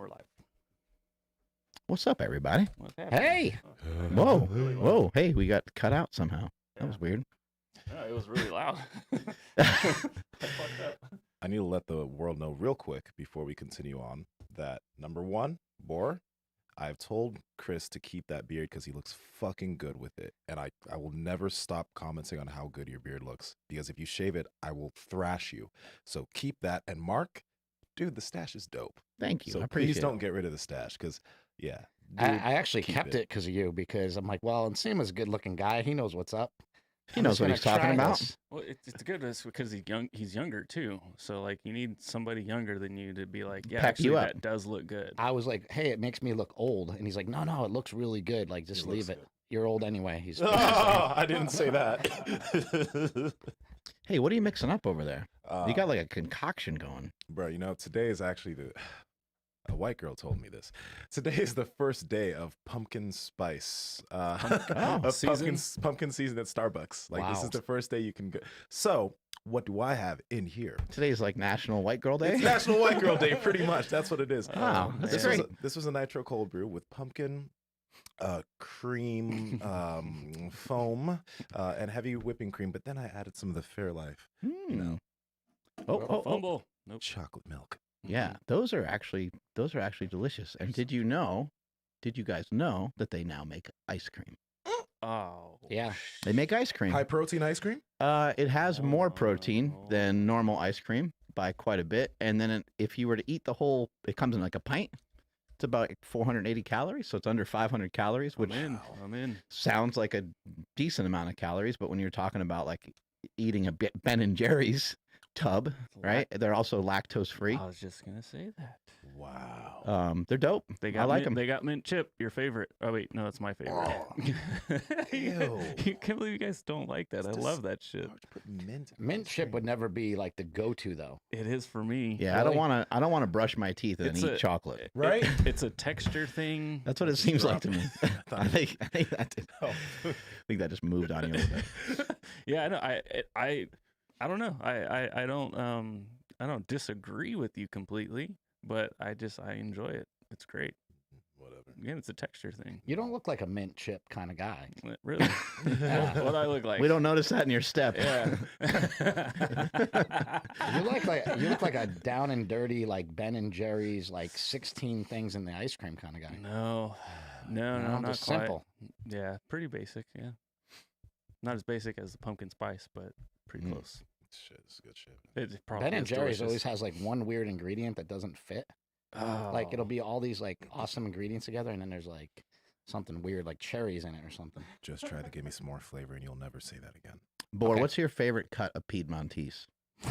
we're live. What's up, everybody? What's happening? Hey! Whoa, whoa, hey, we got cut out somehow. That was weird. No, it was really loud. I fucked up. I need to let the world know real quick before we continue on that number one, Bor, I've told Chris to keep that beard because he looks fucking good with it. And I will never stop commenting on how good your beard looks because if you shave it, I will thrash you. So keep that. And Mark, dude, the stash is dope. Thank you. So I appreciate please don't get rid of the stash because, yeah. I dude, actually keep kept it because of you, because I'm like, well, Nsima's a good-looking guy. He knows what's up. He knows what he's talking about. Well, it's good because he's young. He's younger too. So like, you need somebody younger than you to be like, yeah, Pep actually, you up. that does look good. I was like, hey, it makes me look old. And he's like, no, it looks really good. Like, just It leave looks it. You're old anyway. He's Oh, I didn't say that. Hey, what are you mixing up over there? You got like a concoction going. Bro, you know, today is actually a white girl told me this. Today is the first day of pumpkin spice, season? pumpkin season at Starbucks. Like, this Wow. is the first day you can go. So, what do I have in here? Today's like National White Girl Day. It's National White Girl Day, pretty much. That's what it is. Wow, that's This great. this was a nitro cold brew with pumpkin, cream, foam, and heavy whipping cream. But then I added some of the Fairlife, you know, Oh, Fumble. Nope. chocolate milk. yeah, those are actually delicious. And did you guys know that they now make ice cream? Oh. Yeah. They make ice cream. High protein ice cream. It has more protein than normal ice cream by quite a bit. And then if you were to eat the whole, it comes in like a pint. It's about 480 calories, so it's under 500 calories, which I'm in. sounds like a decent amount of calories. But when you're talking about like eating a Ben and Jerry's tub, right? They're also lactose free. I was just gonna say that. Wow. They're dope. They I got like mint, them. They got mint chip. Your favorite? Oh wait, no, that's my favorite. Ew. You can't believe you guys don't like that. I love that shit. Mint chip would never be like the go-to, though. It is for me. Yeah, Really? I don't want to brush my teeth and It's eat a- chocolate. Right? It's a texture thing. That's what it seems like to me. I think that Oh. I think that just moved on you a little bit. Yeah, I know. I don't know. I don't disagree with you completely, but I enjoy it. It's great. Whatever. Again, it's a texture thing. You don't look like a mint chip kind of guy. Really? Yeah. What I look like? We don't notice that in your step. Yeah. You look like a down and dirty, like Ben and Jerry's, like 16 things in the ice cream kind of guy. No, No, not just quite. simple. Yeah, pretty basic. Yeah, not as basic as the pumpkin spice, but pretty close. Shit, this is good shit. It probably Ben and is Jerry's delicious. always has like one weird ingredient that doesn't fit. Like it'll Oh. be all these like awesome ingredients together, and then there's like something weird, like cherries in it or something. Just try to give me some more flavor, and you'll never say that again. Bor, Okay. what's your favorite cut of Piedmontese? My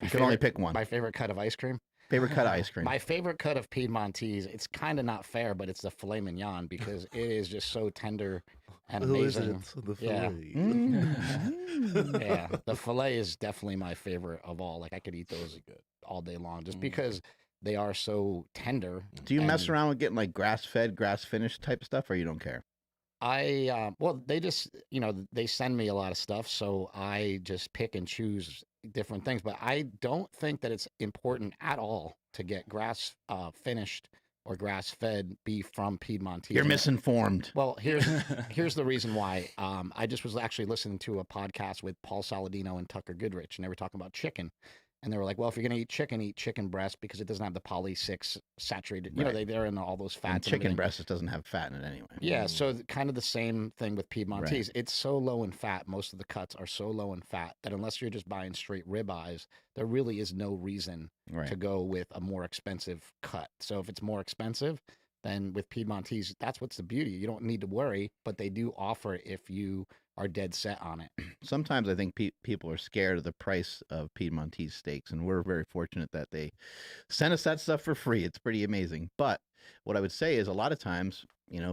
You can only favorite- pick one. My favorite cut of ice cream. Favorite cut of ice cream. My favorite cut of Piedmontese. It's kind of not fair, but it's the filet mignon because it is just so tender and amazing. The Yeah. Mm. Yeah, the filet is definitely my favorite of all. Like I could eat those all day long, just because they are so tender. Do you mess and around with getting like grass-fed, grass-finished type stuff, or you don't care? well, they just they send me a lot of stuff, so I just pick and choose different things. But I don't think that it's important at all to get finished or grass-fed beef from Piedmontese. You're misinformed. Well, here's the reason why. I just was actually listening to a podcast with Paul Saladino and Tucker Goodrich, and they were talking about chicken. And they were like, well, if you're going to eat chicken breast because it doesn't have the poly-6 saturated, Right. they're in all those And fats. and chicken everything. breast, it doesn't have fat in it anyway. Yeah, so kind of the same thing with Piedmontese. It's so low in fat. Most of the cuts are so low in fat that unless you're just buying straight ribeyes, there really is no reason Right. to go with a more expensive cut. So if it's more expensive, then with Piedmontese, that's what's the beauty. You don't need to worry, but they do offer it if you are dead set on it. Sometimes I think people are scared of the price of Piedmontese steaks, and we're very fortunate that they send us that stuff for free. It's pretty amazing. But what I would say is a lot of times,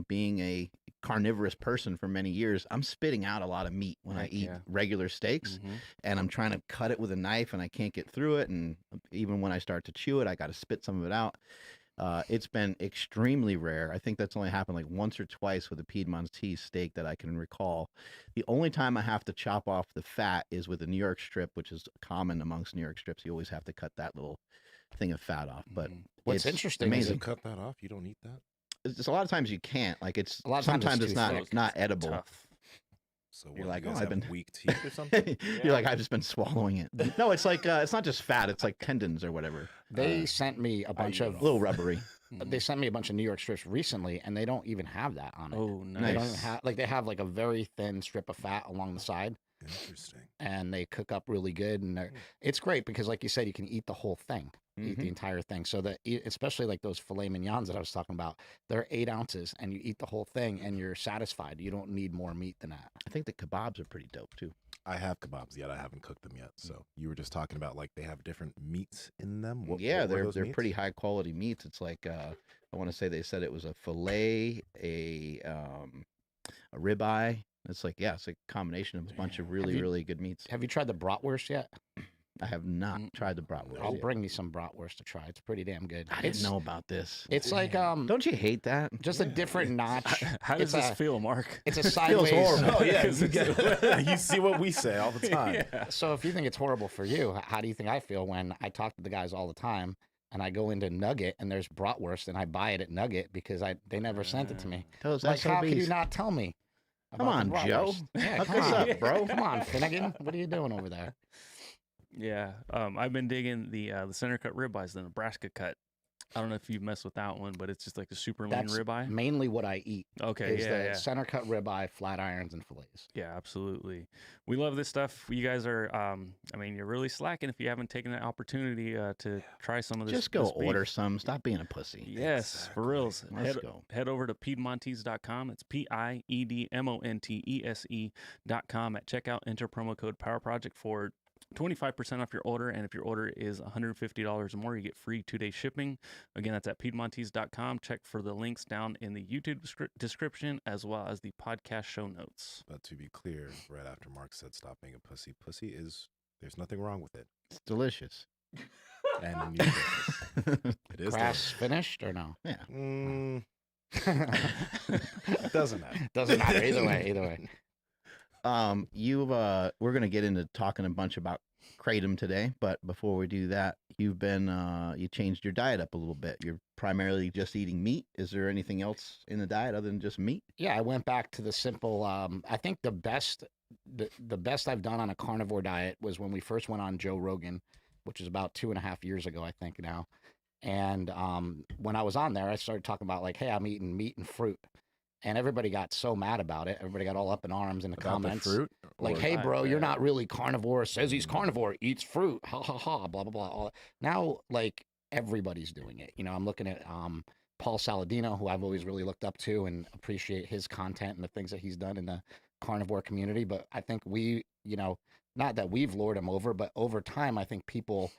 being a carnivorous person for many years, I'm spitting out a lot of meat when I Heck eat yeah. regular steaks, and I'm trying to cut it with a knife, and I can't get through it. And even when I start to chew it, I got to spit some of it out. It's been extremely rare. I think that's only happened like once or twice with a Piedmontese steak that I can recall. The only time I have to chop off the fat is with a New York strip, which is common amongst New York strips. You always have to cut that little thing of fat off. But What's it's interesting is amazing. You cut that off. You don't eat that. It's just a lot of times you can't. Like it's A lot of times sometimes it's it's too not thick. not edible. Tough. So You're what, like, you guys oh, I've have been weak teeth or something? You're like, I've just been swallowing it. No, it's like it's not just fat. It's like tendons or whatever. They sent me a bunch eat of A little rubbery. They sent me a bunch of New York strips recently, and they don't even have that on it. Oh, They nice. don't even have they have like a very thin strip of fat along the side, Interesting. and they cook up really good. And it's great because, like you said, you can eat the whole thing, eat the entire thing. So that especially like those filet mignons that I was talking about, they're 8 ounces, and you eat the whole thing, and you're satisfied. You don't need more meat than that. I think the kebabs are pretty dope too. I have kebabs yet. I haven't cooked them yet. So you were just talking about like they have different meats in them. Yeah, what were they're those meats? pretty high quality meats. It's like I want to say they said it was a fillet, a ribeye. It's like it's a combination of a bunch of really you- really good meats. Have you tried the bratwurst yet? I have not tried the bratwurst. I'll yet. bring you some bratwurst to try. It's pretty damn good. I didn't know about this. It's like Don't you hate that? just a different notch. How does It's this a- feel, Mark? It's a Feels sideways. horrible. Oh yeah, you see what we say all the time. Yeah. So if you think it's horrible for you, how do you think I feel when I talk to the guys all the time and I go into Nugget and there's bratwurst and I buy it at Nugget because they never sent it to me? Those Like, how could you SOBs. not tell me? Come about the on, Joe. bratwurst? Yeah, Hook come us on, up, bro. Come on, Finnegan. What are you doing over there? Yeah, I've been digging the center cut ribeyes, the Nebraska cut. I don't know if you've messed with that one, but it's just like a super lean That's ribeye. mainly what I eat. Okay, Is yeah, the yeah, center cut ribeye, flat irons, and fillets. yeah, absolutely. We love this stuff. You guys are, I mean, you're really slacking if you haven't taken the opportunity to try some of this. Just go this beef. order some. Stop being a pussy. Yes, for reals. Let's go. Head over to Piedmontese.com. It's PIEDMONTESE.com. At checkout, enter promo code Power Project for 25% off your order, and if your order is $150 or more, you get free 2-day shipping. Again, that's at Piedmontese.com. Check for the links down in the YouTube description as well as the podcast show notes. But to be clear, right after Mark said stop being a pussy, there's nothing wrong with it. It's delicious. And nutritious. It is Grass finished or no? Yeah. Doesn't matter. Doesn't matter. Either way. Either way. We're gonna get into talking a bunch about Kratom today, but before we do that, you've been you changed your diet up a little bit. You're primarily just eating meat. Is there anything else in the diet other than just meat? Yeah, I went back to the simple. I think the best I've done on a carnivore diet was when we first went on Joe Rogan, which is about 2.5 years ago, I think now. And when I was on there, I started talking about like, hey, I'm eating meat and fruit. And everybody got so mad about it. Everybody got all up in arms in the About comments. the fruit? Like, Or- hey, bro, you're yeah. not really carnivore. Says he's carnivore, eats fruit. Ha, ha, ha, blah, blah, blah. All now, like, everybody's doing it. You know, I'm looking at Paul Saladino, who I've always really looked up to and appreciate his content and the things that he's done in the carnivore community. But I think we, you know, not that we've lured him over, but over time, I think people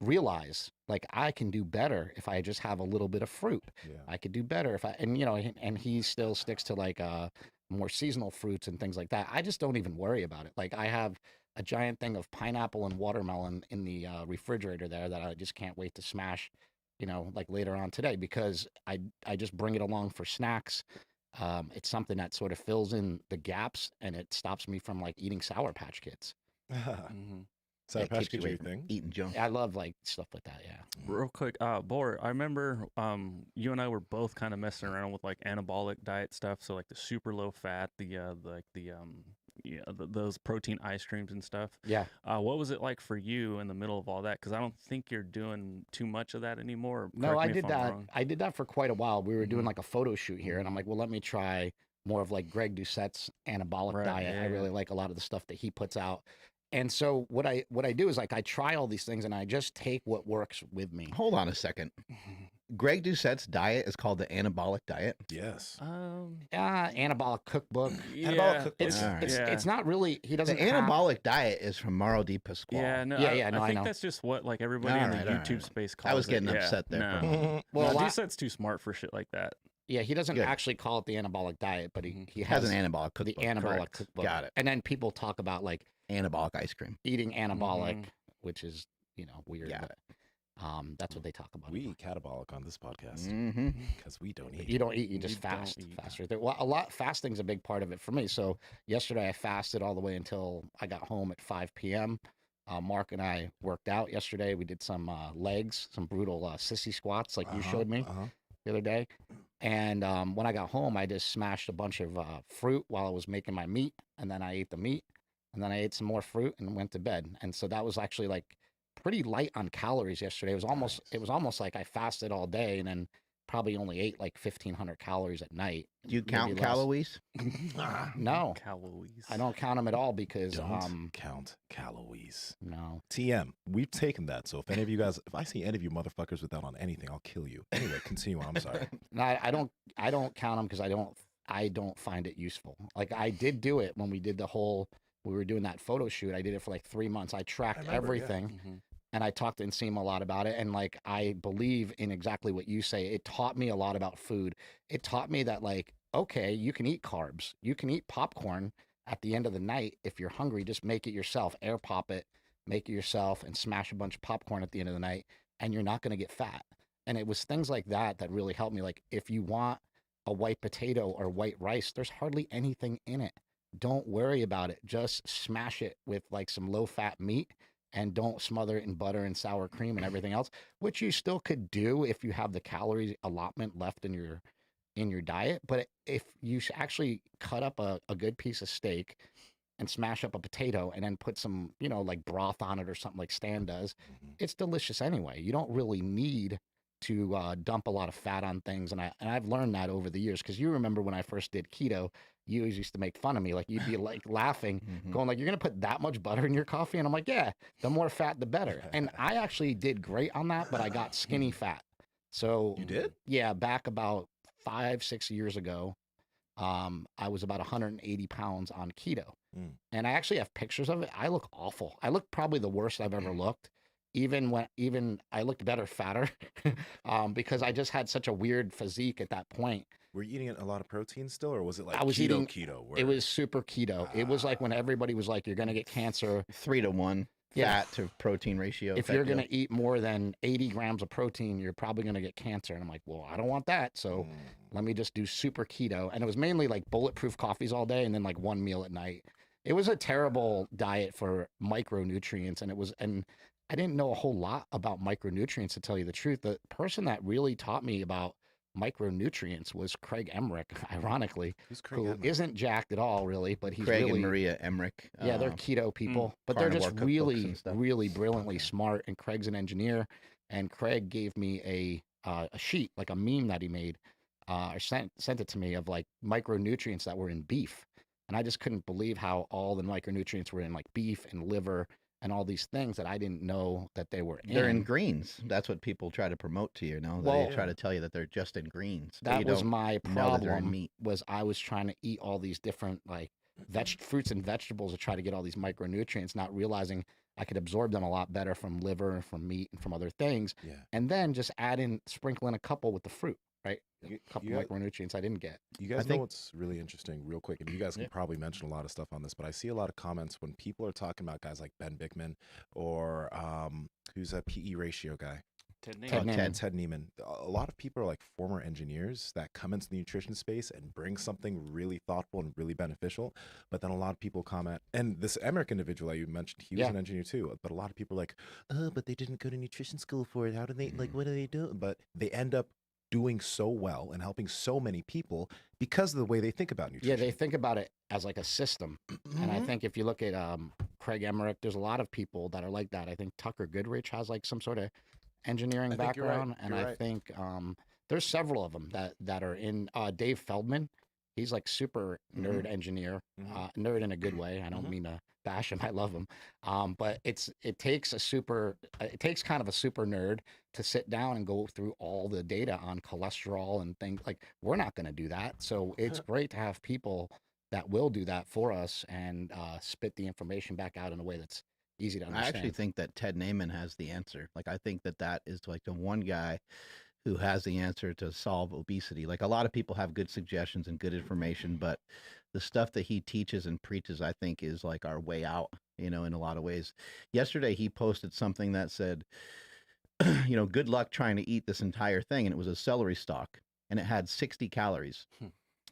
realize like I can do better if I just have a little bit of fruit. Yeah. I could do better if and you know, and he still sticks to like more seasonal fruits and things like that. I just don't even worry about it. Like I have a giant thing of pineapple and watermelon in the refrigerator there that I just can't wait to smash, you know, like later on today because I just bring it along for snacks. It's something that sort of fills in the gaps and it stops me from like eating Sour Patch Kids. Mm-hmm. Sour It Patch keeps you Kids away your from thing? eating junk. I love like stuff like that. Yeah. Real quick, Bor, I remember you and I were both kind of messing around with like anabolic diet stuff. So like the super low fat, those protein ice creams and stuff. Yeah. What was it like for you in the middle of all that? Because I don't think you're doing too much of that anymore. No, Correct I me if did I'm that. wrong. I did that for quite a while. We were doing Mhm. like a photo shoot here, and I'm like, well, let me try more of like Greg Doucette's anabolic Right, diet. yeah, I really like a lot of the stuff that he puts out. And so what I do is like I try all these things and I just take what works with me. Hold on a second. Greg Doucette's diet is called the Anabolic Diet. Yes. Anabolic cookbook. Yeah, cookbook. It's All right. it's not really he The doesn't have- Anabolic Diet is from Mauro Di Pasquale. Yeah, no, Yeah, no, I I think know. that's just what like everybody in the Alright, alright. YouTube space calls I was getting it. upset there No, for a moment. Well, no, a lot- Doucette's too smart for shit like that. yeah, he doesn't Good. actually call it the anabolic diet, but Mhm. he Has has an anabolic the cookbook. anabolic Correct. cookbook. Got it. And then people talk about like Anabolic ice cream. eating anabolic, Mhm. which is, you know, weird. Got but, that's what they talk about. We eat catabolic on this podcast Mm-hmm. because we don't eat. You don't eat, you just You don't fast eat. faster. Well, fasting's a big part of it for me. So yesterday I fasted all the way until I got home at 5 p.m. Mark and I worked out yesterday. We did some legs, some brutal sissy squats like you showed me the other day. And when I got home, I just smashed a bunch of fruit while I was making my meat. And then I ate the meat. And then I ate some more fruit and went to bed. And so that was actually like pretty light on calories yesterday. It was almost like I fasted all day and then probably only ate like 1,500 calories at night. Do you count maybe less. calories? No, Calories. I don't count them at all because Don't count calories. no. TM, we've taken that. So if any of you guys, if I see any of you motherfuckers with that on anything, I'll kill you. Anyway, continue on. I'm sorry. No, I don't count them because I don't find it useful. Like I did do it when we did we were doing that photo shoot. I did it for like 3 months. I tracked everything. Mm-hmm. And I talked to Nsima a lot about it. And like, I believe in exactly what you say. It taught me a lot about food. It taught me that like, okay, you can eat carbs. You can eat popcorn at the end of the night. If you're hungry, just make it yourself, air pop it, make it yourself and smash a bunch of popcorn at the end of the night. And you're not going to get fat. And it was things like that that really helped me. Like if you want a white potato or white rice, there's hardly anything in it. Don't worry about it. Just smash it with like some low fat meat. And don't smother it in butter and sour cream and everything else, which you still could do if you have the calorie allotment left in your diet. But if you actually cut up a good piece of steak and smash up a potato and then put some, like broth on it or something like Stan does, it's delicious anyway. You don't really need to dump a lot of fat on things. And I've learned that over the years, because you remember when I first did keto, you always used to make fun of me. Like you'd be like laughing, going like, you're going to put that much butter in your coffee? And I'm like, yeah, the more fat, the better. And I actually did great on that, but I got skinny fat. So You did? Yeah. Back about 5-6 years ago, I was about 180 pounds on keto. And I actually have pictures of it. I look awful. I look probably the worst I've ever looked. Even I looked better fatter, because I just had such a weird physique at that point. Were you eating a lot of protein still, or was it like I was keto, eating keto? It was super keto. It was like when everybody was like, you're going to get cancer. 3-to-1 Yeah. fat to protein ratio. If you're going to eat more than 80 grams of protein, you're probably going to get cancer. And I'm like, well, I don't want that. So let me just do super keto. And it was mainly like bulletproof coffees all day and then like one meal at night. It was a terrible diet for micronutrients. And I didn't know a whole lot about micronutrients, to tell you the truth. The person that really taught me about micronutrients was Craig Emmerich, ironically, who isn't jacked at all, really, but he's Craig really, and Maria Emmerich. yeah, they're keto people, but they're just carnivore cookbooks and stuff. really brilliantly smart. And Craig's an engineer, and Craig gave me a sheet, like a meme that he made, or sent it to me, of like micronutrients that were in beef, and I just couldn't believe how all the micronutrients were in like beef and liver and all these things that I didn't know that they were in. They're in greens. That's what people try to promote to you. They try to tell you that they're just in greens. That was my problem. Meat. Was I was trying to eat all these different like fruits and vegetables to try to get all these micronutrients, not realizing I could absorb them a lot better from liver and from meat and from other things. Yeah. And then just sprinkle in a couple with the fruit, right? You A couple got- micronutrients I didn't get. You guys I know think- what's really interesting, real quick, and you guys can probably mention a lot of stuff on this, but I see a lot of comments when people are talking about guys like Ben Bickman or who's a PE ratio guy. Ted Neiman. A lot of people are like former engineers that come into the nutrition space and bring something really thoughtful and really beneficial. But then a lot of people comment, and this Emmerich individual that you mentioned, he was an engineer too. But a lot of people are like, oh, but they didn't go to nutrition school for it. How do they, like, what do they do? But they end up doing so well and helping so many people because of the way they think about nutrition. Yeah, they think about it as like a system. And I think if you look at Craig Emmerich, there's a lot of people that are like that. I think Tucker Goodrich has like some sort of engineering background. And I think there's several of them that are in Dave Feldman. He's like super nerd engineer, nerd in a good way. I don't mean to bash him. I love him. But it takes kind of a super nerd to sit down and go through all the data on cholesterol and things. Like, we're not going to do that. So it's great to have people that will do that for us and spit the information back out in a way that's easy to understand. I actually think that Ted Naiman has the answer. Like, I think that is like the one guy who has the answer to solve obesity. Like, a lot of people have good suggestions and good information, but the stuff that he teaches and preaches, I think, is like our way out, in a lot of ways. Yesterday, he posted something that said, good luck trying to eat this entire thing. And it was a celery stalk and it had 60 calories.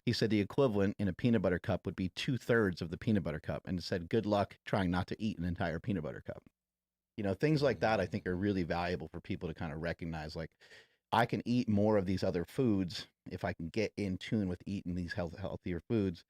He said the equivalent in a peanut butter cup would be 2/3 of the peanut butter cup. And it said, good luck trying not to eat an entire peanut butter cup. You know, things like that I think are really valuable for people to kind of recognize. Like, I can eat more of these other foods if I can get in tune with eating these healthier foods.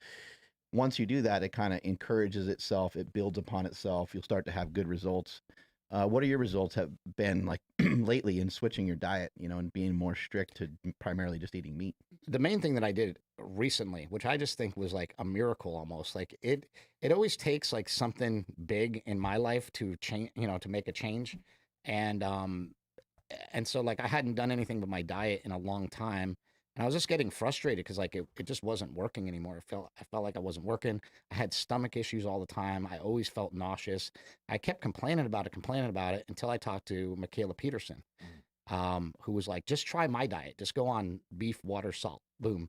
Once you do that, it kind of encourages itself. It builds upon itself. You'll start to have good results. What are your results have been like lately in switching your diet, you know, and being more strict to primarily just eating meat? The main thing that I did recently, which I just think was like a miracle almost, like it always takes like something big in my life to change, you know, to make a change. And so like I hadn't done anything with my diet in a long time. And I was just getting frustrated because like it just wasn't working anymore. I felt like I wasn't working. I had stomach issues all the time. I always felt nauseous. I kept complaining about it until I talked to Michaela Peterson, who was like, just try my diet. Just go on beef, water, salt, boom.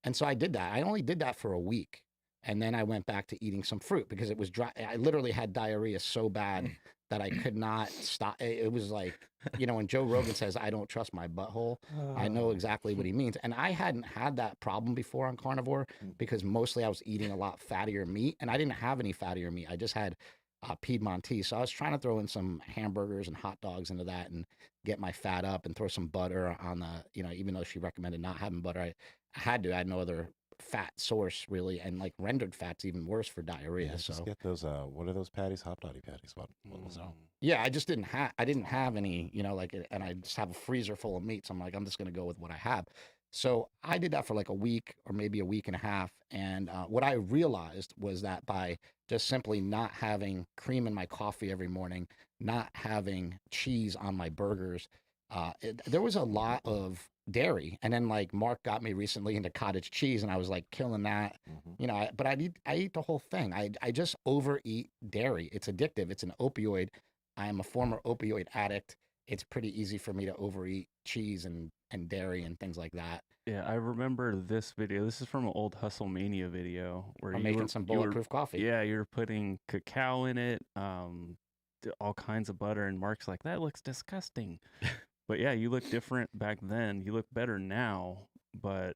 And so I did that. I only did that for a week. And then I went back to eating some fruit because it was dry. I literally had diarrhea so bad that I could not stop. It was like, you know, when Joe Rogan says, I don't trust my butthole, I know exactly what he means. And I hadn't had that problem before on carnivore because mostly I was eating a lot fattier meat and I didn't have any fattier meat. I just had Piedmontese. So I was trying to throw in some hamburgers and hot dogs into that and get my fat up and throw some butter on the, you know, even though she recommended not having butter, I had to. I had no other fat source really, and like rendered fat's even worse for diarrhea. Yeah, so just get those. What are those patties? Hot doggy patties. What was that? yeah, I just didn't have. I didn't have any, you know, like, and I just have a freezer full of meat. So I'm like, I'm just gonna go with what I have. So I did that for like a week or maybe a week and a half. And what I realized was that by just simply not having cream in my coffee every morning, not having cheese on my burgers, there was a lot of dairy. And then like Mark got me recently into cottage cheese and I was like killing that, you know, but I eat the whole thing. I just overeat dairy. It's addictive. It's an opioid. I am a former opioid addict. It's pretty easy for me to overeat cheese and dairy and things like that. Yeah, I remember this video. This is from an old Hustle Mania video where I'm you making were some you were bulletproof coffee. yeah, you're putting cacao in it, all kinds of butter, and Mark's like, that looks disgusting. But yeah, you look different back then. You look better now, but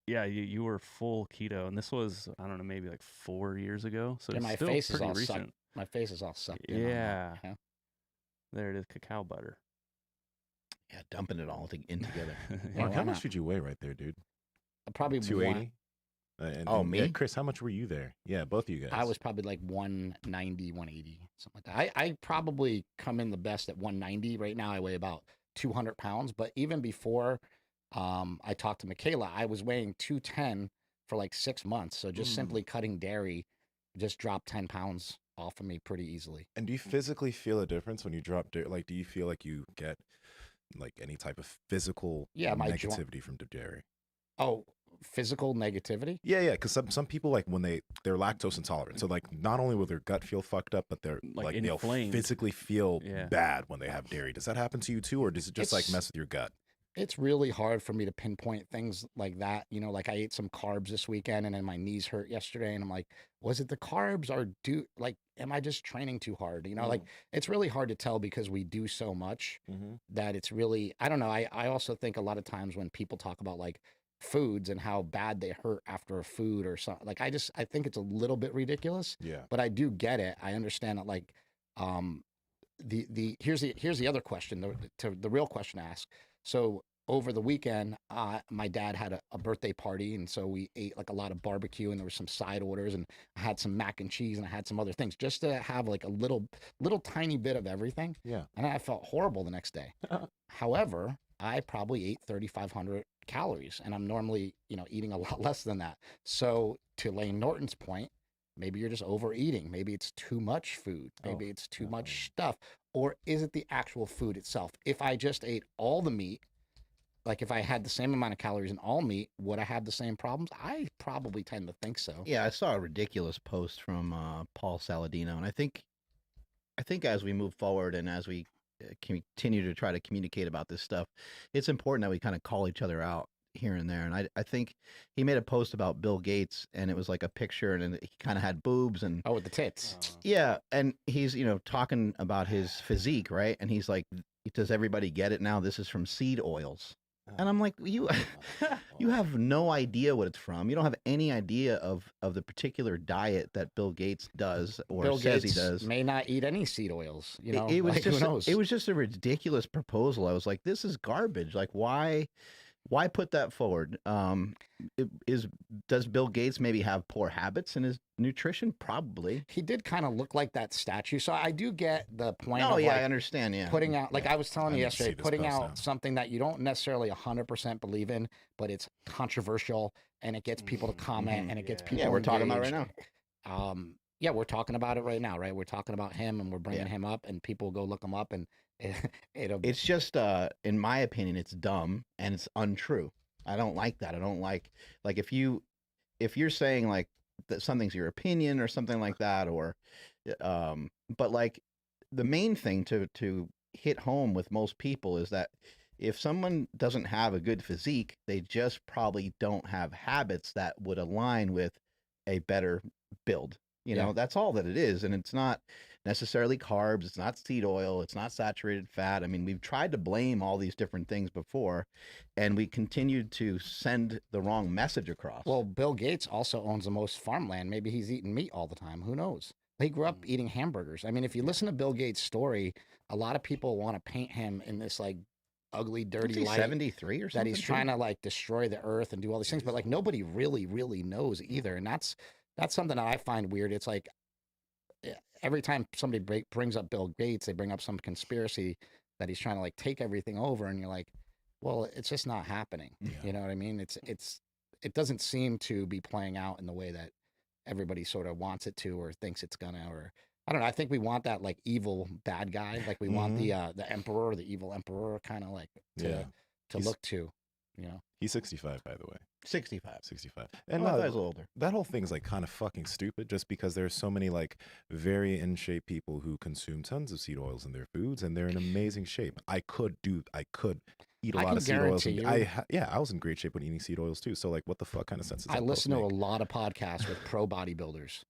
yeah, you were full keto, and this was, I don't know, maybe like 4 years ago. So Yeah, it's my still face is pretty all sucked. recent. My face is all sucked in. Yeah. Yeah. There it is, cacao butter. Yeah, dumping it all in together. Mark, why how much not? did you weigh right there, dude? Probably 280. Oh, yeah, me? Chris, how much were you there? Yeah, both of you guys. I was probably like 190, 180, something like that. I probably come in the best at 190. Right now I weigh about 200 pounds. But even before I talked to Michaela, I was weighing 210 for like 6 months. So just simply cutting dairy just dropped 10 pounds off of me pretty easily. And do you physically feel a difference when you drop dairy? Like, do you feel like you get like any type of physical my negativity from the dairy? Oh, physical negativity? Yeah. Because some people, like, when they're lactose intolerant, so like not only will their gut feel fucked up, but they're Like like they'll inflamed. physically feel Yeah. bad when they have dairy. Does that happen to you too, or does it just like It's- mess with your gut? It's really hard for me to pinpoint things like that. You know, like I ate some carbs this weekend and then my knees hurt yesterday. And I'm like, was it the carbs or am I just training too hard? You know, like it's really hard to tell because we do so much that it's really, I don't know. I also think a lot of times when people talk about like foods and how bad they hurt after a food or something, like I think it's a little bit ridiculous, Yeah. but I do get it. I understand that like, here's the other question, the real question to ask. So over the weekend, my dad had a birthday party, and so we ate like a lot of barbecue, and there were some side orders, and I had some mac and cheese, and I had some other things just to have like a little tiny bit of everything. Yeah. And I felt horrible the next day. However, I probably ate 3,500 calories, and I'm normally, you know, eating a lot less than that. So to Lane Norton's point, maybe you're just overeating. Maybe it's too much food. Maybe it's too much stuff. Or is it the actual food itself? If I just ate all the meat, like if I had the same amount of calories in all meat, would I have the same problems? I probably tend to think so. Yeah, I saw a ridiculous post from Paul Saladino, and I think as we move forward and as we continue to try to communicate about this stuff, it's important that we kind of call each other out here and there. And I think he made a post about Bill Gates, and it was like a picture, and he kind of had boobs and Oh, with the tits. yeah, and he's, you know, talking about his physique, right? And he's like, does everybody get it now? This is from seed oils. And I'm like, you you have no idea what it's from. You don't have any idea of the particular diet that Bill Gates does or Bill says Gates he does. may not eat any seed oils. You know, It was like, just who knows? it was just a ridiculous proposal. I was like, this is garbage. Like, why put that forward? Does Bill Gates maybe have poor habits in his nutrition? Probably. He did kind of look like that statue, so I do get the point. Oh of yeah, like, I understand. Yeah, putting out, like I was telling I you didn't see yesterday, this putting post out now. something that you don't necessarily 100% believe in, but it's controversial and it gets people to comment and it gets people. yeah, we're talking about it engaged. right now. Yeah, we're talking about it right now, right? We're talking about him and we're bringing him up, and people go look him up, and it'll. It's just, in my opinion, it's dumb and it's untrue. I don't like that. I don't like if you're saying like that something's your opinion or something like that, or, but like the main thing to hit home with most people is that if someone doesn't have a good physique, they just probably don't have habits that would align with a better build. You know, that's all that it is. And it's not necessarily carbs. It's not seed oil. It's not saturated fat. I mean, we've tried to blame all these different things before, and we continued to send the wrong message across. Well, Bill Gates also owns the most farmland. Maybe he's eating meat all the time. Who knows? He grew up eating hamburgers. I mean, if you listen to Bill Gates' story, a lot of people want to paint him in this like ugly, dirty light. 73 or something. That he's trying to like destroy the earth and do all these things, but like nobody really knows either. And that's something that I find weird. It's like every time somebody brings up Bill Gates, they bring up some conspiracy that he's trying to like take everything over, and you're like, well, it's just not happening. You know what I mean? It doesn't seem to be playing out in the way that everybody sort of wants it to or thinks it's gonna, or I don't know. I think we want that like evil bad guy, like we want the emperor, the evil emperor, kind of like to look to, you know. He's 65, by the way. 65. 65. And And I thought he was older. that whole thing's like kind of fucking stupid just because there's so many like very in shape people who consume tons of seed oils in their foods and they're in amazing shape. I could eat a lot of seed oils. I was in great shape when eating seed oils too. So like what the fuck kind of sense does that I listen to make? a lot of podcasts with pro bodybuilders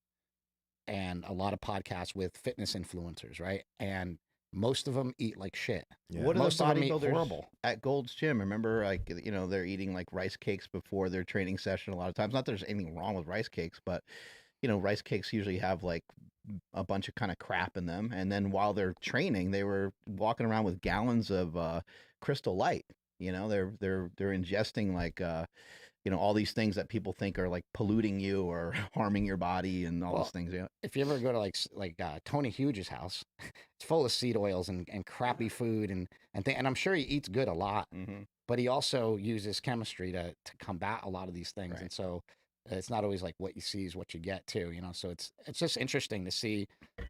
and a lot of podcasts with fitness influencers, right? And most of them eat like shit. Yeah. What are Most the of them eat bodybuilders horrible. at Gold's Gym? Remember, like, you know, they're eating like rice cakes before their training session a lot of times. Not that there's anything wrong with rice cakes, but, you know, rice cakes usually have like a bunch of kind of crap in them. And then while they're training, they were walking around with gallons of Crystal Light. You know, they're ingesting like, you know, all these things that people think are like polluting you or harming your body and all those things. Yeah. If you ever go to like Tony Huge's house, it's full of seed oils and crappy food and I'm sure he eats good a lot, but he also uses chemistry to combat a lot of these things. Right. And so it's not always like what you see is what you get too, you know? So it's just interesting to see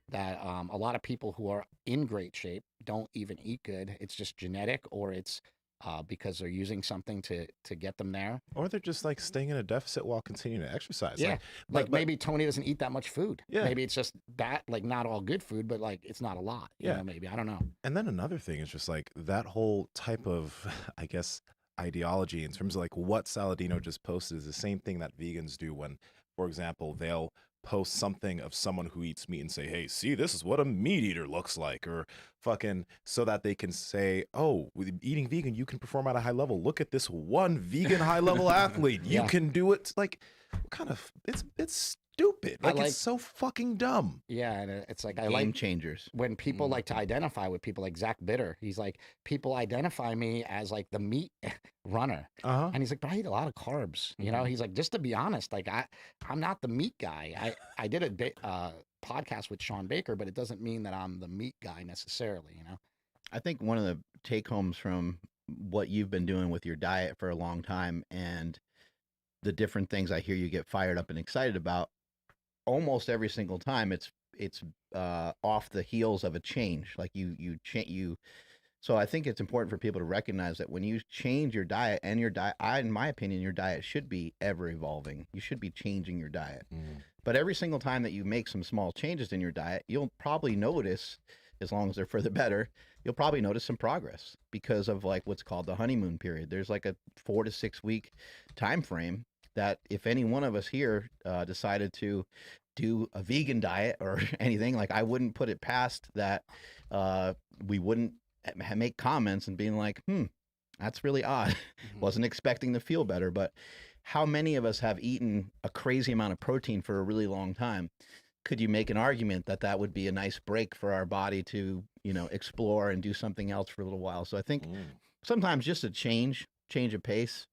that a lot of people who are in great shape don't even eat good. It's just genetic, or it's because they're using something to get them there. Or they're just like staying in a deficit while continuing to exercise. Yeah. Like, maybe Tony doesn't eat that much food. Yeah. Maybe it's just that, like not all good food, but like it's not a lot. You know, maybe. I don't know. And then another thing is just like that whole type of, I guess, ideology in terms of like what Saladino just posted is the same thing that vegans do when, for example, they'll post something of someone who eats meat and say, hey, see, this is what a meat eater looks like, or fucking so that they can say, oh, with eating vegan, you can perform at a high level. Look at this one vegan high level athlete. You can do it. Like, what kind of, it's stupid. Like, it's so fucking dumb. Yeah, and it's like I Game like changers. when people like to identify with people like Zach Bitter. He's like, people identify me as like the meat runner, and he's like, but I eat a lot of carbs. You know, he's like, just to be honest, like I'm not the meat guy. I did a podcast with Sean Baker, but it doesn't mean that I'm the meat guy necessarily. You know, I think one of the take homes from what you've been doing with your diet for a long time and the different things I hear you get fired up and excited about, almost every single time it's off the heels of a change. Like you so I think it's important for people to recognize that when you change your diet, and your diet, in my opinion, your diet should be ever evolving. You should be changing your diet. But every single time that you make some small changes in your diet, you'll probably notice, as long as they're for the better, you'll probably notice some progress because of like what's called the honeymoon period. There's like a 4 to 6 week time frame that if any one of us here decided to do a vegan diet or anything, like I wouldn't put it past that we wouldn't make comments and being like, That's really odd. Mhm. Wasn't expecting to feel better, but how many of us have eaten a crazy amount of protein for a really long time? Could you make an argument that that would be a nice break for our body to, explore and do something else for a little while? So I think sometimes just a change of pace.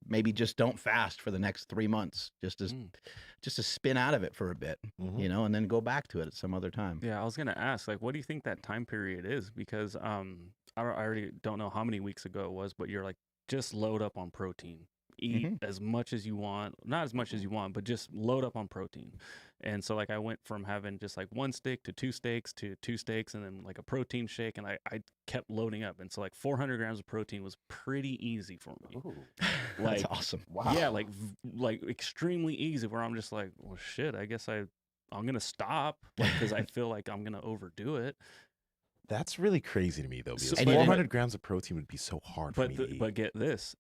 Maybe just don't fast for the next 3 months, just to spin out of it for a bit, and then go back to it at some other time. Yeah, I was gonna ask, like, what do you think that time period is? Because I already don't know how many weeks ago it was, but you're like, just load up on protein, eat as much as you want, not as much as you want, but just load up on protein. And so like I went from having just like one steak to two steaks and then like a protein shake, and I kept loading up, and so like 400 grams of protein was pretty easy for me. Ooh. That's awesome. Wow. Yeah, like extremely easy, where I'm just like, well, shit, I guess I'm gonna stop, like, because I feel like I'm gonna overdo it. That's really crazy to me, though, because So- but- 400 grams of protein would be so hard for me to eat. But get this,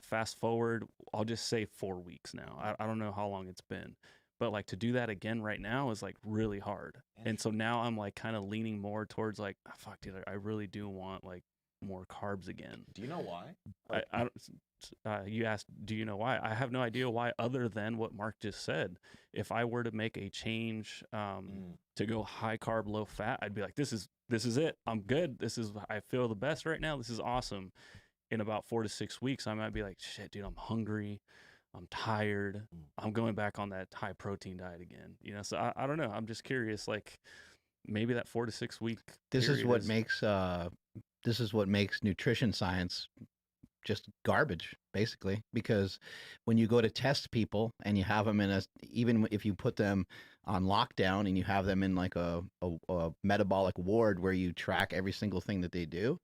fast forward, I'll just say 4 weeks now. I don't know how long it's been, but like to do that again right now is like really hard. And so now I'm like kind of leaning more towards like, oh, fuck, dude, I really do want like more carbs again. Do you know why? You asked, do you know why? I have no idea why, other than what Mark just said. If I were to make a change to go high carb, low fat, I'd be like, this is it. I'm good. I feel the best right now. This is awesome. In about 4 to 6 weeks, I might be like, shit, dude, I'm hungry. I'm tired. I'm going back on that high protein diet again. So I don't know. I'm just curious, like maybe that 4 to 6 week. This is what makes nutrition science just garbage, basically, because when you go to test people and you have them even if you put them on lockdown and you have them in like a metabolic ward where you track every single thing that they do,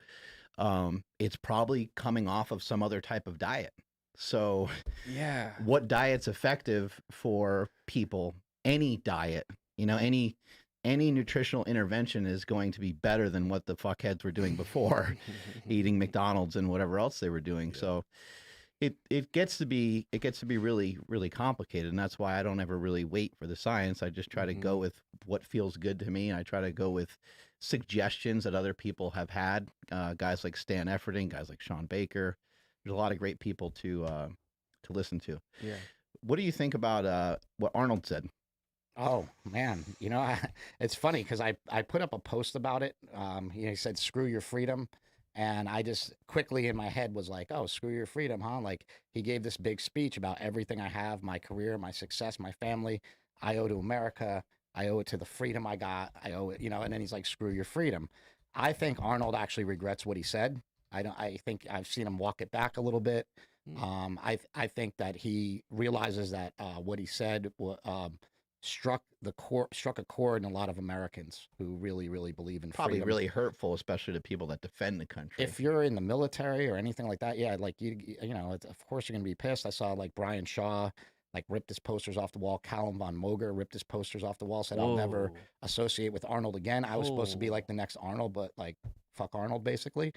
it's probably coming off of some other type of diet. So Yeah. what diet's effective for people? Any diet, any nutritional intervention is going to be better than what the fuckheads were doing before, eating McDonald's and whatever else they were doing. Yeah. So it gets to be really, really complicated, and that's why I don't ever really wait for the science. I just try to go with what feels good to me, and I try to go with suggestions that other people have had. Guys like Stan Efferding, guys like Sean Baker. There's a lot of great people to listen to. Yeah. What do you think about what Arnold said? Oh man, it's funny because I put up a post about it. He said, "Screw your freedom," and I just quickly in my head was like, "Oh, screw your freedom, huh?" Like he gave this big speech about everything I have, my career, my success, my family. I owe to America. I owe it to the freedom I got. I owe it, and then he's like, "Screw your freedom." I think Arnold actually regrets what he said. I think I've seen him walk it back a little bit. I think that he realizes that what he said struck a chord in a lot of Americans who really, really believe in probably freedom. Really hurtful, especially to people that defend the country. If you're in the military or anything like that, yeah, like of course you're gonna be pissed. I saw like Brian Shaw like ripped his posters off the wall. Callum von Moger ripped his posters off the wall. Said, "I'll never associate with Arnold again." I was supposed to be like the next Arnold, but like fuck Arnold, basically.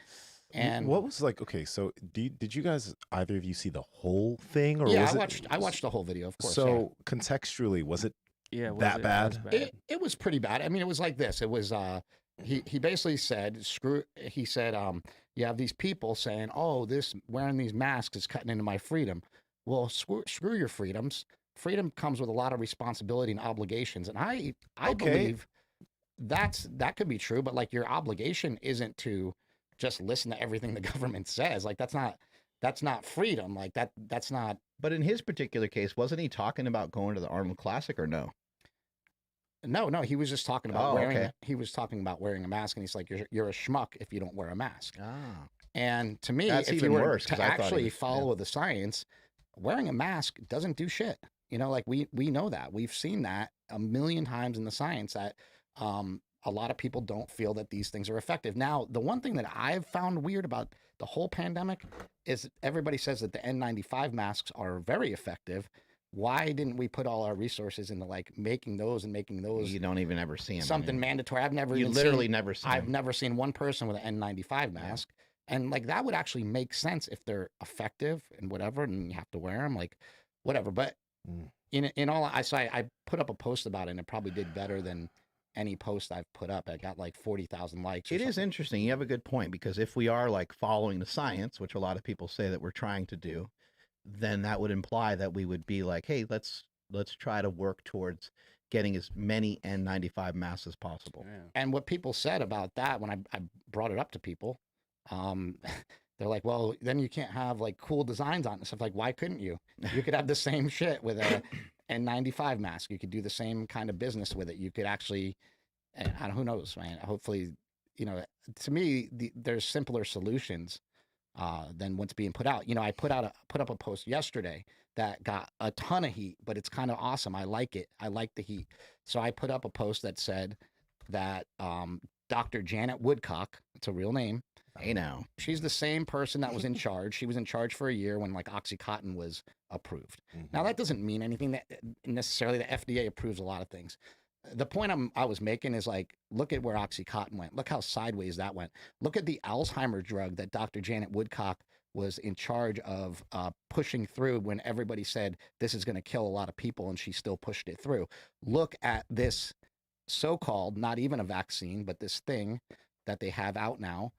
And what was like? Okay, so did you guys, either of you, see the whole thing? Or yeah, was I watched the whole video, of course. So contextually, was it that bad? It was pretty bad. I mean, it was like this. It was he basically said, he said, you have these people saying, "Oh, this wearing these masks is cutting into my freedom." Well, screw your freedoms. Freedom comes with a lot of responsibility and obligations, and I believe that could be true, but like your obligation isn't to just listen to everything the government says. Like that's not freedom. Like that's not. But in his particular case, wasn't he talking about going to the Arnold Classic or no? No, he was just talking about he was talking about wearing a mask, and he's like, you're a schmuck if you don't wear a mask. Ah. And to me, that's if even you were worse, to actually follow the science, wearing a mask doesn't do shit. Like we know that. We've seen that a million times in the science that a lot of people don't feel that these things are effective. Now, the one thing that I've found weird about the whole pandemic is everybody says that the N95 masks are very effective. Why didn't we put all our resources into like making those? You don't even ever see them. Something mandatory. I've never seen one person with an N95 mask. Yeah. And like that would actually make sense if they're effective and whatever, and you have to wear them, like whatever. But in all, I put up a post about it, and it probably did better than any post I've put up. I got like 40,000 likes. It is interesting. You have a good point, because if we are like following the science, which a lot of people say that we're trying to do, then that would imply that we would be like, hey, let's try to work towards getting as many N95 masks as possible. Yeah. And what people said about that when I brought it up to people, they're like, well, then you can't have like cool designs on it and stuff. Like, why couldn't you? You could have the same shit with a N95 mask. You could do the same kind of business with it. You could actually, and who knows, man. Hopefully, to me, there's simpler solutions than what's being put out. I put up a post yesterday that got a ton of heat, but it's kind of awesome. I like it. I like the heat. So I put up a post that said that Dr. Janet Woodcock, it's a real name. Hey now. She's the same person that was in charge. She was in charge for a year when like OxyContin was approved. Now that doesn't mean anything that necessarily the FDA approves a lot of things. The point I was making is like, look at where OxyContin went. Look how sideways that went. Look at the Alzheimer's drug that Dr. Janet Woodcock was in charge of pushing through when everybody said this is going to kill a lot of people, and she still pushed it through. Look at this so-called, not even a vaccine, but this thing that they have out now,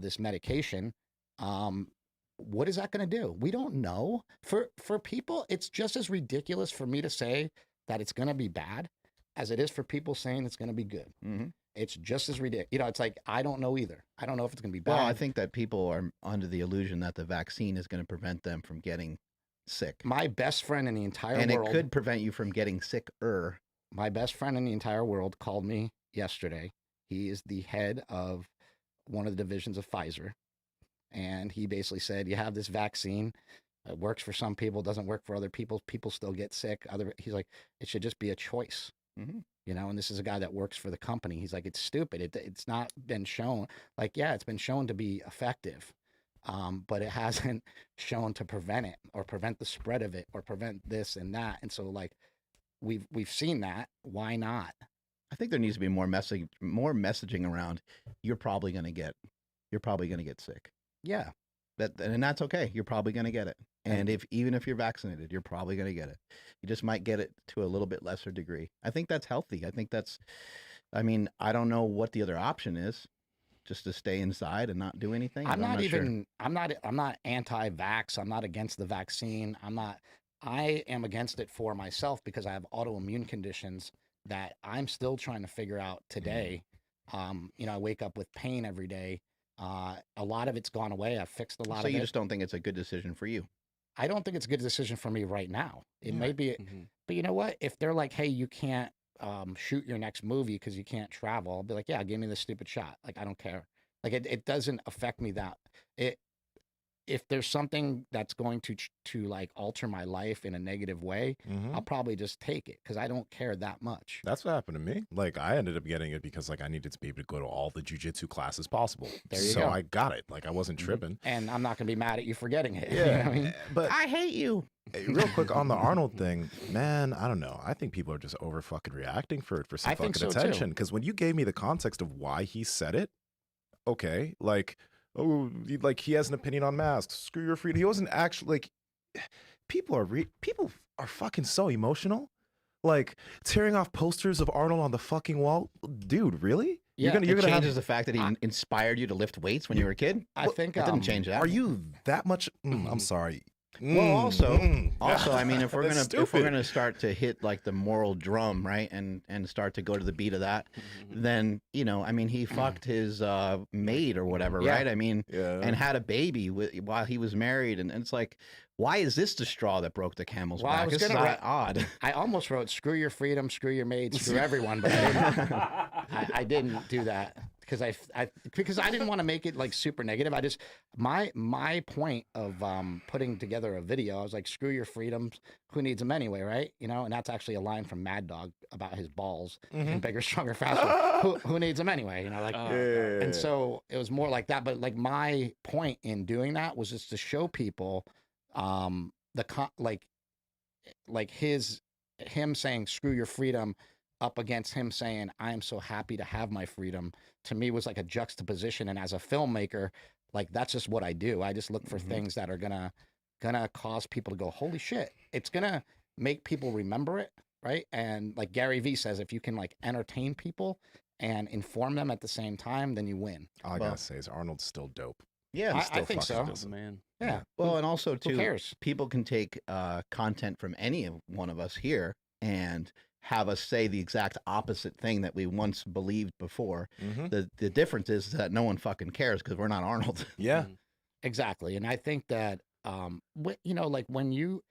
this medication. What is that going to do? We don't know. For people, it's just as ridiculous for me to say that it's going to be bad as it is for people saying it's going to be good. Mm-hmm. It's just as ridiculous. It's like, I don't know either. I don't know if it's going to be bad. Well, I think that people are under the illusion that the vaccine is going to prevent them from getting sick. My best friend in the entire and world. it could prevent you from getting sicker. My best friend in the entire world called me yesterday. He is the head of one of the divisions of Pfizer. And he basically said, you have this vaccine. It works for some people, doesn't work for other people. People still get sick. He's like, it should just be a choice. Mm-hmm. And this is a guy that works for the company. He's like, it's stupid. It's not been shown. Like, yeah, it's been shown to be effective, but it hasn't shown to prevent it or prevent the spread of it or prevent this and that. And so, like, we've seen that. Why not? I think there needs to be more messaging around. You're probably going to get sick. Yeah. And that's okay. You're probably going to get it. And even if you're vaccinated, you're probably going to get it. You just might get it to a little bit lesser degree. I think that's healthy. I don't know what the other option is, just to stay inside and not do anything. I'm not anti-vax. I'm not against the vaccine. I am against it for myself because I have autoimmune conditions that I'm still trying to figure out today. I wake up with pain every day. A lot of it's gone away. I've fixed a lot of it. So you just don't think it's a good decision for you? I don't think it's a good decision for me right now. It may be, but you know what? If they're like, hey, you can't shoot your next movie because you can't travel, I'll be like, yeah, give me this stupid shot. Like, I don't care. Like, it doesn't affect me that. If there's something that's going to like alter my life in a negative way, I'll probably just take it because I don't care that much. That's what happened to me. Like, I ended up getting it because like I needed to be able to go to all the jujitsu classes possible. There you so go. I got it. Like, I wasn't tripping. And I'm not going to be mad at you for getting it. Yeah, You know what I mean? but I hate you. real quick on the Arnold thing, man, I don't know. I think people are just over fucking reacting for some I think fucking so, attention. Because when you gave me the context of why he said it, okay, like, oh, like he has an opinion on masks. Screw your freedom. He wasn't actually like. People are fucking so emotional, like tearing off posters of Arnold on the fucking wall. Dude, really? Yeah, It gonna changes the fact that he inspired you to lift weights when you were a kid. I think It didn't change that. Are you that much? I'm sorry. Well, also, I mean, if we're That's gonna start to hit like the moral drum, right, and start to go to the beat of that, then I mean, he fucked his maid or whatever, Yeah. right? I mean, Yeah. and had a baby while he was married, and it's like, why is this the straw that broke the camel's Well, I back? was This is gonna odd. I almost wrote "screw your freedom, screw your maid, screw everyone," but I didn't do that because I didn't want to make it like super negative. I just my point of putting together a video, I was like, "Screw your freedoms, who needs them anyway?" Right? And that's actually a line from Mad Dog about his balls and bigger, stronger, faster. who needs them anyway? And so it was more like that. But like my point in doing that was just to show people him saying screw your freedom up against him saying I am so happy to have my freedom, to me was like a juxtaposition. And as a filmmaker, like that's just what I do. I just look for things that are gonna cause people to go, holy shit. It's gonna make people remember it, right? And like Gary Vee says, if you can like entertain people and inform them at the same time, then you win. All I Well- gotta say is Arnold's still dope. Yeah. I Still think fucking so. Oh, awesome. man. Yeah. Well, and also Who too, cares? people can take content from any one of us here and have us say the exact opposite thing that we once believed before. Mm-hmm. The difference is that no one fucking cares because we're not Arnold. Yeah. Mm. Exactly. And I think that, you know, like when you,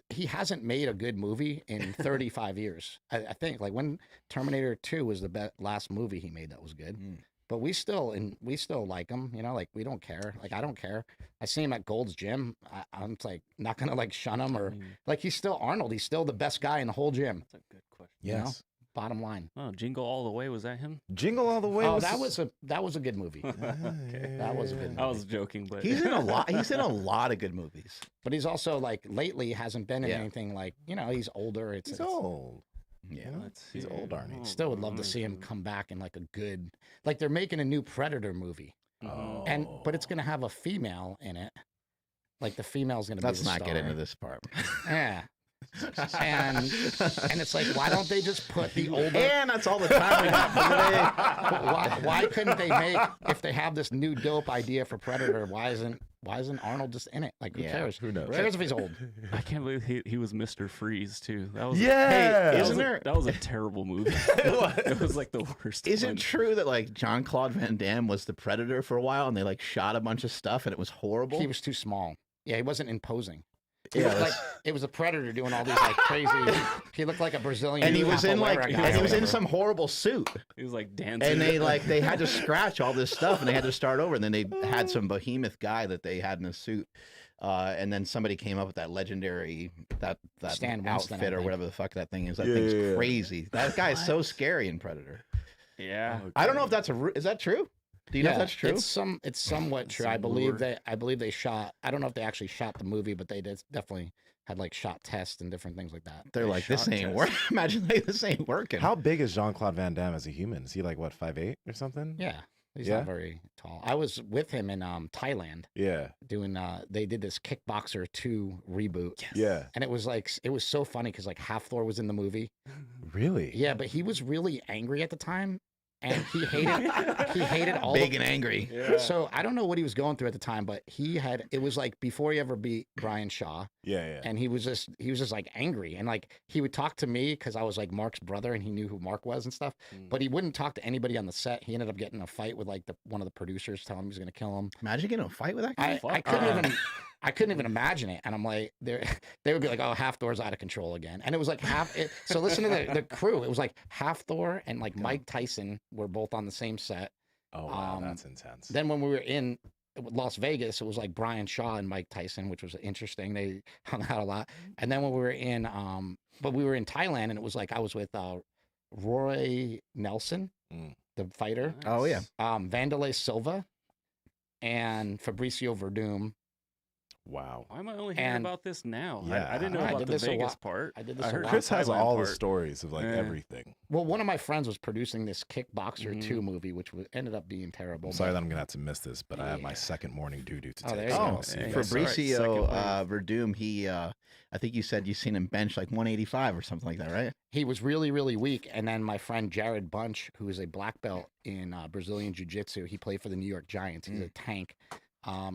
he hasn't made a good movie in 35 years. I think like when Terminator 2 was the last movie he made that was good. Mm. But we still like him, you know, like we don't care. Like I don't care. I see him at Gold's Gym. I'm like not gonna like shun him or like he's still Arnold. He's still the best guy in the whole gym. That's a good question. You know? Yes. Bottom line. Oh, Jingle All the Way, was that him? Jingle All the Way. Oh, that was a good movie. Okay. That was a good I was joking, but He's in a lot. He's in a lot of good movies. But he's also like lately hasn't been in Yeah. anything like, you know, he's older. He's old. Yeah. You know? Let's He's see. old, Arnie. Oh, Still would love to see him nice. come back in like a good, like they're making a new Predator movie, Mhm. but it's gonna have a female in it. Like the female's gonna Let's be the not get star. into this part. Yeah. and it's like, why don't they just put the older? And that's all the time we got for today. Why couldn't they make, if they have this new dope idea for Predator? Why isn't Arnold just in it? Like who Yeah. cares? Who knows? Who cares if he's old? I can't believe he was Mr. Freeze too. That was Yeah. that isn't was there- that was a terrible movie. It was like the worst. Is it one. true that like Jean-Claude Van Damme was the Predator for a while and they like shot a bunch of stuff and it was horrible? He was too small. Yeah, he wasn't imposing. He Yeah, looked like that's- it was a Predator doing all these like crazy. He looked like a Brazilian. and he was in like capoeira guy and or he was in whatever. some horrible suit. He was like dancing. And they had to scratch all this stuff and they had to start over. And then they had some behemoth guy that they had in a suit. And then somebody came up with that legendary that Stan Winston, I outfit or think. whatever the fuck that thing is. That Yeah, thing's yeah, yeah. crazy. That guy is so scary in Predator. Yeah. I don't know if that's is that true? Do you know if that's true? It's somewhat true. I Some believe lure. they shot. I don't know if they actually shot the movie, but they definitely had like shot tests and different things like that. They're They like, this shot ain't test. working. Imagine like this ain't working. How big is Jean-Claude Van Damme as a human? Is he like what, 5'8" or something? Yeah, he's Yeah? not very tall. I was with him in Thailand Yeah. doing. They did this Kickboxer 2 reboot, Yeah. and it was so funny because like Half-Thor was in the movie. Really? Yeah, but he was really angry at the time, and he hated all Big the, and angry. Yeah. So I don't know what he was going through at the time, but it was like before he ever beat Brian Shaw, Yeah, yeah. and he was just like angry, and like he would talk to me because I was like Mark's brother, and he knew who Mark was and stuff. Mm. But he wouldn't talk to anybody on the set. He ended up getting in a fight with like one of the producers, telling him he was going to kill him. Imagine getting in a fight with that guy. I couldn't even imagine it, and I'm like, they would be like, oh, Half-Thor's out of control again, and it was like so listen to the crew. It was like Half-Thor and like Mike Tyson were both on the same set. Oh, wow. um, That's intense. Then when we were in Las Vegas, it was like Brian Shaw and Mike Tyson, which was interesting. They hung out a lot. And then when we were in Thailand, and it was like I was with Roy Nelson, Mm. the fighter, Oh, yeah. Vanderlei Silva, and Fabricio Verdum. Wow. Why am I only hearing And- about this now? Yeah. I didn't know I about did the this a Vegas while- part. I did this I a heard while- Chris has Thailand all the part. stories of like Yeah. everything. Well, one of my friends was producing this Kickboxer 2 Mhm. movie, which ended up being terrible. I'm sorry but- that I'm gonna have to miss this, but I have my Yeah. second morning doo-doo to Oh, take. there you so go. I'll see you Hey, guys. Sorry, Fabricio second Verdum, he I think you said you seen him bench like 185 or something like that, right? He was really, really weak. And then my friend Jared Bunch, who is a black belt in Brazilian Jiu-Jitsu, he played for the New York Giants. He's a tank.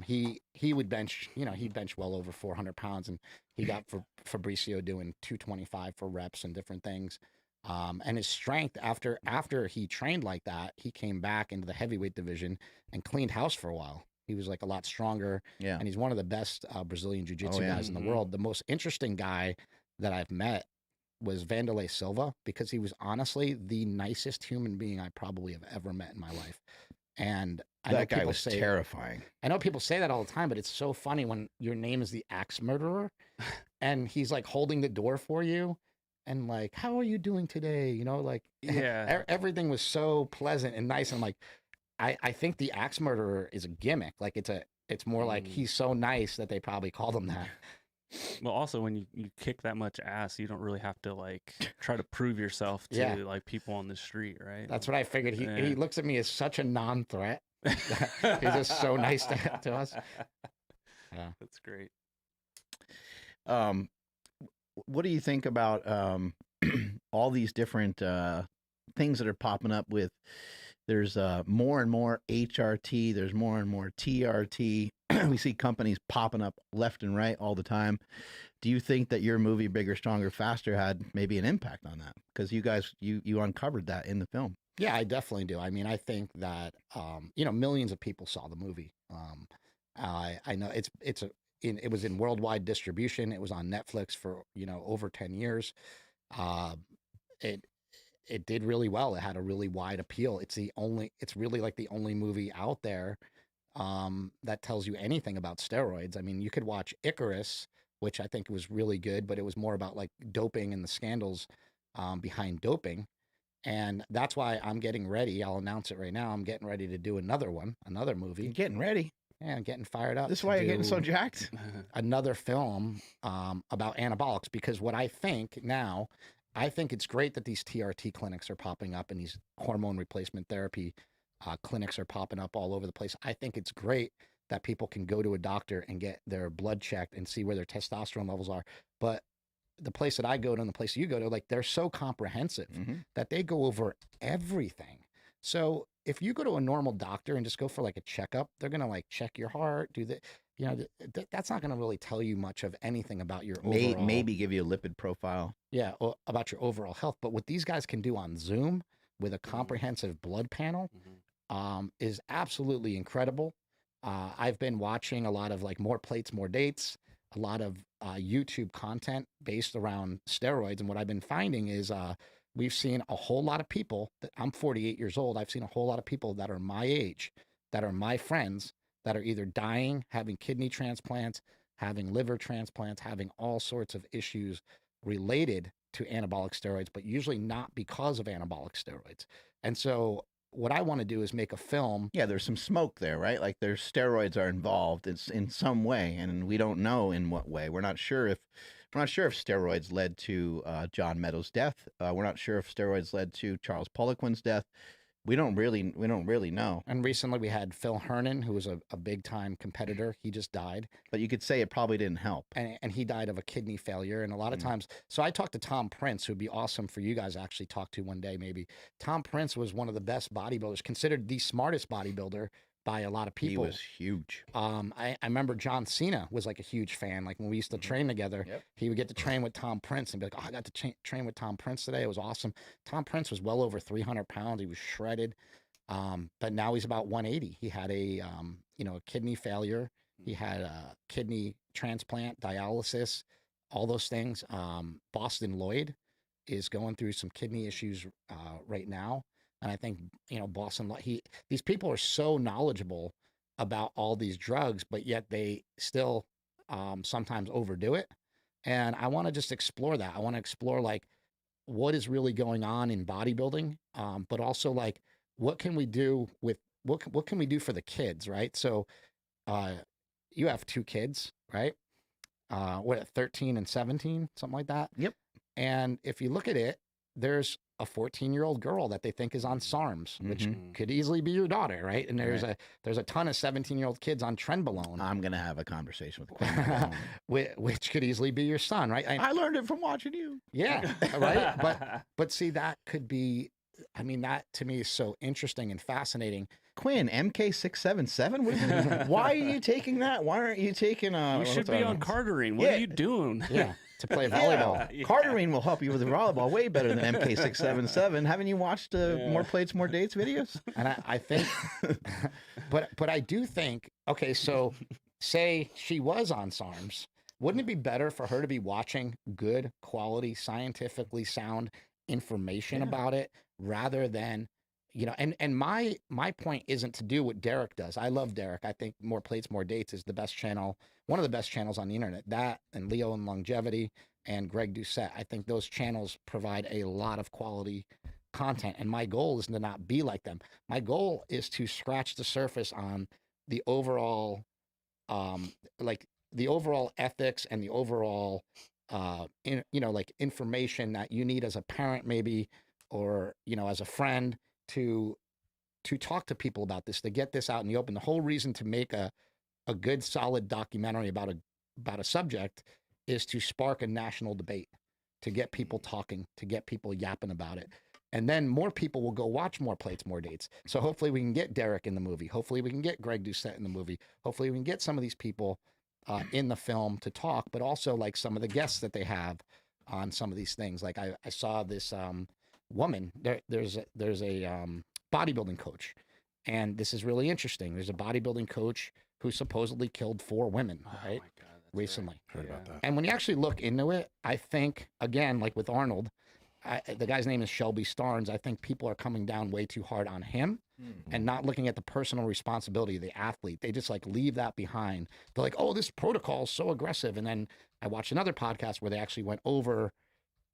He would bench, he'd bench well over 400 pounds, and he got for Fabricio doing 225 for reps and different things. And his strength after he trained like that, he came back into the heavyweight division and cleaned house for a while. He was like a lot stronger, Yeah. and he's one of the best Brazilian Jiu-Jitsu yeah. guys in the Mhm. world. The most interesting guy that I've met was Vanderlei Silva, because he was honestly the nicest human being I probably have ever met in my life. And I know That guy people was say terrifying. I know people say that all the time, but it's so funny when your name is the axe murderer and he's like holding the door for you and like, how are you doing today? Like Yeah. everything was so pleasant and nice. And I'm like, I think the axe murderer is a gimmick. Like it's more like Mm. he's so nice that they probably called him that. Well, also when you kick that much ass, you don't really have to like try to prove yourself to Yeah. like people on the street, right? That's what I figured. He Yeah. looks at me as such a non-threat. He's just so nice to us. Yeah. That's great. What do you think about all these different things that are popping up with. There's more and more HRT. There's more and more TRT. We see companies popping up left and right all the time. Do you think that your movie Bigger, Stronger, Faster had maybe an impact on that? Because you guys, you uncovered that in the film. Yeah, I definitely do. I mean, I think that millions of people saw the movie. I know it was in worldwide distribution. It was on Netflix for over 10 years. It it did really well. It had a really wide appeal. It's really like the only movie out there that tells you anything about steroids. I mean, you could watch Icarus, which I think was really good, but it was more about like doping and the scandals behind doping. And that's why I'm getting ready. I'll announce it right now. I'm getting ready to do another movie. You're getting ready. Yeah, I'm getting fired up. This is why you're getting so jacked. Another film about anabolics, because what I think now, I think it's great that these TRT clinics are popping up and these hormone replacement therapy clinics are popping up all over the place. I think it's great that people can go to a doctor and get their blood checked and see where their testosterone levels are. But the place that I go to and the place you go to, like, they're so comprehensive that they go over everything. So if you go to a normal doctor and just go for like a checkup, they're going to like check your heart, do the, that's not going to really tell you much of anything about your overall. Maybe give you a lipid profile. Yeah, about your overall health. But what these guys can do on Zoom with a comprehensive blood panel is absolutely incredible. I've been watching a lot of like More Plates, More Dates, a lot of YouTube content based around steroids. And what I've been finding is we've seen a whole lot of people I'm 48 years old. I've seen a whole lot of people that are my age, that are my friends, that are either dying, having kidney transplants, having liver transplants, having all sorts of issues related to anabolic steroids, but usually not because of anabolic steroids. And so what I want to do is make a film. Yeah, there's some smoke there, right? Like there's steroids are involved in some way, and we don't know in what way. We're not sure if steroids led to John Meadows' death. We're not sure if steroids led to Charles Poliquin's death. We don't really know. And recently we had Phil Hernon, who was a big time competitor. He just died. But you could say it probably didn't help. And he died of a kidney failure. And a lot of times, so I talked to Tom Prince, who'd be awesome for you guys to actually talk to one day, maybe. Tom Prince was one of the best bodybuilders, considered the smartest bodybuilder by a lot of people. He was huge. I remember John Cena was like a huge fan. Like when we used to train together, he would get to train with Tom Prince and be like, oh, I got to train with Tom Prince today. It was awesome. Tom Prince was well over 300 pounds. He was shredded. But now he's about 180. He had a kidney failure. He had a kidney transplant, dialysis, all those things. Boston Lloyd is going through some kidney issues right now. And I think, Boston, these people are so knowledgeable about all these drugs, but yet they still sometimes overdo it. And I want to just explore that. I want to explore like what is really going on in bodybuilding, but also like what can we do with what can we do for the kids, right? So you have 2 kids, right? 13 and 17, something like that. Yep. And if you look at it, there's a 14-year-old girl that they think is on SARMs, which could easily be your daughter, right? And there's a ton of 17-year-old kids on Trenbolone. I'm gonna have a conversation with Quinn, which could easily be your son, right? I learned it from watching you. Yeah, right. But see, that could be. I mean, that to me is so interesting and fascinating. Quinn, MK677. Why are you taking that? Why aren't you taking? You should be on Cartering. What are you doing? Yeah, to play volleyball. Yeah. Cartering will help you with the volleyball way better than MK677. Haven't you watched More Plates, More Dates videos? And I think, but I do think. Okay, so say she was on SARMs, wouldn't it be better for her to be watching good quality, scientifically sound information about it rather than? And my point isn't to do what Derek does. I love Derek. I think More Plates, More Dates is the best channel, one of the best channels on the internet. That and Leo and Longevity and Greg Doucette. I think those channels provide a lot of quality content. And my goal is to not be like them. My goal is to scratch the surface on the overall, the overall ethics and the overall, information that you need as a parent, maybe, or, as a friend. To talk to people about this, to get this out in the open. The whole reason to make a good, solid documentary about a subject is to spark a national debate. to get people talking, to get people yapping about it. And then more people will go watch More Plates, More Dates. So hopefully we can get Derek in the movie. Hopefully we can get Greg Doucette in the movie. Hopefully we can get some of these people in the film to talk, but also like some of the guests that they have on some of these things. Like I saw this woman, there's a bodybuilding coach. And this is really interesting. There's a bodybuilding coach who supposedly killed 4 women, right? my God, that's Recently. Heard about that. And when you actually look into it, I think, again, like with Arnold, the guy's name is Shelby Starnes. I think people are coming down way too hard on him and not looking at the personal responsibility of the athlete. They just like leave that behind. They're like, oh, this protocol is so aggressive. And then I watched another podcast where they actually went over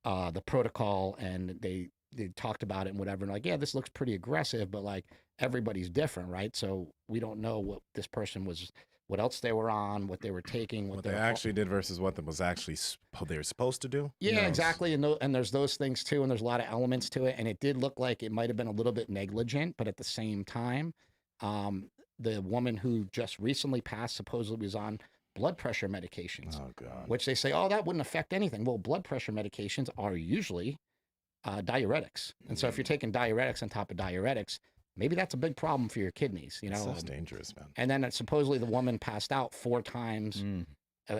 the protocol and they talked about it and whatever. And like, yeah, this looks pretty aggressive, but like everybody's different, right? So we don't know what this person was, what else they were on, what they were taking, What they actually did versus what was actually they were supposed to do. Who Yeah, knows? exactly. And there's those things too, and there's a lot of elements to it. And it did look like it might have been a little bit negligent, but at the same time, the woman who just recently passed supposedly was on blood pressure medications, Oh God. which they say, oh, that wouldn't affect anything. Well, blood pressure medications are usually diuretics, and so if you're taking diuretics on top of diuretics, maybe that's a big problem for your kidneys. You know, That's dangerous, man. and then supposedly the woman passed out 4 times.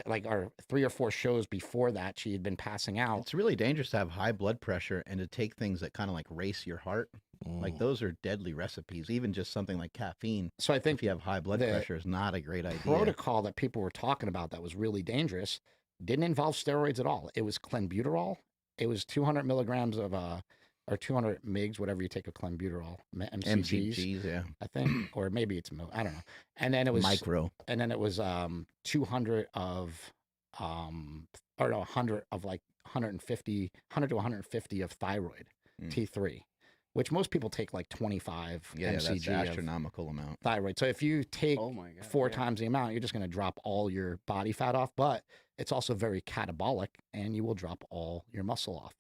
Like or 3 or 4 shows before that, she had been passing out. It's really dangerous to have high blood pressure and to take things that kind of like race your heart. Like those are deadly recipes. Even just something like caffeine, So I think if you have high blood the pressure, is not a great idea. protocol that people were talking about that was really dangerous didn't involve steroids at all. It was clenbuterol. It was 200 milligrams of or 200 mgs, whatever you take of clenbuterol, MCGs, yeah. I think, or maybe it's I don't know. And then it was Micro. and then it was 200 of or no 100 of like 150 to 150 of thyroid T3, which most people take like 25 Yeah, that's mcg an of astronomical amount. thyroid. So if you take Oh my God. 4 times the amount, you're just going to drop all your body fat off, but it's also very catabolic and you will drop all your muscle off.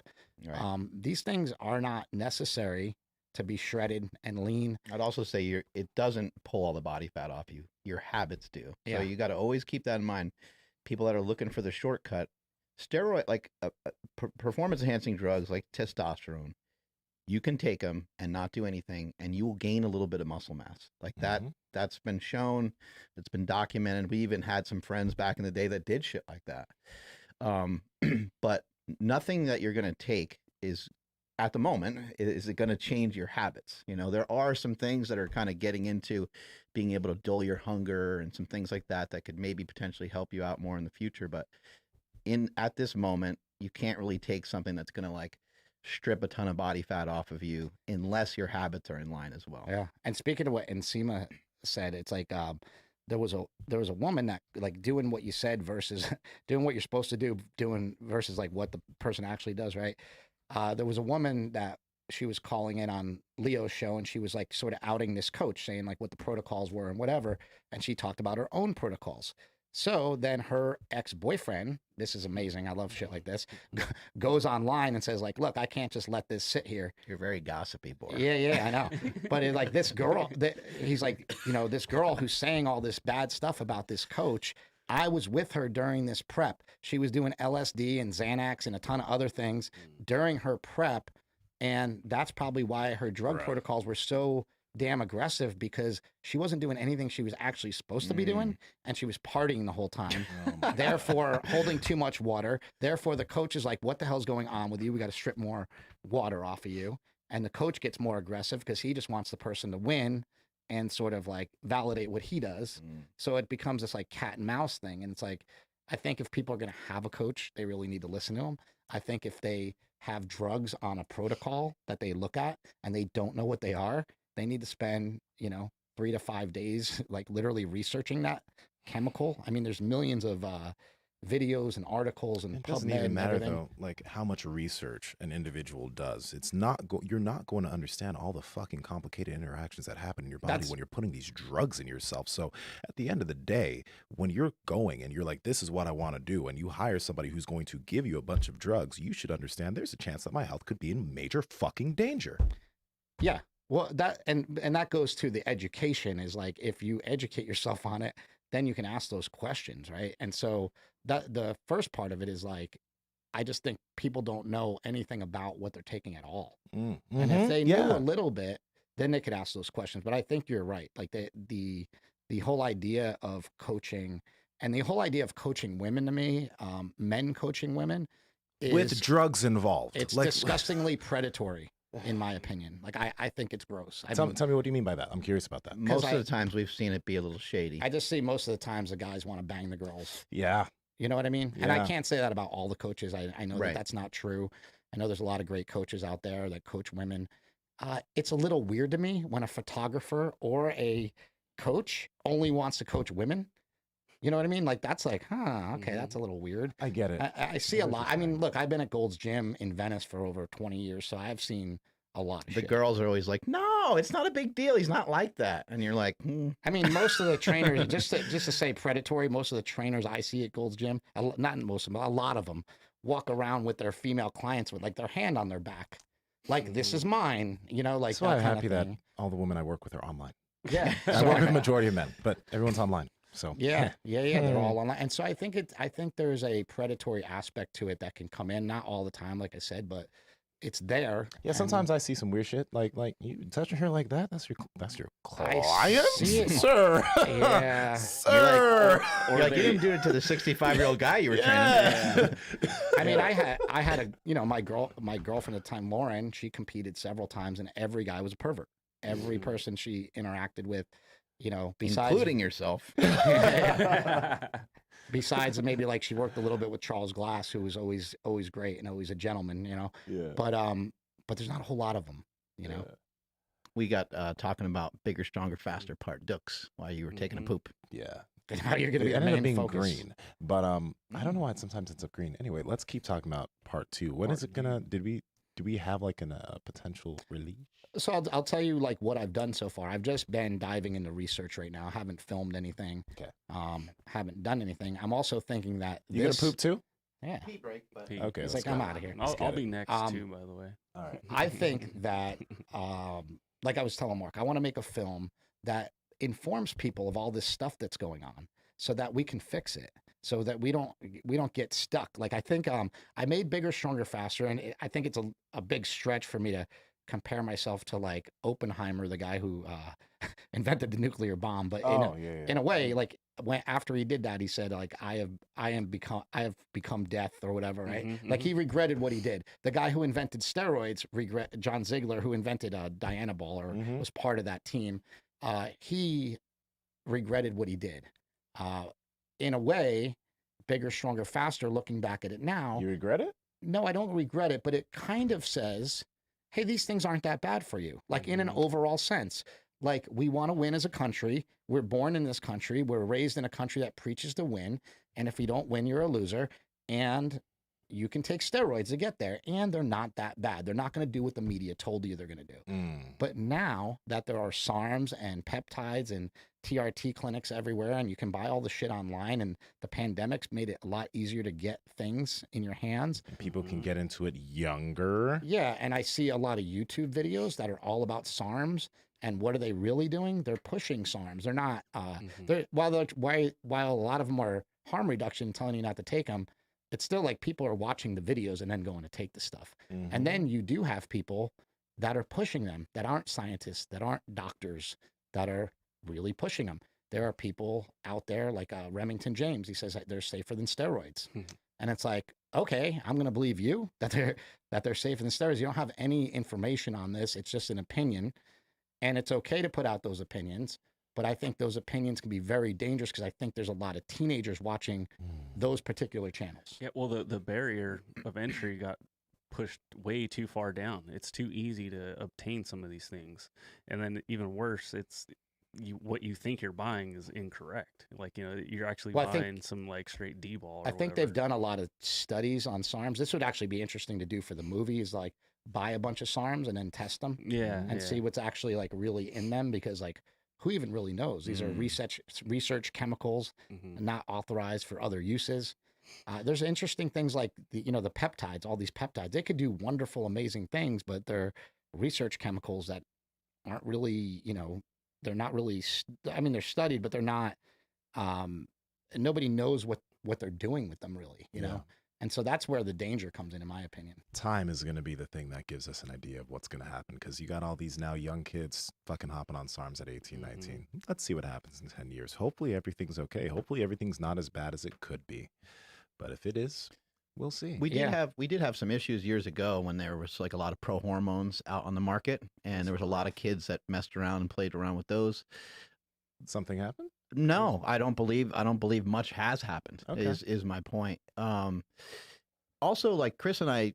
Right. These things are not necessary to be shredded and lean. I'd also say it doesn't pull all the body fat off you. Your habits do. Yeah. So you got to always keep that in mind. People that are looking for the shortcut, steroid, like performance enhancing drugs like testosterone, you can take them and not do anything and you will gain a little bit of muscle mass. Like that's been shown. It's been documented. We even had some friends back in the day that did shit like that. But nothing that you're going to take is at the moment, is it going to change your habits? You know, there are some things that are kind of getting into being able to dull your hunger and some things like that that could maybe potentially help you out more in the future. But at this moment, you can't really take something that's going to like strip a ton of body fat off of you unless your habits are in line as well. Yeah. And speaking of what Nsima said, it's like there was a woman that like doing what you said versus doing what you're supposed to do, doing versus like what the person actually does, right? There was a woman that she was calling in on Leo's show and she was like sort of outing this coach, saying like what the protocols were and whatever. And she talked about her own protocols. So then her ex-boyfriend, this is amazing, I love shit like this, goes online and says like, look, I can't just let this sit here. You're very gossipy, boy. Yeah, I know. But it, like this girl, he's like, you know, this girl who's saying all this bad stuff about this coach, I was with her during this prep. She was doing LSD and Xanax and a ton of other things during her prep. And that's probably why her drug protocols were so damn aggressive, because she wasn't doing anything she was actually supposed to be doing, and she was partying the whole time. Therefore, holding too much water. Therefore, the coach is like, what the hell's going on with you? We got to strip more water off of you. And the coach gets more aggressive because he just wants the person to win and sort of like validate what he does. So it becomes this like cat and mouse thing. And it's like, I think if people are going to have a coach, they really need to listen to him. I think if they have drugs on a protocol that they look at and they don't know what they are, they need to spend, 3 to 5 days, like literally researching that chemical. I mean, there's millions of videos and articles and it doesn't PubMed even and matter everything. though, like how much research an individual does. It's not you're not going to understand all the fucking complicated interactions that happen in your body when you're putting these drugs in yourself. So at the end of the day, when you're going and you're like, this is what I want to do, and you hire somebody who's going to give you a bunch of drugs, you should understand there's a chance that my health could be in major fucking danger. Yeah. Well, that and that goes to the education, is like, if you educate yourself on it, then you can ask those questions, right? And so that the first part of it is like, I just think people don't know anything about what they're taking at all. Mm-hmm. And if they knew a little bit, then they could ask those questions. But I think you're right. Like the whole idea of coaching and the whole idea of coaching women to me, men coaching women, with drugs involved. It's disgustingly predatory, in my opinion. Like I think it's gross. Tell me, what do you mean by that? I'm curious about that. Most of the times we've seen it be a little shady. I just see most of the times the guys want to bang the girls. Yeah. You know what I mean? And I can't say that about all the coaches. I know that that's not true. I know there's a lot of great coaches out there that coach women. It's a little weird to me when a photographer or a coach only wants to coach women. You know what I mean? Like, that's like, okay, that's a little weird. I get it. I see a lot. I mean, look, I've been at Gold's Gym in Venice for over 20 years, so I've seen a lot of the shit. girls are always like, no, it's not a big deal. He's not like that. And you're like, I mean, most of the trainers, just to say predatory, most of the trainers I see at Gold's Gym, not most of them, but a lot of them walk around with their female clients with like their hand on their back. Like, this is mine, you know, like so that I'm kind happy of that thing. all the women I work with are online. Yeah. I work with the majority of men, but everyone's online. So Yeah, they're all online. And so I think there's a predatory aspect to it that can come in, not all the time, like I said, but it's there. Yeah, sometimes I see some weird shit, like you touching her like that. That's your I client, see it. sir. Yeah, sir. or like, you didn't do it to the 65-year-old guy you were training. I mean, I had a, you know, my girlfriend at the time, Lauren, she competed several times, and every guy was a pervert. Every person she interacted with, you know, besides Including yourself. besides maybe like she worked a little bit with Charles Glass, who was always great and always a gentleman, you know. Yeah. But there's not a whole lot of them, you know. We got talking about bigger, stronger, faster part dukes while you were taking a poop. Yeah. And how you're gonna It be the ended up main being focus. green, but I don't know why it sometimes ends up green. Anyway, let's keep talking about part 2. When is it gonna? Do we have like a potential release? So I'll tell you like what I've done so far. I've just been diving into research right now. I haven't filmed anything. Okay. Haven't done anything. I'm also thinking that You gonna poop too? Yeah. Pee break, but Pee. Okay. It's let's like, I'm go. outta here. I'll get be it. next too, by the way. All right. I think that, like I was telling Mark, I want to make a film that informs people of all this stuff that's going on, so that we can fix it, so that we don't get stuck. Like, I think I made Bigger, Stronger, Faster, and I think it's a big stretch for me to compare myself to like Oppenheimer, the guy who invented the nuclear bomb. But in a way, like after he did that, he said like I have become death or whatever, right? Like he regretted what he did. The guy who invented steroids, John Ziegler, who invented Dianabol or was part of that team, he regretted what he did. In a way, Bigger, Stronger, Faster, looking back at it now. You regret it? No, I don't regret it, but it kind of says, hey, these things aren't that bad for you. Like in an overall sense, like we want to win as a country. We're born in this country. We're raised in a country that preaches to win. And if you don't win, you're a loser. And you can take steroids to get there. And they're not that bad. They're not going to do what the media told you they're going to do. But now that there are SARMs and peptides and TRT clinics everywhere, and you can buy all the shit online, and the pandemic's made it a lot easier to get things in your hands. And people can get into it younger. Yeah, and I see a lot of YouTube videos that are all about SARMs, and what are they really doing? They're pushing SARMs. They're not. While a lot of them are harm reduction, telling you not to take them, it's still like people are watching the videos and then going to take the stuff. And then you do have people that are pushing them, that aren't scientists, that aren't doctors, that are really pushing them. There are people out there like Remington James. He says that they're safer than steroids. And it's like, okay, I'm going to believe you that they're safer than steroids. You don't have any information on this. It's just an opinion. And it's okay to put out those opinions. But I think those opinions can be very dangerous because I think there's a lot of teenagers watching those particular channels. Yeah, well, the barrier of entry got pushed way too far down. It's too easy to obtain some of these things. And then even worse, it's what you think you're buying is incorrect. Like, you know, you're actually buying some like straight D-ball. I think they've done a lot of studies on SARMs. This would actually be interesting to do for the movie, is like buy a bunch of SARMs and then test them. And see what's actually like really in them, because like who even really knows? These are research chemicals, not authorized for other uses. There's interesting things like the peptides, all these peptides. They could do wonderful, amazing things, but they're research chemicals that aren't really, they're not really, they're studied, but they're not, nobody knows what they're doing with them really, you know? And so that's where the danger comes in my opinion. Time is going to be the thing that gives us an idea of what's going to happen, because you got all these now young kids fucking hopping on SARMs at 18, 19. Let's see what happens in 10 years. Hopefully everything's okay. Hopefully everything's not as bad as it could be. But if it is, we'll see. We did have some issues years ago when there was like a lot of pro hormones out on the market, and there was a lot of kids that messed around and played around with those. Something happened? No, I don't believe much has happened. Okay. Is my point. Also, like Chris and I,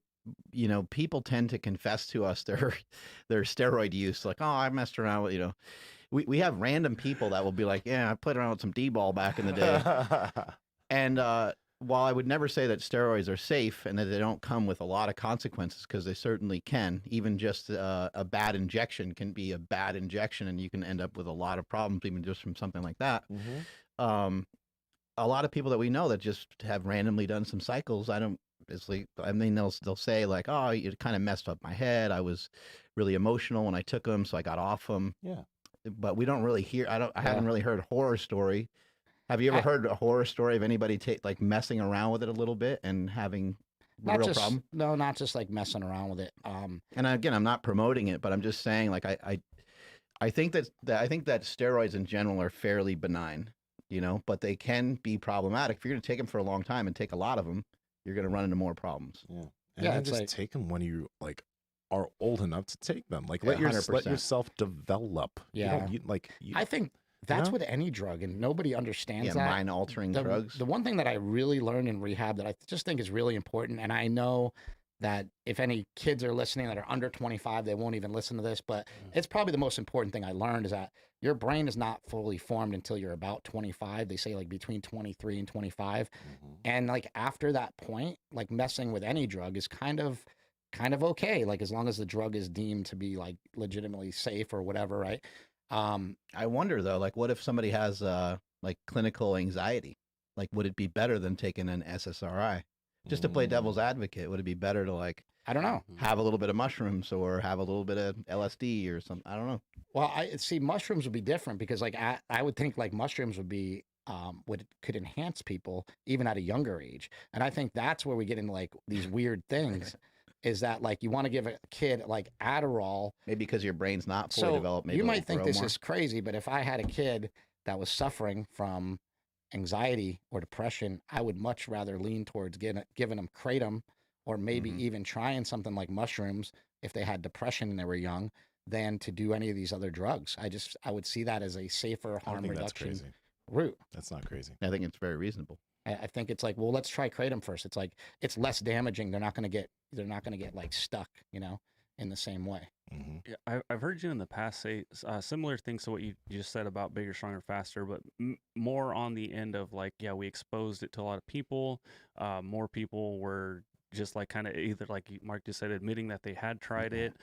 you know, people tend to confess to us their steroid use. Like, oh, I messed around with, you know, we have random people that will be like, yeah, I played around with some D-ball back in the day. And while I would never say that steroids are safe and that they don't come with a lot of consequences, because they certainly can, even just a bad injection can be a bad injection, and you can end up with a lot of problems even just from something like that. A lot of people that we know that just have randomly done some cycles, they'll say like, oh, it kind of messed up my head. I was really emotional when I took them, so I got off them. Yeah. But we don't really hear, I haven't really heard horror story. Have you ever heard a horror story of anybody like messing around with it a little bit and having a real problem? No, not just like messing around with it. And again, I'm not promoting it, but I'm just saying, like, I think that steroids in general are fairly benign, you know, but they can be problematic. If you're going to take them for a long time and take a lot of them, you're going to run into more problems. Yeah. And then just take them when you like are old enough to take them. Like let yourself develop. Yeah. I think that's with any drug, and nobody understands that. Mind-altering drugs. The one thing that I really learned in rehab that I just think is really important, and I know that if any kids are listening that are under 25, they won't even listen to this, but it's probably the most important thing I learned is that your brain is not fully formed until you're about 25. They say like between 23 and 25. And like after that point, like messing with any drug is kind of okay. Like as long as the drug is deemed to be like legitimately safe or whatever, right? I wonder though, like what if somebody has like clinical anxiety? Like would it be better than taking an SSRI? Just to play devil's advocate, would it be better to like, I don't know, have a little bit of mushrooms or have a little bit of LSD or something? I don't know. Well, I see mushrooms would be different because like I would think like mushrooms would be could enhance people even at a younger age. And I think that's where we get into like these weird things. Is that like you want to give a kid like Adderall? Maybe because your brain's not fully developed. Maybe you might think this is crazy, but if I had a kid that was suffering from anxiety or depression, I would much rather lean towards giving them Kratom or maybe even trying something like mushrooms if they had depression and they were young than to do any of these other drugs. I would see that as a safer harm reduction route. That's not crazy. I think it's very reasonable. I think it's like, well, let's try Kratom first. It's like, it's less damaging. They're not going to get like stuck, you know, in the same way. Yeah, I've heard you in the past say similar things to what you just said about bigger, stronger, faster, but more on the end of like, yeah, we exposed it to a lot of people. More people were just like kind of either like Mark just said, admitting that they had tried it,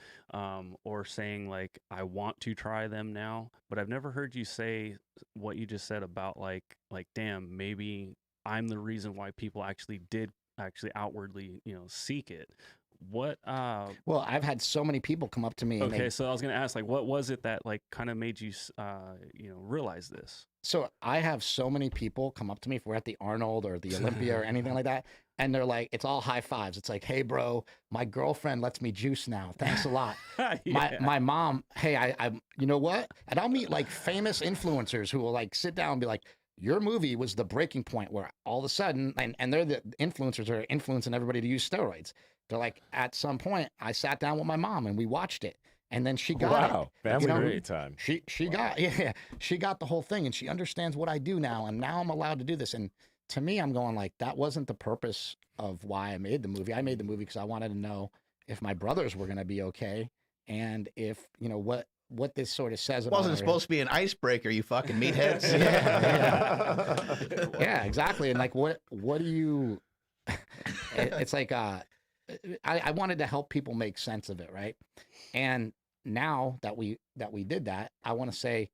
or saying like, I want to try them now. But I've never heard you say what you just said about like, damn, maybe I'm the reason why people actually outwardly, you know, seek it. What well, I've had so many people come up to me. Okay, so I was gonna ask, like, what was it that like kind of made you you know, realize this? So I have so many people come up to me if we're at the Arnold or the Olympia or anything like that, and they're like, it's all high fives. It's like, hey bro, my girlfriend lets me juice now, thanks a lot. My mom, hey, I you know what? And I'll meet like famous influencers who will like sit down and be like, your movie was the breaking point where all of a sudden, and they're the influencers are influencing everybody to use steroids. They're like, at some point, I sat down with my mom and we watched it, and then she got it. Family great time. She got she got the whole thing, and she understands what I do now, and now I'm allowed to do this. And to me, I'm going like, that wasn't the purpose of why I made the movie. I made the movie because I wanted to know if my brothers were going to be okay, and if you know what this sort of says about wasn't supposed to be an icebreaker, you fucking meatheads. Yeah, exactly. And like, what do you? It's like I wanted to help people make sense of it, right? And now that we did that, I want to say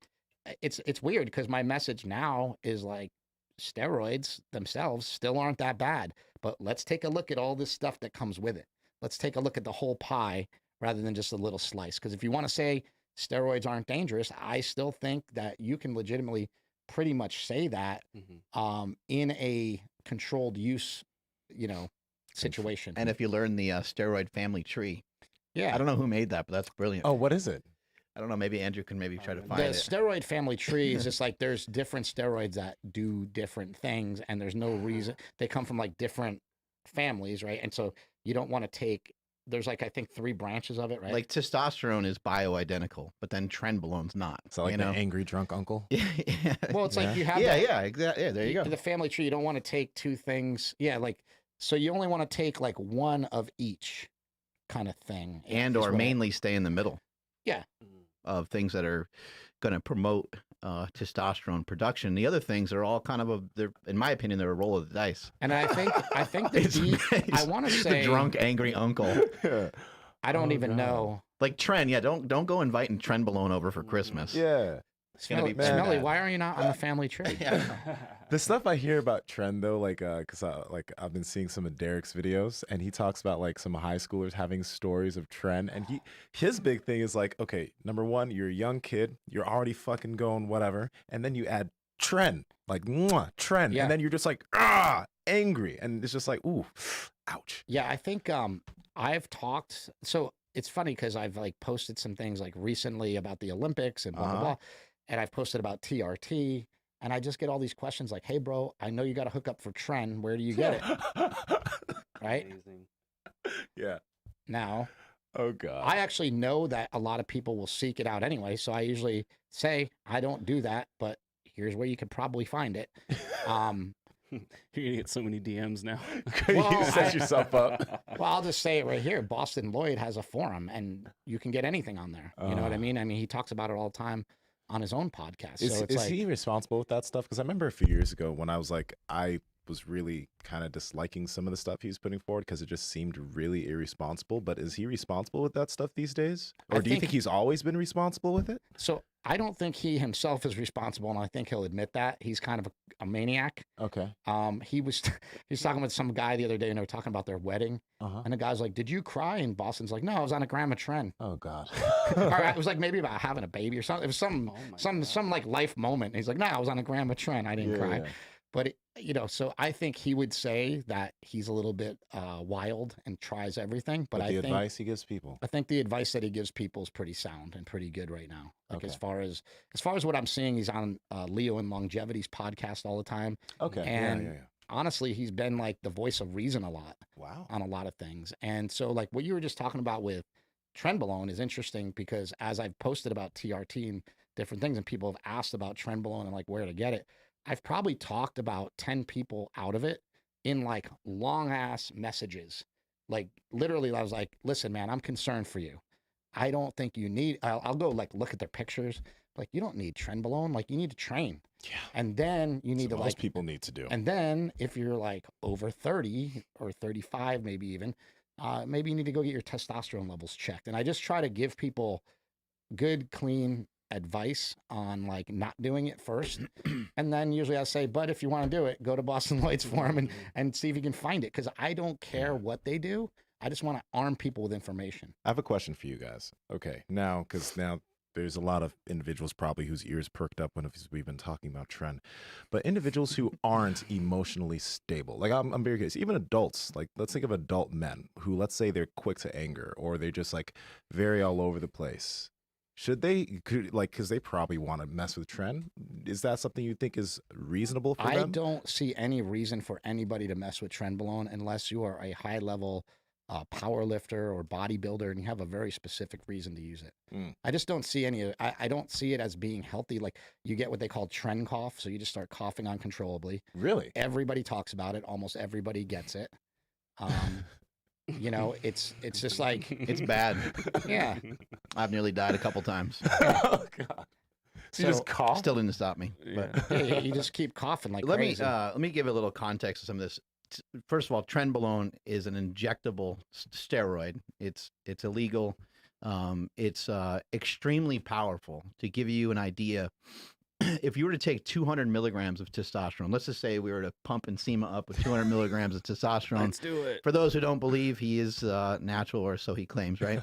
it's weird because my message now is like, steroids themselves still aren't that bad, but let's take a look at all this stuff that comes with it. Let's take a look at the whole pie rather than just a little slice. Because if you want to say steroids aren't dangerous, I still think that you can legitimately pretty much say that in a controlled use, you know, situation. And if you learn the steroid family tree, Yeah. I don't know who made that, but that's brilliant. Oh, what is it? I don't know. Maybe Andrew can maybe try to find The it. steroid family tree is just like there's different steroids that do different things, and there's no reason. They come from like different families, right? And so you don't want to take. There's like I think 3 branches of it, right? Like testosterone is bioidentical, but then trenbolone's not. So like you the know? angry drunk uncle. Yeah. Well, it's like you have Exactly. Yeah, there you go. the family tree. You don't want to take 2 things. Yeah, like so you only want to take like one of each kind of thing, And or mainly stay in the middle. Yeah. Of things that are going to promote testosterone production. The other things are all kind of they're, in my opinion, they're a roll of the dice. And I think the I want to say the drunk, angry uncle. I don't even know. Like Tren, yeah, don't go inviting Trenbolone over for Christmas. Yeah. It's gonna be Smelly, bad. why are you not on the family tree? The stuff I hear about Tren though, like, cause I've been seeing some of Derek's videos, and he talks about like some high schoolers having stories of Tren, and his big thing is like, okay, number one, you're a young kid, you're already fucking going whatever, and then you add Tren, like Tren, Yeah. and then you're just like angry, and it's just like ooh, ouch. Yeah, I think I've talked. So it's funny because I've like posted some things like recently about the Olympics and blah blah blah, and I've posted about TRT. And I just get all these questions like, hey, bro, I know you got to hook up for Tren. Where do you get it? Right? Amazing. Yeah. Now, Oh god. I actually know that a lot of people will seek it out anyway. So I usually say, I don't do that, but here's where you could probably find it. You're gonna get so many DMs now. Well, you set yourself up. Well, I'll just say it right here. Boston Lloyd has a forum, and you can get anything on there. You know what I mean? I mean, he talks about it all the time on his own podcast. Is, so it's is like, he responsible with that stuff? Because I remember a few years ago when I was like, I was really kind of disliking some of the stuff he was putting forward because it just seemed really irresponsible. But is he responsible with that stuff these days? Or do you think he's always been responsible with it? So I don't think he himself is responsible, and I think he'll admit that. He's kind of a maniac. Okay. He was talking with some guy the other day, and they were talking about their wedding. And the guy's like, "Did you cry?" And Boston's like, "No, I was on a gram of Tren." Oh God. Or it was like maybe about having a baby or something. It was some like life moment. And he's like, "No, I was on a gram of Tren. I didn't cry." Yeah. But so I think he would say that he's a little bit wild and tries everything. But the advice he gives people. I think the advice that he gives people is pretty sound and pretty good right now. Like Okay. as far as what I'm seeing, he's on Leo and Longevity's podcast all the time. Okay. And yeah. honestly, he's been like the voice of reason a lot Wow. on a lot of things. And so like what you were just talking about with Trenbolone is interesting because as I've posted about TRT and different things and people have asked about Trenbolone and like where to get it, I've probably talked about 10 people out of it in like long ass messages. Like literally I was like, listen, man, I'm concerned for you. I don't think you need, I'll go like look at their pictures. Like you don't need Trenbolone. Like you need to train. Yeah. And then you need to most like, people need to do. and then if you're like over 30 or 35, maybe even, maybe you need to go get your testosterone levels checked. And I just try to give people good, clean advice on like not doing it first. And then usually I say, but if you want to do it, go to Boston Lloyd's forum and see if you can find it. Cause I don't care what they do. I just want to arm people with information. I have a question for you guys. Okay. Now, because now there's a lot of individuals probably whose ears perked up when we've been talking about Tren, but individuals who aren't emotionally stable, like I'm very curious, even adults, like let's think of adult men who, let's say they're quick to anger or they're just like very all over the place. Should they, because they probably want to mess with Tren? Is that something you think is reasonable for them? I don't see any reason for anybody to mess with Trenbolone unless you are a high level power lifter or bodybuilder and you have a very specific reason to use it. I just don't see any, I don't see it as being healthy. Like you get what they call Tren cough. So you just start coughing uncontrollably. Really? Everybody talks about it. Almost everybody gets it. You know, it's just like, It's bad. yeah. I've nearly died a couple times. Oh God. So you just cough? Still didn't stop me. But Yeah, you just keep coughing like let crazy. me give a little context to some of this. First of all, Trenbolone is an injectable steroid. It's illegal. It's extremely powerful. To give you an idea, if you were to take 200 milligrams of testosterone, let's just say we were to pump Nsima up with 200 milligrams of testosterone. Let's do it. For those who don't believe, he is natural, or so he claims, right?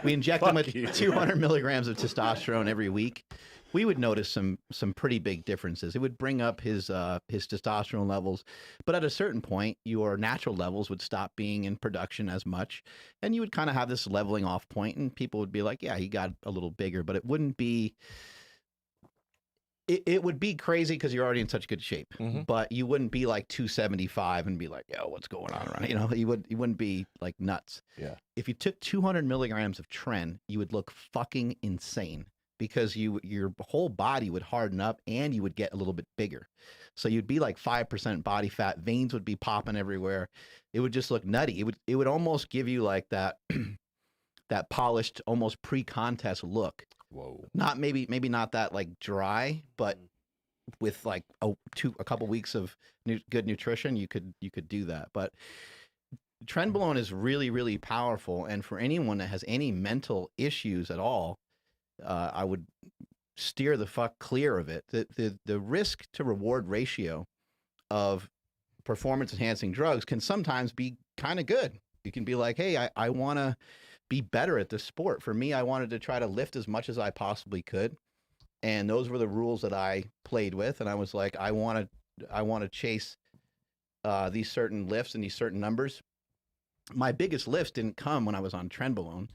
We inject him with 200 milligrams of testosterone every week. we would notice some pretty big differences. It would bring up his testosterone levels, but at a certain point, your natural levels would stop being in production as much, and you would kind of have this leveling off point, and people would be like, "Yeah, he got a little bigger," but it wouldn't be. It would be crazy because you're already in such good shape, but you wouldn't be like 275 and be like, "Yo, what's going on?" Right? You know, you wouldn't be like nuts. Yeah. If you took 200 milligrams of Tren, you would look fucking insane because your whole body would harden up and you would get a little bit bigger. So you'd be like 5% body fat, veins would be popping everywhere. It would just look nutty. It would almost give you like that that polished, almost pre-contest look. Whoa. Not maybe not that like dry, but with like a couple weeks of good nutrition, you could do that. But Trenbolone is really, really powerful, and for anyone that has any mental issues at all, I would steer the fuck clear of it. The risk to reward ratio of performance enhancing drugs can sometimes be kind of good. You can be like, hey, I want to be better at this sport. For me, I wanted to try to lift as much as I possibly could, and those were the rules that I played with. And I was like, I want to chase these certain lifts and these certain numbers. My biggest lifts didn't come when I was on Trenbolone,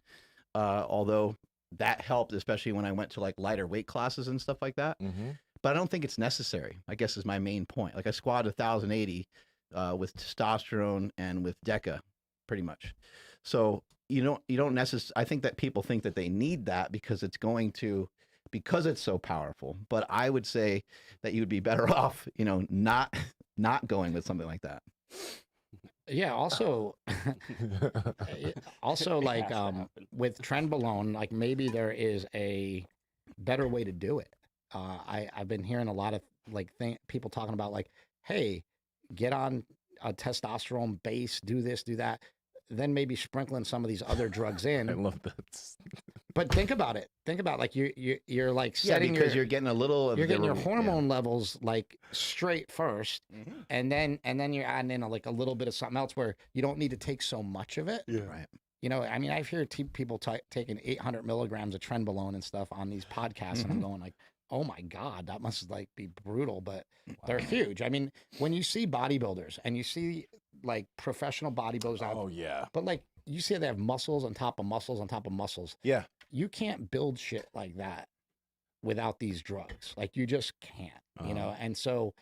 although that helped, especially when I went to like lighter weight classes and stuff like that. But I don't think it's necessary, I guess, is my main point. Like I squatted 1,080 with testosterone and with DECA, pretty much. So you don't necessarily, I think that people think that they need that because it's so powerful. But I would say that you would be better off, not going with something like that. Yeah. Also, like with Trenbolone, like maybe there is a better way to do it. I've been hearing a lot of like people talking about like, hey, get on a testosterone base, do this, do that. Then maybe sprinkling some of these other drugs in. I love that. But think about it. Think about like you're like setting because you're getting a little of you're getting your hormone levels like straight first, and then you're adding in like a little bit of something else where you don't need to take so much of it. Yeah. Right. I mean, I've heard people taking 800 milligrams of Trenbolone and stuff on these podcasts, and I'm going like, oh my God, that must like be brutal, but they're huge. I mean, when you see bodybuilders and you see like professional bodybuilders out, Oh yeah. but like you see they have muscles on top of muscles on top of muscles. Yeah. You can't build shit like that without these drugs. Like you just can't, And so,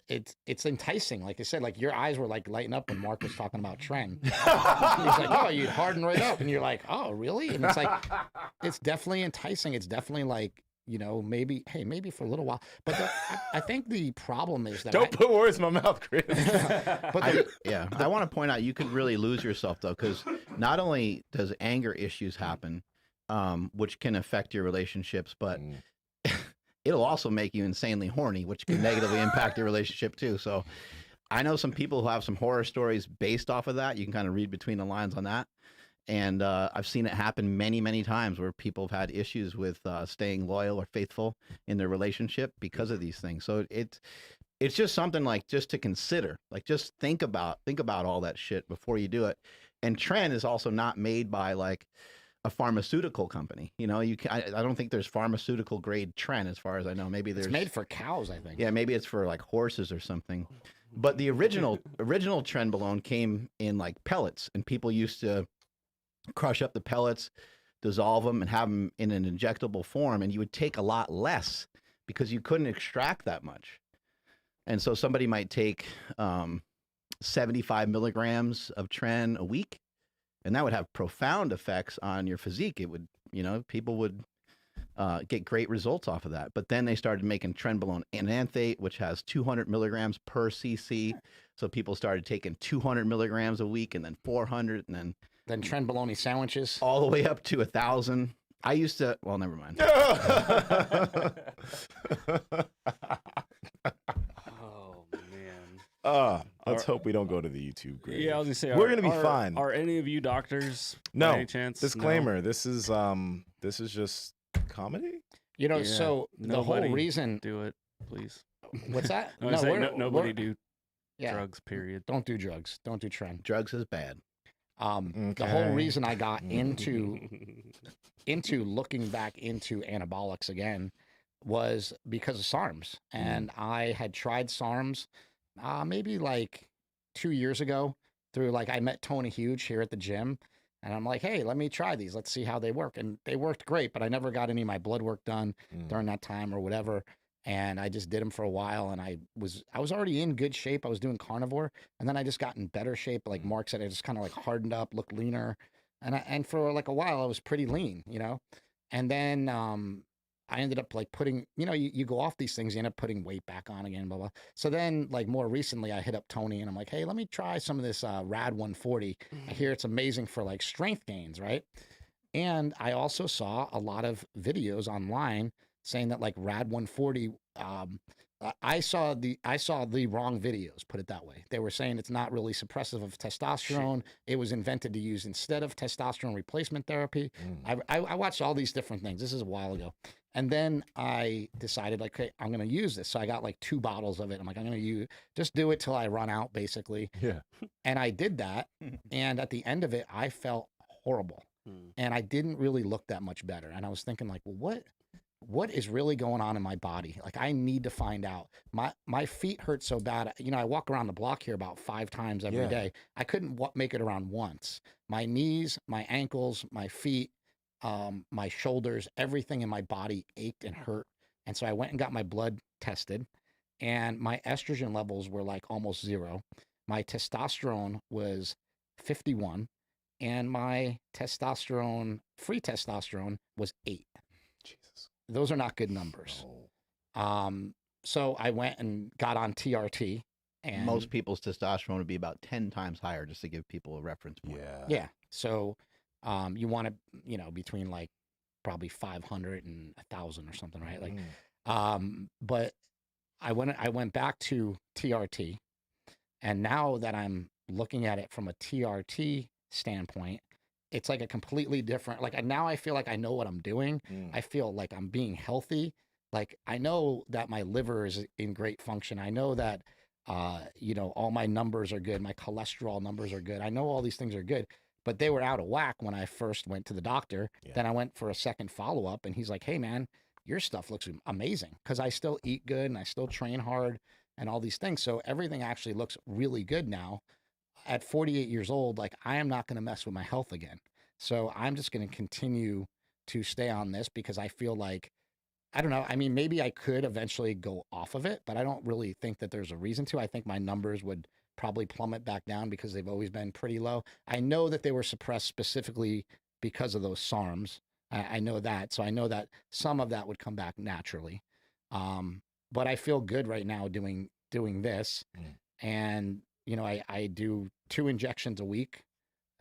it's enticing. Like I said, like your eyes were like lighting up when Mark was talking about Tren. He's like, oh, you'd harden right up. And you're like, oh, really? And it's like, it's definitely enticing. It's definitely like, maybe for a little while. But I think the problem is that Don't put words in my mouth, Chris. I want to point out you could really lose yourself though, because not only does anger issues happen, which can affect your relationships, but it'll also make you insanely horny, which can negatively impact your relationship too. So I know some people who have some horror stories based off of that. You can kind of read between the lines on that. And I've seen it happen many, many times where people have had issues with staying loyal or faithful in their relationship because of these things. So it's just something like just to consider, like just think about all that shit before you do it. And Tren is also not made by like a pharmaceutical company. I don't think there's pharmaceutical grade Tren as far as I know. Maybe there's it's made for cows, I think. Yeah, maybe it's for like horses or something. But the original Trenbolone came in like pellets, and people used to crush up the pellets, dissolve them, and have them in an injectable form, and you would take a lot less because you couldn't extract that much. And so somebody might take 75 milligrams of Tren a week, and that would have profound effects on your physique. It would, people would get great results off of that. But then they started making Trenbolone enanthate, which has 200 milligrams per cc. So people started taking 200 milligrams a week, and then 400, and then Trenbolone sandwiches all the way up to 1,000. I used to. Well, never mind. Oh man. Let's hope we don't go to the YouTube grave. Yeah, I was gonna say we're gonna be fine. Are any of you doctors? No. By any chance? Disclaimer. No. This is just comedy. So the whole reason. Do it, please. What's that? Nobody do drugs. Period. Don't do drugs. Don't do Tren. Drugs is bad. The whole Okay. reason I got into looking back into anabolics again was because of SARMs. And I had tried SARMs maybe like 2 years ago through like I met Tony Huge here at the gym. And I'm like, hey, let me try these. Let's see how they work. And they worked great, but I never got any of my blood work done during that time or whatever. And I just did them for a while, and I was already in good shape. I was doing carnivore, and then I just got in better shape. Like Mark said, I just kind of like hardened up, looked leaner, and for like a while I was pretty lean, you know. And then I ended up like putting, you know, you go off these things, you end up putting weight back on again, blah blah. So then like more recently, I hit up Tony, and I'm like, hey, let me try some of this Rad 140. I hear it's amazing for like strength gains, right? And I also saw a lot of videos online saying that like Rad 140, I saw the wrong videos, put it that way. They were saying it's not really suppressive of testosterone. It was invented to use instead of testosterone replacement therapy. I watched all these different things. This is a while ago. And then I decided like, okay, I'm going to use this. So I got like 2 bottles of it. I'm like, I'm going to just do it till I run out basically. Yeah. And I did that. And at the end of it, I felt horrible. And I didn't really look that much better. And I was thinking like, well, what is really going on in my body? Like I need to find out. My feet hurt so bad. You know, I walk around the block here about 5 times every day. I couldn't make it around once. My knees, my ankles, my feet, my shoulders, everything in my body ached and hurt. And so I went and got my blood tested, and my estrogen levels were like almost 0. My testosterone was 51. And my free testosterone was 8. Jesus. Those are not good numbers. No. So I went and got on TRT, and Most people's testosterone would be about 10 times higher, just to give people a reference point. yeah. So you want to, you know, between like probably 500 and 1,000 or something, right? Like, but I went back to TRT, and now that I'm looking at it from a TRT standpoint, it's like a completely different, like now I feel like I know what I'm doing. I feel like I'm being healthy. Like I know that my liver is in great function. I know that, you know, all my numbers are good. My cholesterol numbers are good. I know all these things are good, but they were out of whack when I first went to the doctor. Then I went for a second follow-up, and he's like, hey man, your stuff looks amazing. Cause I still eat good and I still train hard and all these things. So everything actually looks really good now. At 48 years old, like I am not going to mess with my health again. So I'm just going to continue to stay on this because I feel like, I don't know. I mean, maybe I could eventually go off of it, but I don't really think that there's a reason to. I think my numbers would probably plummet back down because they've always been pretty low. I know that they were suppressed specifically because of those SARMs. I know that. So I know that some of that would come back naturally. But I feel good right now doing this. And you know, I do 2 injections a week.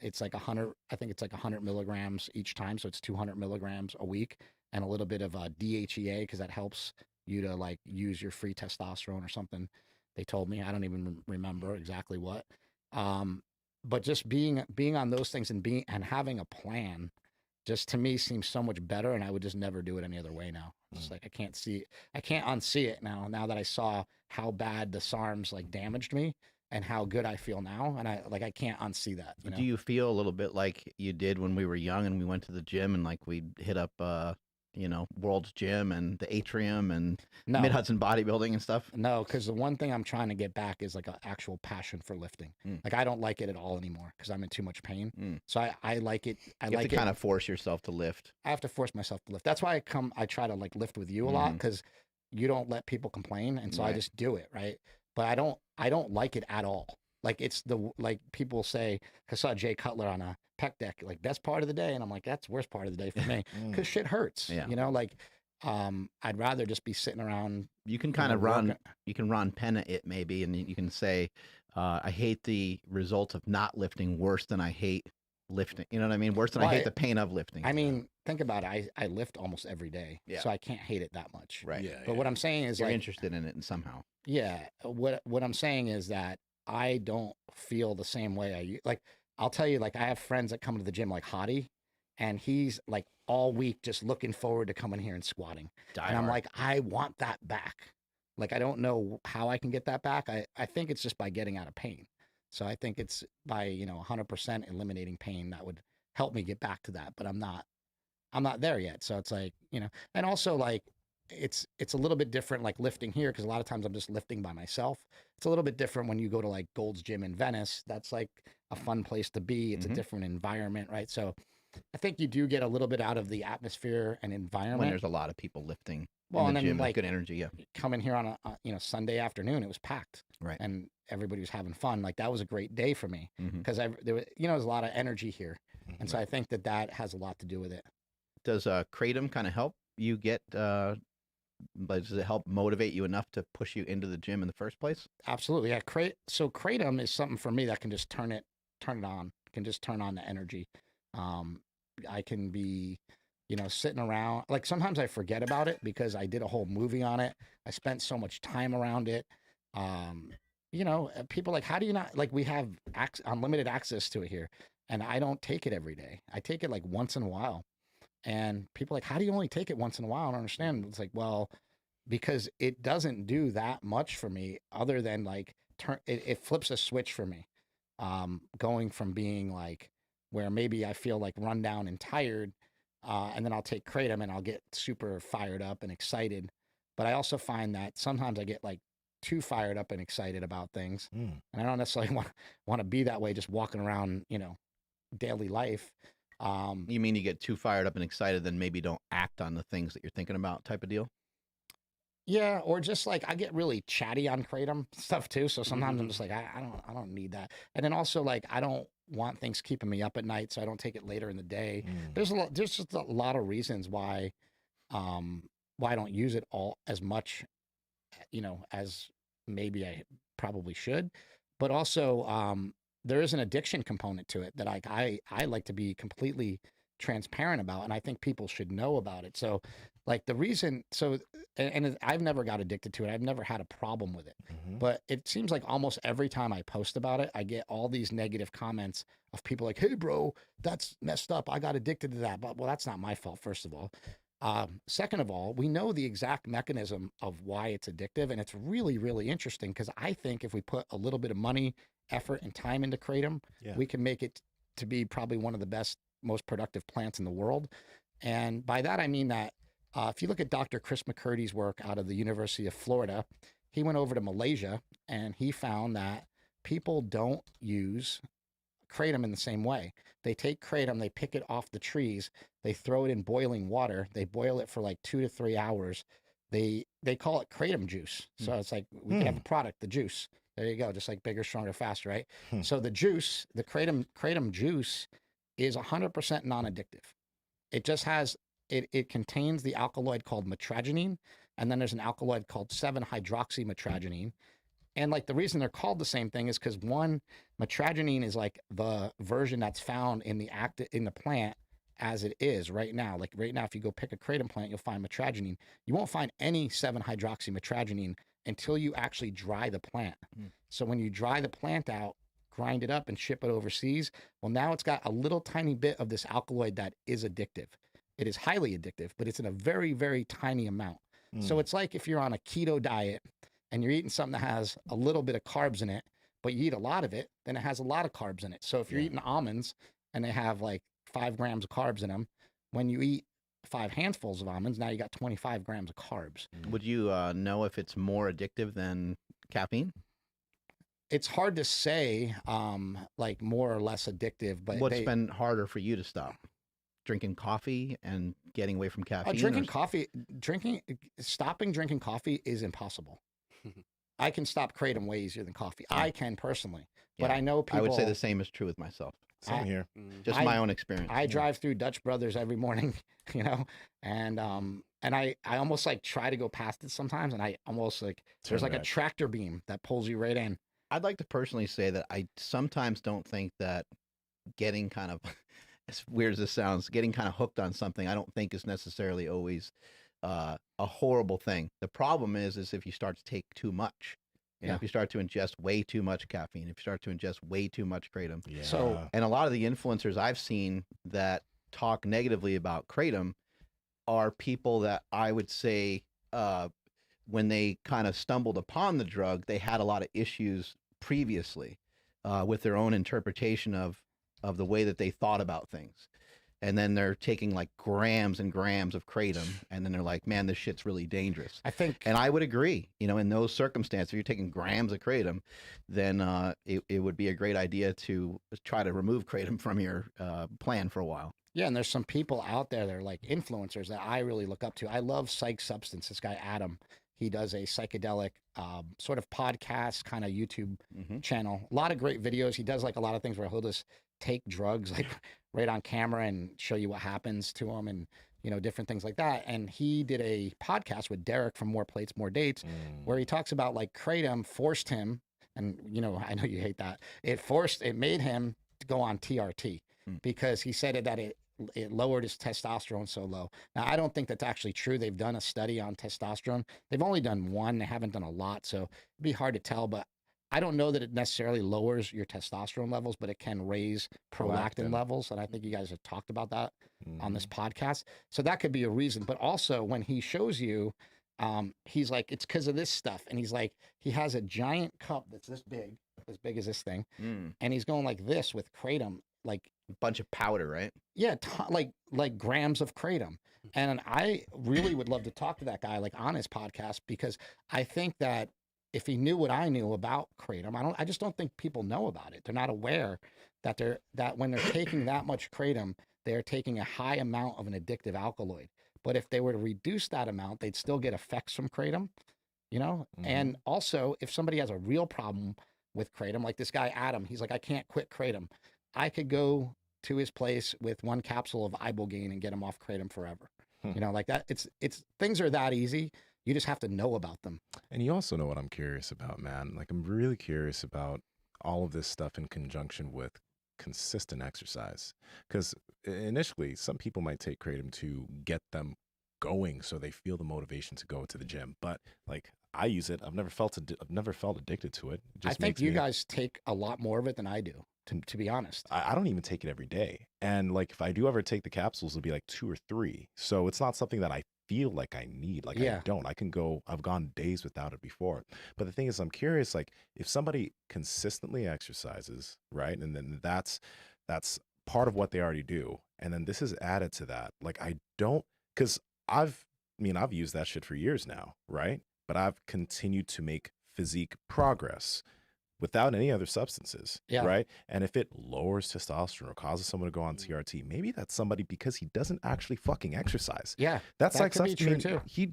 It's like 100, I think it's like 100 milligrams each time. So it's 200 milligrams a week, and a little bit of DHEA, because that helps you to like use your free testosterone or something. They told me, I don't even remember exactly what. But just being on those things and having a plan just to me seems so much better. And I would just never do it any other way now. It's like, I can't unsee it now that I saw how bad the SARMs like damaged me and how good I feel now. And I can't unsee that. You know? Do you feel a little bit like you did when we were young and we went to the gym and like we'd hit up, you know, World's Gym and the Atrium and No. Mid Hudson Bodybuilding and stuff? No, because the one thing I'm trying to get back is like an actual passion for lifting. Like I don't like it at all anymore because I'm in too much pain. So I like it. You have to kind of force yourself to lift. I have to force myself to lift. That's why I try to like lift with you a lot, because you don't let people complain, and so I just do it, right? But I don't like it at all. Like it's like people say, I saw Jay Cutler on a pec deck, like best part of the day, and I'm like, that's the worst part of the day for me because shit hurts. Yeah. You know, like I'd rather just be sitting around. You can kind of you can Ron Penna it maybe, and you can say, I hate the result of not lifting worse than I hate lifting. You know what I mean? Worse than I hate the pain of lifting. I mean, think about it. I lift almost every day, so I can't hate it that much. Right. Yeah, But what I'm saying is you're like, interested in it and somehow. yeah, what I'm saying is that I don't feel the same way like. I'll tell you, like I have friends that come to the gym like Hottie, and he's like all week just looking forward to coming here and squatting. And I'm like, I want that back. Like I don't know how I can get that back. I think it's just by getting out of pain. So I think it's by, 100% eliminating pain that would help me get back to that. But I'm not there yet. So it's like, and also like it's a little bit different like lifting here, because a lot of times I'm just lifting by myself. It's a little bit different when you go to like Gold's Gym in Venice. That's like a fun place to be. It's a different environment, right? So I think you do get a little bit out of the atmosphere and environment When there's a lot of people lifting well, in and the then gym, like good energy. Yeah. coming here on a Sunday afternoon, it was packed, Right. and everybody was having fun. Like that was a great day for me Mhm. because there was there's a lot of energy here, and so I think that has a lot to do with it. Does Kratom kind of help you get? But does it help motivate you enough to push you into the gym in the first place? Absolutely, yeah. So Kratom is something for me that can just turn it on, can just turn on the energy. I can be, sitting around. Like sometimes I forget about it because I did a whole movie on it. I spent so much time around it. People like, how do you not like? We have unlimited access to it here, and I don't take it every day. I take it like once in a while. And people are like, how do you only take it once in a while? I don't understand. It's like, well, because it doesn't do that much for me other than like it flips a switch for me. Going from being like where maybe I feel like run down and tired, and then I'll take Kratom and I'll get super fired up and excited. But I also find that sometimes I get like too fired up and excited about things. And I don't necessarily want to be that way just walking around, daily life. You mean you get too fired up and excited, then maybe don't act on the things that you're thinking about, type of deal? Yeah, or just like I get really chatty on Kratom stuff too. So sometimes I'm just like, I don't need that. And then also like I don't want things keeping me up at night, so I don't take it later in the day. There's just a lot of reasons why I don't use it all as much, as maybe I probably should. But also there is an addiction component to it that I like to be completely transparent about, and I think people should know about it. So like the reason, and I've never got addicted to it. I've never had a problem with it, but it seems like almost every time I post about it, I get all these negative comments of people like, "Hey bro, that's messed up. I got addicted to that." But well, that's not my fault, first of all. Second of all, we know the exact mechanism of why it's addictive, and it's really, really interesting because I think if we put a little bit of money, effort, and time into Kratom, we can make it to be probably one of the best, most productive plants in the world. And by that, I mean that if you look at Dr. Chris McCurdy's work out of the University of Florida, he went over to Malaysia and he found that people don't use Kratom in the same way. They take Kratom, they pick it off the trees, they throw it in boiling water, they boil it for like 2 to 3 hours. They call it Kratom juice. So it's like we can have a product, the juice. There you go, just like bigger, stronger, faster, right? So the juice, the Kratom juice is 100% non-addictive. It just has it contains the alkaloid called metragenine, and then there's an alkaloid called 7-hydroxymetragenine. And like the reason they're called the same thing is because one, metragenine is like the version that's found in the plant as it is right now. Like right now, if you go pick a Kratom plant, you'll find metragenine. You won't find any 7-hydroxymetragenine until you actually dry the plant. So when you dry the plant out, grind it up and ship it overseas, well, now it's got a little tiny bit of this alkaloid that is addictive. It is highly addictive, but it's in a very, very tiny amount. So it's like if you're on a keto diet and you're eating something that has a little bit of carbs in it, but you eat a lot of it, then it has a lot of carbs in it. So if you're eating almonds and they have like 5 grams of carbs in them, when you eat 5 handfuls of almonds, now you got 25 grams of carbs. Would you know if it's more addictive than caffeine? It's hard to say, like more or less addictive, but What's been harder for you to stop? Drinking coffee and getting away from caffeine? Stopping drinking coffee is impossible. I can stop Kratom way easier than coffee. I can personally, but I know people. I would say the same is true with myself. Same here. Just my own experience. I drive through Dutch Brothers every morning, and I almost like try to go past it sometimes, and I almost like there's like a tractor beam that pulls you right in. I'd like to personally say that I sometimes don't think that getting kind of, as weird as this sounds, getting kind of hooked on something, I don't think is necessarily always a horrible thing. The problem is if you start to take too much. If you start to ingest way too much caffeine, if you start to ingest way too much Kratom. So, and a lot of the influencers I've seen that talk negatively about Kratom are people that I would say when they kind of stumbled upon the drug, they had a lot of issues previously. with their own interpretation of the way that they thought about things. And then they're taking like grams and grams of kratom, and then they're like, man, this shit's really dangerous. I think, And I would agree, in those circumstances, if you're taking grams of kratom, then it would be a great idea to try to remove kratom from your plan for a while. yeah, and there's some people out there that are like influencers that I really look up to. I love Psych Substance. This guy, Adam, he does a psychedelic sort of podcast kind of YouTube channel. A lot of great videos. He does like a lot of things where he'll just take drugs like right on camera and show you what happens to him and, different things like that. And he did a podcast with Derek from More Plates, More Dates, where he talks about like kratom forced him, and, I know you hate that. It made him to go on TRT because he said that it lowered his testosterone so low. Now, I don't think that's actually true. They've done a study on testosterone. They've only done one. They haven't done a lot, so it'd be hard to tell. But I don't know that it necessarily lowers your testosterone levels, but it can raise prolactin levels. And I think you guys have talked about that on this podcast. So that could be a reason. But also when he shows you, he's like, it's because of this stuff. And he's like, he has a giant cup that's this big as this thing. And he's going like this with kratom, like a bunch of powder, right? Yeah, like grams of kratom. And I really would love to talk to that guy like on his podcast, because I think that if he knew what I knew about kratom, I just don't think people know about it. They're not aware that when they're taking that much kratom, they're taking a high amount of an addictive alkaloid. But if they were to reduce that amount, they'd still get effects from kratom, And also, if somebody has a real problem with kratom, like this guy Adam, he's like, I can't quit kratom. I could go to his place with one capsule of ibogaine and get him off kratom forever. Like that. It's things are that easy. You just have to know about them. And you also know what I'm curious about, man. Like, I'm really curious about all of this stuff in conjunction with consistent exercise. Because initially, some people might take kratom to get them going so they feel the motivation to go to the gym. But like, I use it. I've never felt addicted to it. It just I think you guys take a lot more of it than I do, to be honest. I don't even take it every day. And like, if I do ever take the capsules, it'll be like 2 or 3. So it's not something that I feel like I need. Like, I don't. I've gone days without it before. But the thing is, I'm curious, like, if somebody consistently exercises, right? And then that's part of what they already do. And then this is added to that. Like, because I've used that shit for years now, right? But I've continued to make physique progress without any other substances, right? And if it lowers testosterone or causes someone to go on TRT, maybe that's somebody because he doesn't actually fucking exercise. Yeah, that's that like could be true too. He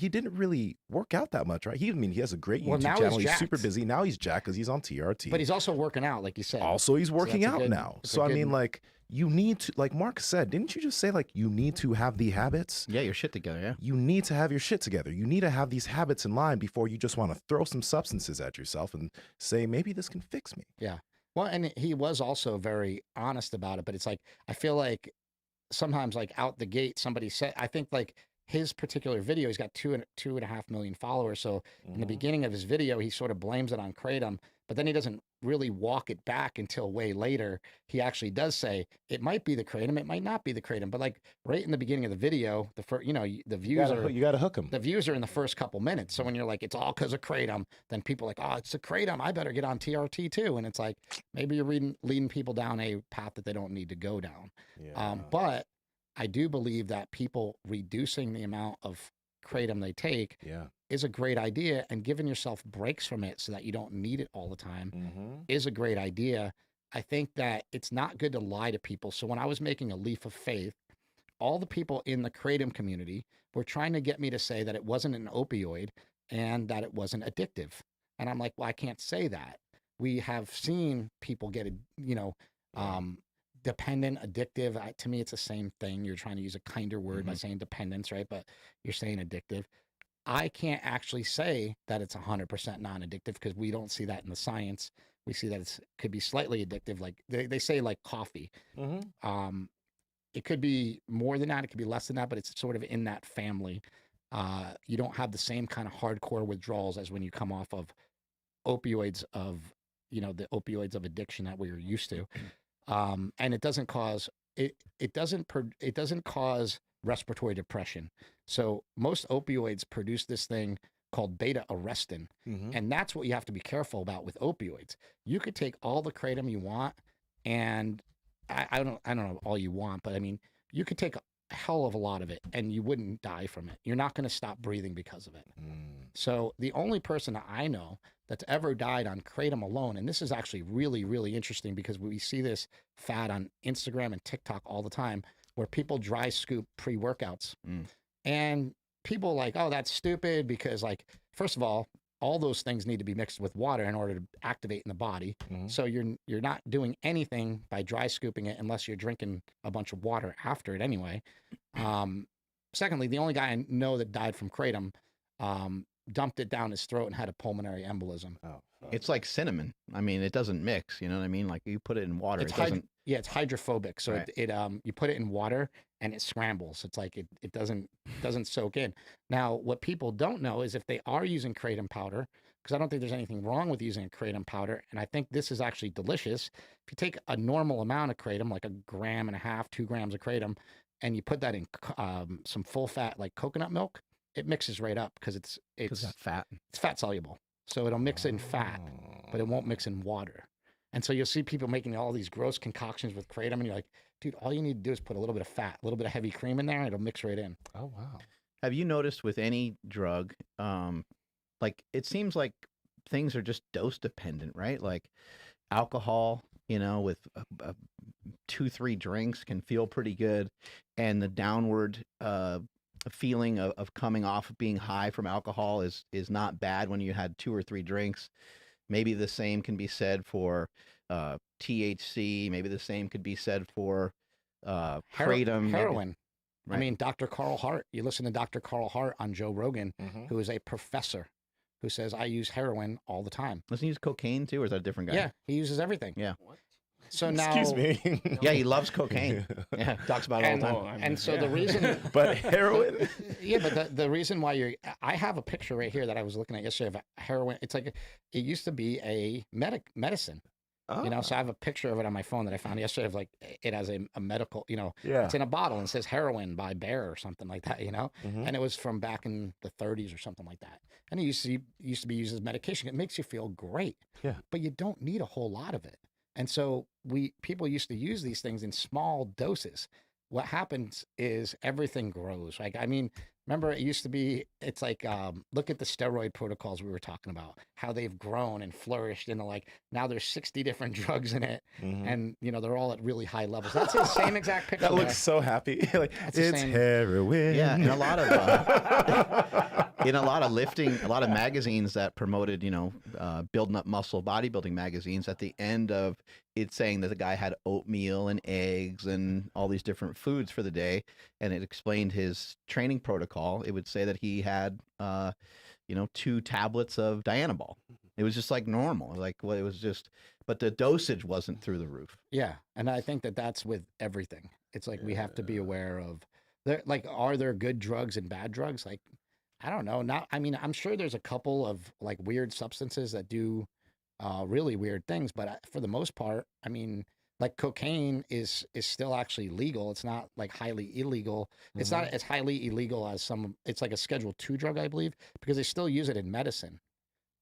didn't really work out that much, right? He has a great YouTube now channel. he's super busy. Now he's jacked because he's on TRT. But he's also working out, like you said. Also, he's working out now. So I mean, like, you need to, like Mark said, didn't you just say, like, you need to have the habits? Yeah, your shit together, yeah. You need to have your shit together. You need to have these habits in line before you just want to throw some substances at yourself and say, maybe this can fix me. Yeah. Well, and he was also very honest about it, but it's like, I feel like sometimes, like, out the gate, somebody said, I think, like, his particular video, he's got 2.5 million followers. So in the beginning of his video, he sort of blames it on kratom, but then he doesn't really walk it back until way later. He actually does say it might be the kratom, it might not be the kratom, but like right in the beginning of the video, the views you got to hook them. The views are in the first couple minutes. So when you're like, it's all because of kratom, then people are like, oh, it's the kratom, I better get on TRT too. And it's like, maybe you're leading people down a path that they don't need to go down. But I do believe that people reducing the amount of kratom they take is a great idea, and giving yourself breaks from it so that you don't need it all the time is a great idea. I think that it's not good to lie to people. So when I was making a leaf of faith, all the people in the kratom community were trying to get me to say that it wasn't an opioid and that it wasn't addictive. And I'm like, well, I can't say that. We have seen people get, dependent, addictive. To me, it's the same thing. You're trying to use a kinder word by saying dependence, right? But you're saying addictive. I can't actually say that it's 100% non-addictive because we don't see that in the science. We see that it could be slightly addictive. Like they say, like coffee. It could be more than that. It could be less than that, but it's sort of in that family. You don't have the same kind of hardcore withdrawals as when you come off of opioids of, the opioids of addiction that we were used to. And it doesn't cause it doesn't cause respiratory depression. So most opioids produce this thing called beta arrestin. Mhm. And that's what you have to be careful about with opioids. You could take all the kratom you want, and I don't know all you want, but I mean, you could take a hell of a lot of it and you wouldn't die from it. You're not going to stop breathing because of it. Mm. So the only person that I know that's ever died on kratom alone, and this is actually really, really interesting because we see this fad on Instagram and TikTok all the time where people dry scoop pre-workouts. And people like, oh, that's stupid because, like, first of all those things need to be mixed with water in order to activate in the body. Mhm. So you're not doing anything by dry scooping it unless you're drinking a bunch of water after it anyway. Secondly, the only guy I know that died from kratom dumped it down his throat and had a pulmonary embolism. Oh, fuck. It's like cinnamon. I mean, it doesn't mix. You know what I mean? Like you put it in water, It's it doesn't. Yeah, it's hydrophobic. So Right. it you put it in water and it scrambles. It's like it doesn't soak in. Now, what people don't know is if they are using kratom powder, because I don't think there's anything wrong with using a kratom powder, and I think this is actually delicious. If you take a normal amount of kratom, like 1.5 grams, 2 grams of kratom, and you put that in some full fat like coconut milk, it mixes right up because it's That fat. it's fat soluble. So it'll mix in fat, but it won't mix in water. And so you'll see people making all these gross concoctions with kratom, and you're like, dude, all you need to do is put a little bit of fat, a little bit of heavy cream in there, and it'll mix right in. Oh, wow. Have you noticed with any drug, like it seems like things are just dose dependent, right? Like alcohol, you know, with 2-3 drinks can feel pretty good, and the downward feeling of coming off of being high from alcohol is not bad when you had 2 or 3 drinks. Maybe the same can be said for THC. Maybe the same could be said for kratom. Heroin. Right. I mean, Dr. Carl Hart, you listen to Dr. Carl Hart on Joe Rogan, Mhm. who is a professor who says, I use heroin all the time. Doesn't he use cocaine too, or is that a different guy? Yeah, he uses everything. Yeah. So now, Excuse me. Yeah, he loves cocaine. Yeah, talks about it all the time. Oh, I mean, and so yeah. the reason, But heroin. yeah, but the reason why I have a picture right here that I was looking at yesterday of heroin. It's like, it used to be a medicine, you know, so I have a picture of it on my phone that I found yesterday of like, it has a medical, you know, Yeah. it's in a bottle and it says heroin by Bear or something like that, you know, Mhm. and it was from back in the 30s or something like that. And it used to be used as medication. It makes you feel great, Yeah. but you don't need a whole lot of it. And so people used to use these things in small doses. What happens is everything grows. Like, I mean, remember it used to be, it's like, look at the steroid protocols we were talking about, how they've grown and flourished into like, now there's 60 different drugs in it. Mhm. And, you know, they're all at really high levels. That's the same exact picture. That looks so happy. Like, That's the it's same- heroin. Yeah, and a lot of in a lot of lifting, a lot of magazines that promoted, you know, building up muscle, bodybuilding magazines. At the end of it, saying that the guy had oatmeal and eggs and all these different foods for the day, and it explained his training protocol. It would say that he had, you know, 2 tablets of Dianabol. It was just like normal, like well, it was just, but the dosage wasn't through the roof. Yeah. And I think that that's with everything. It's like, we have to be aware of like, are there good drugs and bad drugs? Like, I don't know. I mean, I'm sure there's a couple of like weird substances that do really weird things, but for the most part, I mean, like cocaine is still actually legal. It's not like highly illegal. It's not as highly illegal as it's like a Schedule II drug, I believe, because they still use it in medicine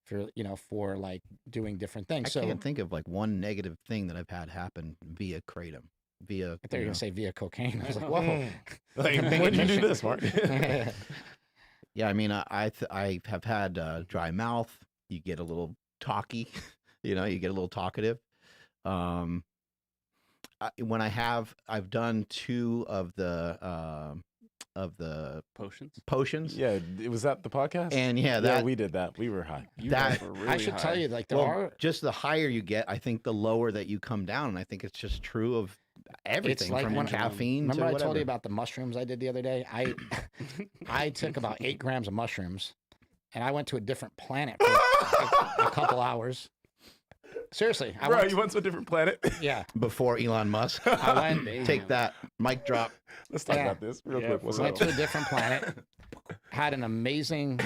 for, you know, for like doing different things. I can't think of like one negative thing that I've had happen via kratom. Via, I thought you were know. gonna say via cocaine. I was like, whoa. Like, Big when did you do admission. this, Mark? Yeah, I mean, I have had dry mouth. You get a little talky, you know, you get a little talkative. When I've done 2 of the Potions. Yeah, it was that the podcast. and yeah, yeah, that we did that. We were high. You That- guys were really I should tell high. you, like, there well, are. just the higher you get, I think the lower that you come down, and I think it's just true of everything like from when- caffeine Remember to I whatever. told you about the mushrooms I did the other day? I took about 8 grams of mushrooms, and I went to a different planet for a couple hours. Seriously, I Bro, went. you went to a different planet. Yeah, Before Elon Musk. I went. Take that mic drop. Let's talk Yeah. about this real Yeah, quick. for What's real. Went up? to a different planet. Had an amazing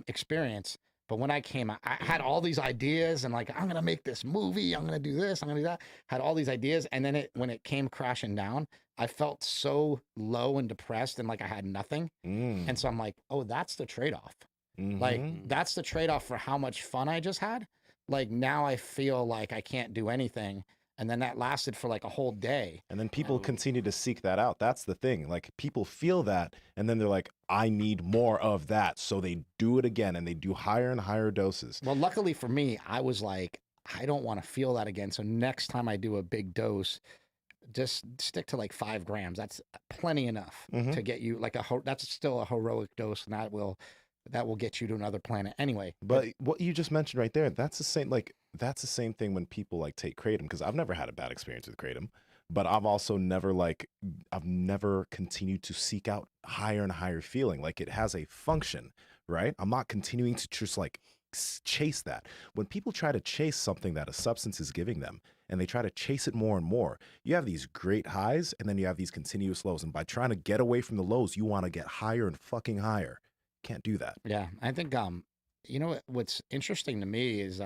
experience. But when I came out, I had all these ideas and like, I'm gonna make this movie. I'm gonna do this. I'm gonna do that. Had all these ideas, and then when it came crashing down, I felt so low and depressed and like I had nothing. Mm. And so I'm like, oh, that's the trade-off. Like Mhm. that's the trade-off for how much fun I just had. Like now I feel like I can't do anything. And then that lasted for like a whole day. And then people Oh. continue to seek that out. That's the thing. Like people feel that, and then they're like, I need more of that. So they do it again, and they do higher and higher doses. Well, luckily for me, I was like, I don't want to feel that again. So next time I do a big dose, just stick to like 5 grams. That's plenty enough Mhm. to get you like that's still a heroic dose, and that will get you to another planet anyway. But what you just mentioned right there, that's the same. Like that's the same thing when people like take kratom, because I've never had a bad experience with kratom, but I've never continued to seek out higher and higher feeling. Like it has a function, right? I'm not continuing to just like chase that. When people try to chase something that a substance is giving them, and they try to chase it more and more, you have these great highs, and then you have these continuous lows. And by trying to get away from the lows, you want to get higher and fucking higher. Can't do that. Yeah, I think you know what's interesting to me is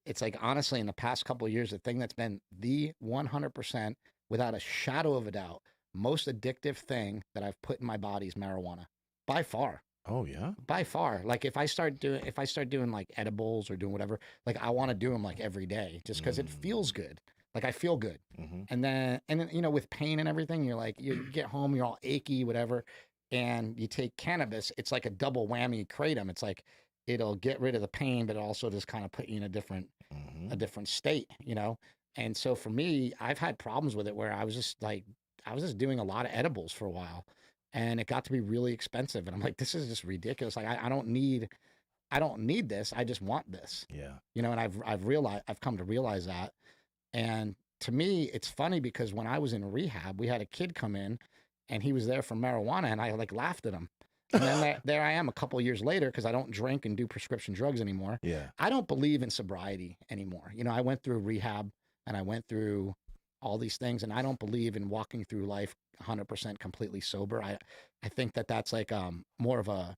it's like honestly in the past couple of years, the thing that's been the 100% without a shadow of a doubt most addictive thing that I've put in my body is marijuana by far. Oh yeah. By far. Like if I start doing like edibles or doing whatever, like I want to do them like every day just because it feels good. Like I feel good. Mm-hmm. And then you know with pain and everything, you're like you get home, you're all achy, whatever, and you take cannabis, it's like a double whammy kratom. It's like it'll get rid of the pain, but it also just kind of put you in a different state, you know? And so for me, I've had problems with it where I was just doing a lot of edibles for a while, and it got to be really expensive. And I'm like, this is just ridiculous. Like I don't need this. I just want this, Yeah. you know? And I've come to realize that. And to me, it's funny because when I was in rehab, we had a kid come in and he was there for marijuana, and I like laughed at him. And then there I am a couple of years later, because I don't drink and do prescription drugs anymore. Yeah. I don't believe in sobriety anymore. You know, I went through rehab and I went through all these things, and I don't believe in walking through life 100% completely sober. I think that that's like more of a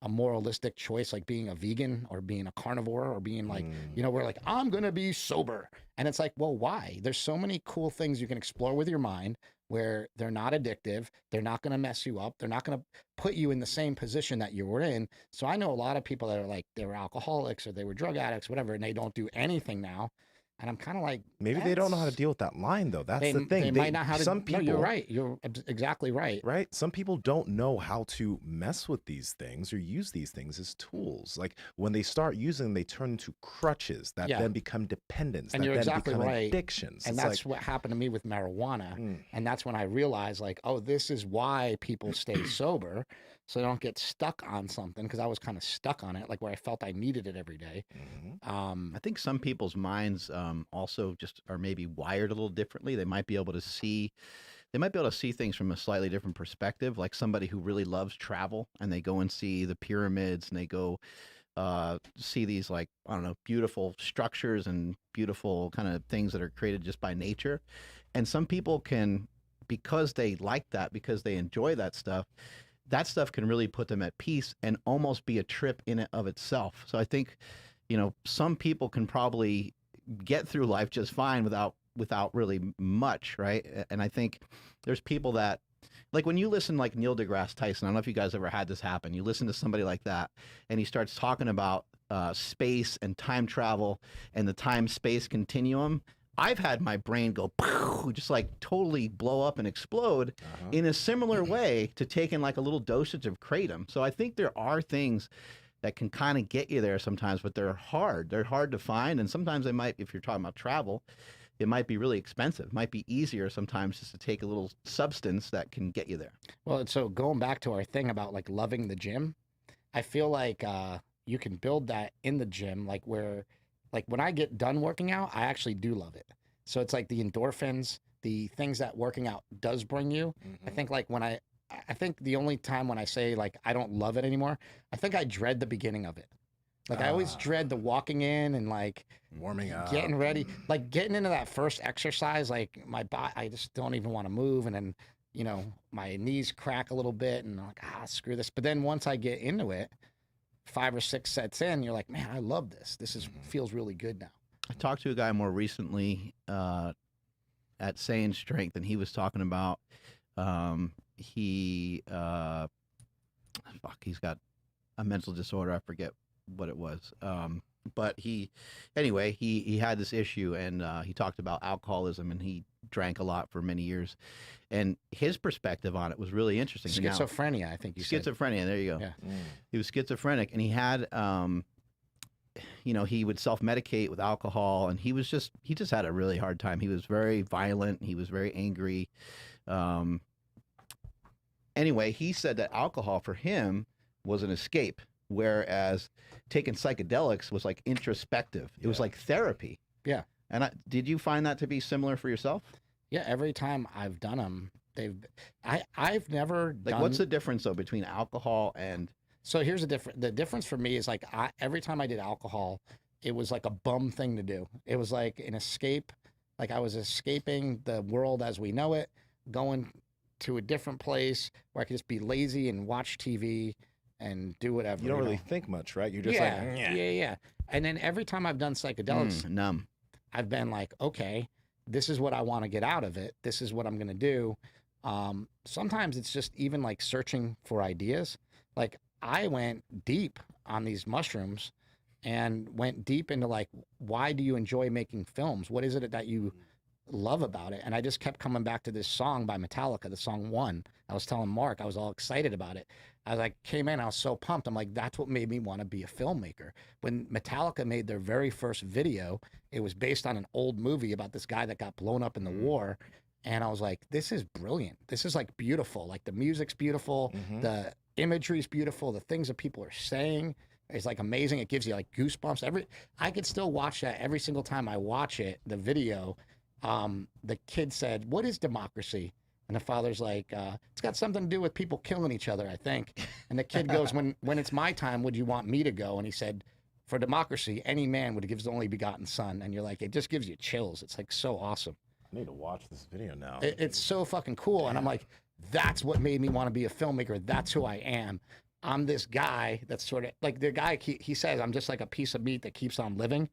moralistic choice, like being a vegan or being a carnivore or being like, you know, we're like, I'm going to be sober. And it's like, well, why? There's so many cool things you can explore with your mind where they're not addictive. They're not going to mess you up. They're not going to put you in the same position that you were in. So I know a lot of people that are like, they were alcoholics or they were drug addicts, whatever, and they don't do anything now. And I'm kind of like, maybe they don't know how to deal with that line, though. That's the thing. They might not have to. Some people, no, you're right. You're exactly right. right? Some people don't know how to mess with these things or use these things as tools. Like when they start using them, they turn into crutches that then become dependence. And that you're then exactly become right. addictions. And It's that's like, what happened to me with marijuana. And that's when I realized, like, oh, this is why people stay sober, so they don't get stuck on something. Because I was kind of stuck on it, like where I felt I needed it every day. I think some people's minds also just are maybe wired a little differently. They might be able to see things from a slightly different perspective. Like somebody who really loves travel and they go and see the pyramids and they go see these, like, I don't know, beautiful structures and beautiful kind of things that are created just by nature. And some people can, because they like that, because they enjoy that stuff can really put them at peace and almost be a trip in and of itself. So I think, you know, some people can probably get through life just fine without really much, right? And I think there's people that, like when you listen like Neil deGrasse Tyson, I don't know if you guys ever had this happen. You listen to somebody like that and he starts talking about space and time travel and the time-space continuum. I've had my brain go just like totally blow up and explode in a similar way to taking like a little dosage of kratom. So I think there are things that can kind of get you there sometimes, but they're hard. They're hard to find. And sometimes they might, if you're talking about travel, it might be really expensive. It might be easier sometimes just to take a little substance that can get you there. Well, so going back to our thing about like loving the gym, I feel like you can build that in the gym, like where, like when I get done working out, I actually do love it. So it's like the endorphins, the things that working out does bring you. I think like when I think the only time when I say like I don't love it anymore, I think I dread the beginning of it. Like I always dread the walking in and like warming up, getting ready, like getting into that first exercise. Like my body, I just don't even want to move, and then you know my knees crack a little bit, and I'm like screw this. But then once I get into it, 5 or 6 sets in, you're like, man, I love this. This is feels really good now. I talked to a guy more recently at Saying Strength, and he was talking about he's got a mental disorder. I forget what it was. But he had this issue, and he talked about alcoholism, and he drank a lot for many years, and his perspective on it was really interesting. Schizophrenia, I think you said. Schizophrenia. There you go. Yeah. He was schizophrenic, and he had, he would self-medicate with alcohol, and he just had a really hard time. He was very violent. He was very angry. Anyway, he said that alcohol for him was an escape, whereas taking psychedelics was like introspective. It was like therapy. Yeah. And did you find that to be similar for yourself? Yeah, every time I've done them, I've never done... What's the difference though between alcohol and... So here's the difference for me is like every time I did alcohol, it was like a bum thing to do. It was like an escape, like I was escaping the world as we know it, going to a different place where I could just be lazy and watch TV and do whatever. You don't really think much, right? You're just yeah. And then every time I've done psychedelics, numb. I've been like, okay, this is what I want to get out of it. This is what I'm going to do. Sometimes it's just even like searching for ideas. Like I went deep on these mushrooms and went deep into like, why do you enjoy making films? What is it that you love about it? And I just kept coming back to this song by Metallica, the song One. I was telling Mark, I was all excited about it. I was like, came in, I was so pumped. I'm like, that's what made me want to be a filmmaker. When Metallica made their very first video, it was based on an old movie about this guy that got blown up in the war. And I was like, this is brilliant. This is like beautiful. Like the music's beautiful. The imagery's beautiful. The things that people are saying is like amazing. It gives you like goosebumps. I could still watch that every single time I watch it, the video. The kid said, what is democracy? And the father's like, it's got something to do with people killing each other, I think. And the kid goes, when it's my time, would you want me to go? And he said, for democracy, any man would give his only begotten son. And you're like, it just gives you chills. It's like so awesome. I need to watch this video now. It's so fucking cool. And I'm like, that's what made me want to be a filmmaker. That's who I am. I'm this guy that's sort of like the guy, he says, I'm just like a piece of meat that keeps on living.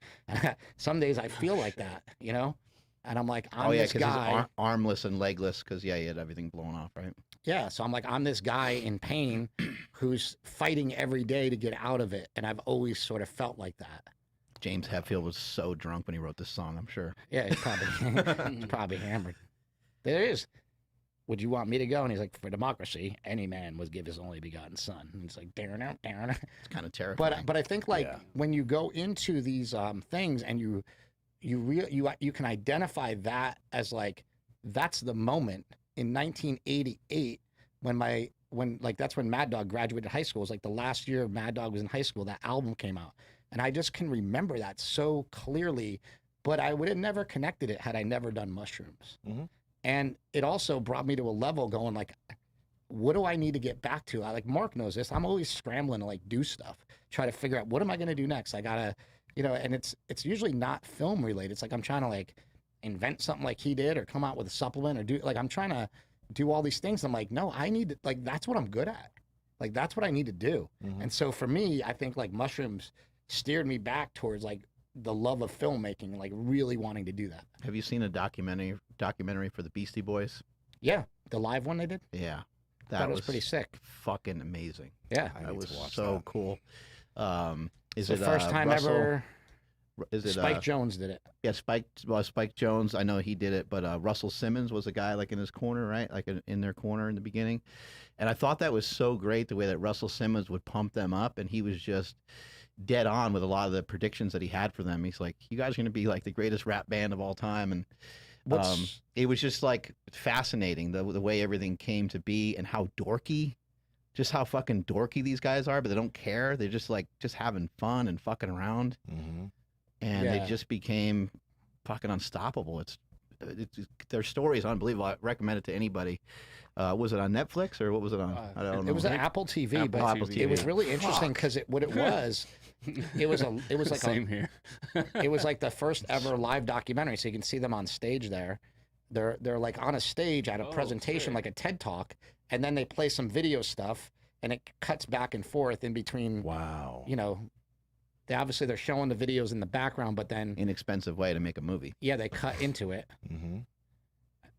Some days I feel like that, you know? And I'm like, I'm this guy. He's armless and legless because, he had everything blown off, right? Yeah. So I'm like, I'm this guy in pain who's fighting every day to get out of it. And I've always sort of felt like that. James Hetfield was so drunk when he wrote this song, I'm sure. Yeah, he's probably hammered. There is. Would you want me to go? And he's like, for democracy, any man would give his only begotten son. And it's like, darn out. It's kind of terrifying. But I think like when you go into these things and you can identify that as like, that's the moment in 1988 when that's when Mad Dog graduated high school. It was like the last year Mad Dog was in high school, that album came out. And I just can remember that so clearly, but I would have never connected it had I never done mushrooms. And it also brought me to a level going like, what do I need to get back to? Like Mark knows this. I'm always scrambling to like do stuff, try to figure out what am I going to do next? I gotta, and it's usually not film related. It's like I'm trying to like invent something like he did, or come out with a supplement, or do like I'm trying to do all these things. I'm like, no, I need to, like that's what I'm good at. Like that's what I need to do. And so for me, I think like mushrooms steered me back towards like the love of filmmaking, like really wanting to do that. Have you seen a documentary for the Beastie Boys? Yeah, the live one they did. Yeah, that was pretty sick. Fucking amazing. Yeah, that was so cool. Is it's it the first time Russell, ever? Is it Spike Jones did it? Yeah, Spike Jones. I know he did it, but Russell Simmons was a guy like in his corner, right? Like in their corner in the beginning. And I thought that was so great the way that Russell Simmons would pump them up, and he was just dead on with a lot of the predictions that he had for them. He's like, you guys are going to be like the greatest rap band of all time. And it was just like fascinating the way everything came to be, and how dorky, just how fucking dorky these guys are, but they don't care. They're just like just having fun and fucking around. And they just became fucking unstoppable. Their story is unbelievable. I recommend it to anybody. Was it on Netflix or what was it on? I don't know. It was on Apple TV, Apple TV. It was really interesting because it was like same here. It was like the first ever live documentary, so you can see them on stage there. They're like on a stage at a presentation, like a TED Talk, and then they play some video stuff, and it cuts back and forth in between. Wow. They're showing the videos in the background, but then inexpensive way to make a movie. Yeah, they cut into it.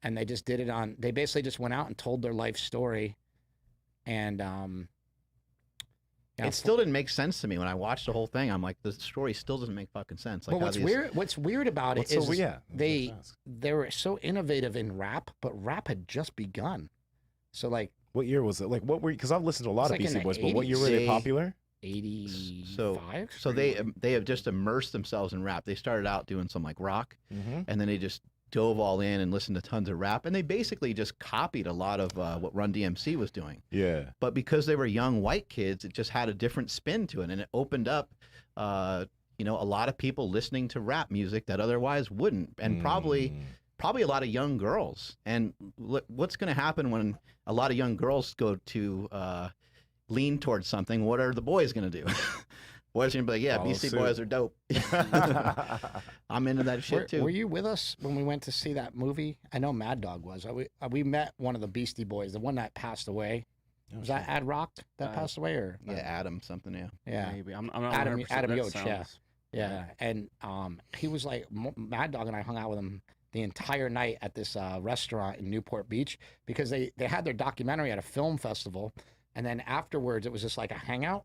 And they just did it they basically just went out and told their life story. And Yeah, It still didn't make sense to me when I watched the whole thing. I'm like, the story still doesn't make fucking sense. Like, well, how what's these- weird? What's weird about it is yeah, they were so innovative in rap, but rap had just begun. So like, what year was it? Like, what were? Because I've listened to a lot It's of like in Beastie the Boys, but what year were 80s. they popular? 85. So they have just immersed themselves in rap. They started out doing some like rock, Mm-hmm. and then they just dove all in and listened to tons of rap, and they basically just copied a lot of what Run DMC was doing. Yeah. But because they were young white kids, it just had a different spin to it, and it opened up, a lot of people listening to rap music that otherwise wouldn't, and probably a lot of young girls. And what's going to happen when a lot of young girls go to lean towards something? What are the boys going to do? Boys are going to be like, yeah, Follow BC suit. Boys are dope. I'm into that shit too. Were you with us when we went to see that movie? I know Mad Dog was. We met one of the Beastie Boys, the one that passed away. Was that Ad Rock that passed away, or Yeah, Adam something, yeah. yeah? Maybe I'm not Adam 100%, Adam that Yoch, yeah. sounds- Yeah, and he was like, Mad Dog and I hung out with him the entire night at this restaurant in Newport Beach because they had their documentary at a film festival, and then afterwards it was just like a hangout,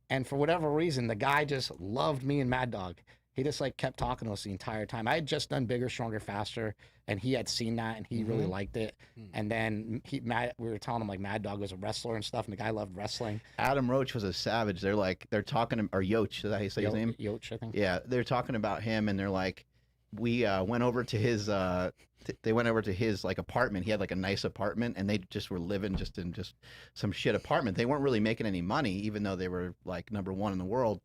and for whatever reason the guy just loved me and Mad Dog. He just like kept talking to us the entire time. I had just done Bigger, Stronger, Faster, and he had seen that and he really liked it. And then we were telling him like Mad Dog was a wrestler and stuff, and the guy loved wrestling. Adam Roach was a savage. They're talking, or Yoch, is that how you say his name? Yoch, I think. Yeah, they're talking about him, and they're like, we went over to his, they went over to his like apartment. He had like a nice apartment, and they just were living just in some shit apartment. They weren't really making any money, even though they were like #1 in the world.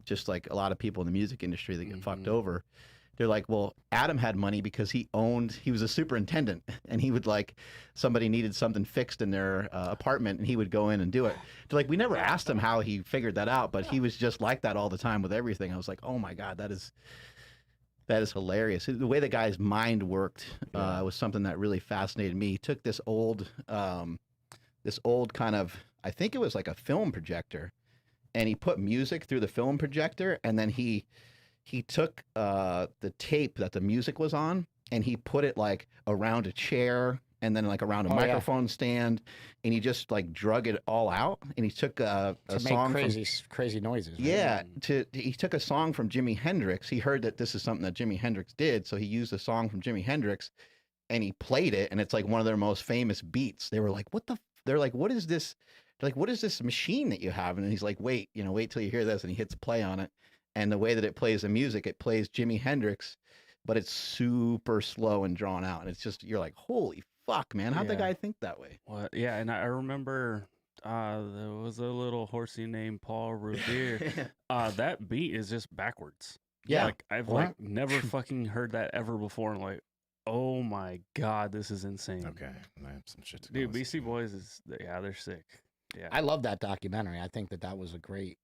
Just like a lot of people in the music industry that get fucked over. They're like, well, Adam had money because he was a superintendent, and he would like, somebody needed something fixed in their apartment, and he would go in and do it. They're like, we never asked him how he figured that out, but he was just like that all the time with everything. I was like, oh my God, that is hilarious. The way the guy's mind worked was something that really fascinated me. He took this old kind of, I think it was like a film projector, and he put music through the film projector, and then he took the tape that the music was on, and he put it like around a chair and then like around a microphone stand, and he just like drug it all out, and he took a song crazy noises. Right? Yeah, he took a song from Jimi Hendrix. He heard that this is something that Jimi Hendrix did, so he used a song from Jimi Hendrix, and he played it, and it's like one of their most famous beats. They were like, they're like, what is this? They're like, what is this machine that you have? And he's like, wait till you hear this, and he hits play on it. And the way that it plays the music, it plays Jimi Hendrix, but it's super slow and drawn out. And it's just, you're like, holy fuck, man. How'd the guy think that way? What? Yeah, and I remember there was a little horsey named Paul Revere. That beat is just backwards. Yeah. Like I've like never fucking heard that ever before. And like, oh my God, this is insane. Okay, I have some shit to Dude, go BC Boys they're sick. Yeah. I love that documentary. I think that was a great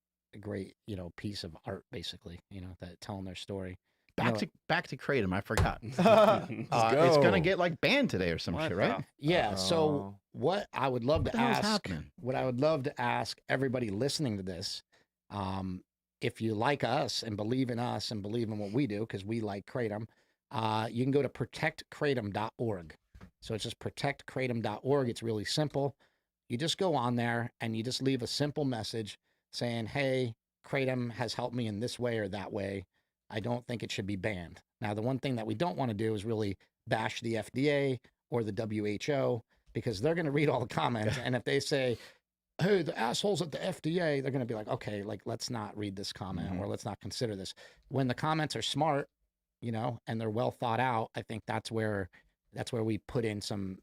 piece of art, basically. That telling their story. Back to Kratom, I forgot. go. It's gonna get like banned today or some shit, right? Yeah. So what I would love to the hell's ask, happening? what I would love to ask everybody listening to this, if you like us and believe in us and believe in what we do, because we like Kratom, you can go to protectkratom.org. So it's just protectkratom.org. It's really simple. You just go on there and you just leave a simple message saying, hey, Kratom has helped me in this way or that way. I don't think it should be banned. Now, the one thing that we don't want to do is really bash the FDA or the WHO, because they're going to read all the comments. And if they say, hey, the assholes at the FDA, they're going to be like, okay, like, let's not read this comment or let's not consider this. When the comments are smart, and they're well thought out, I think that's where we put in some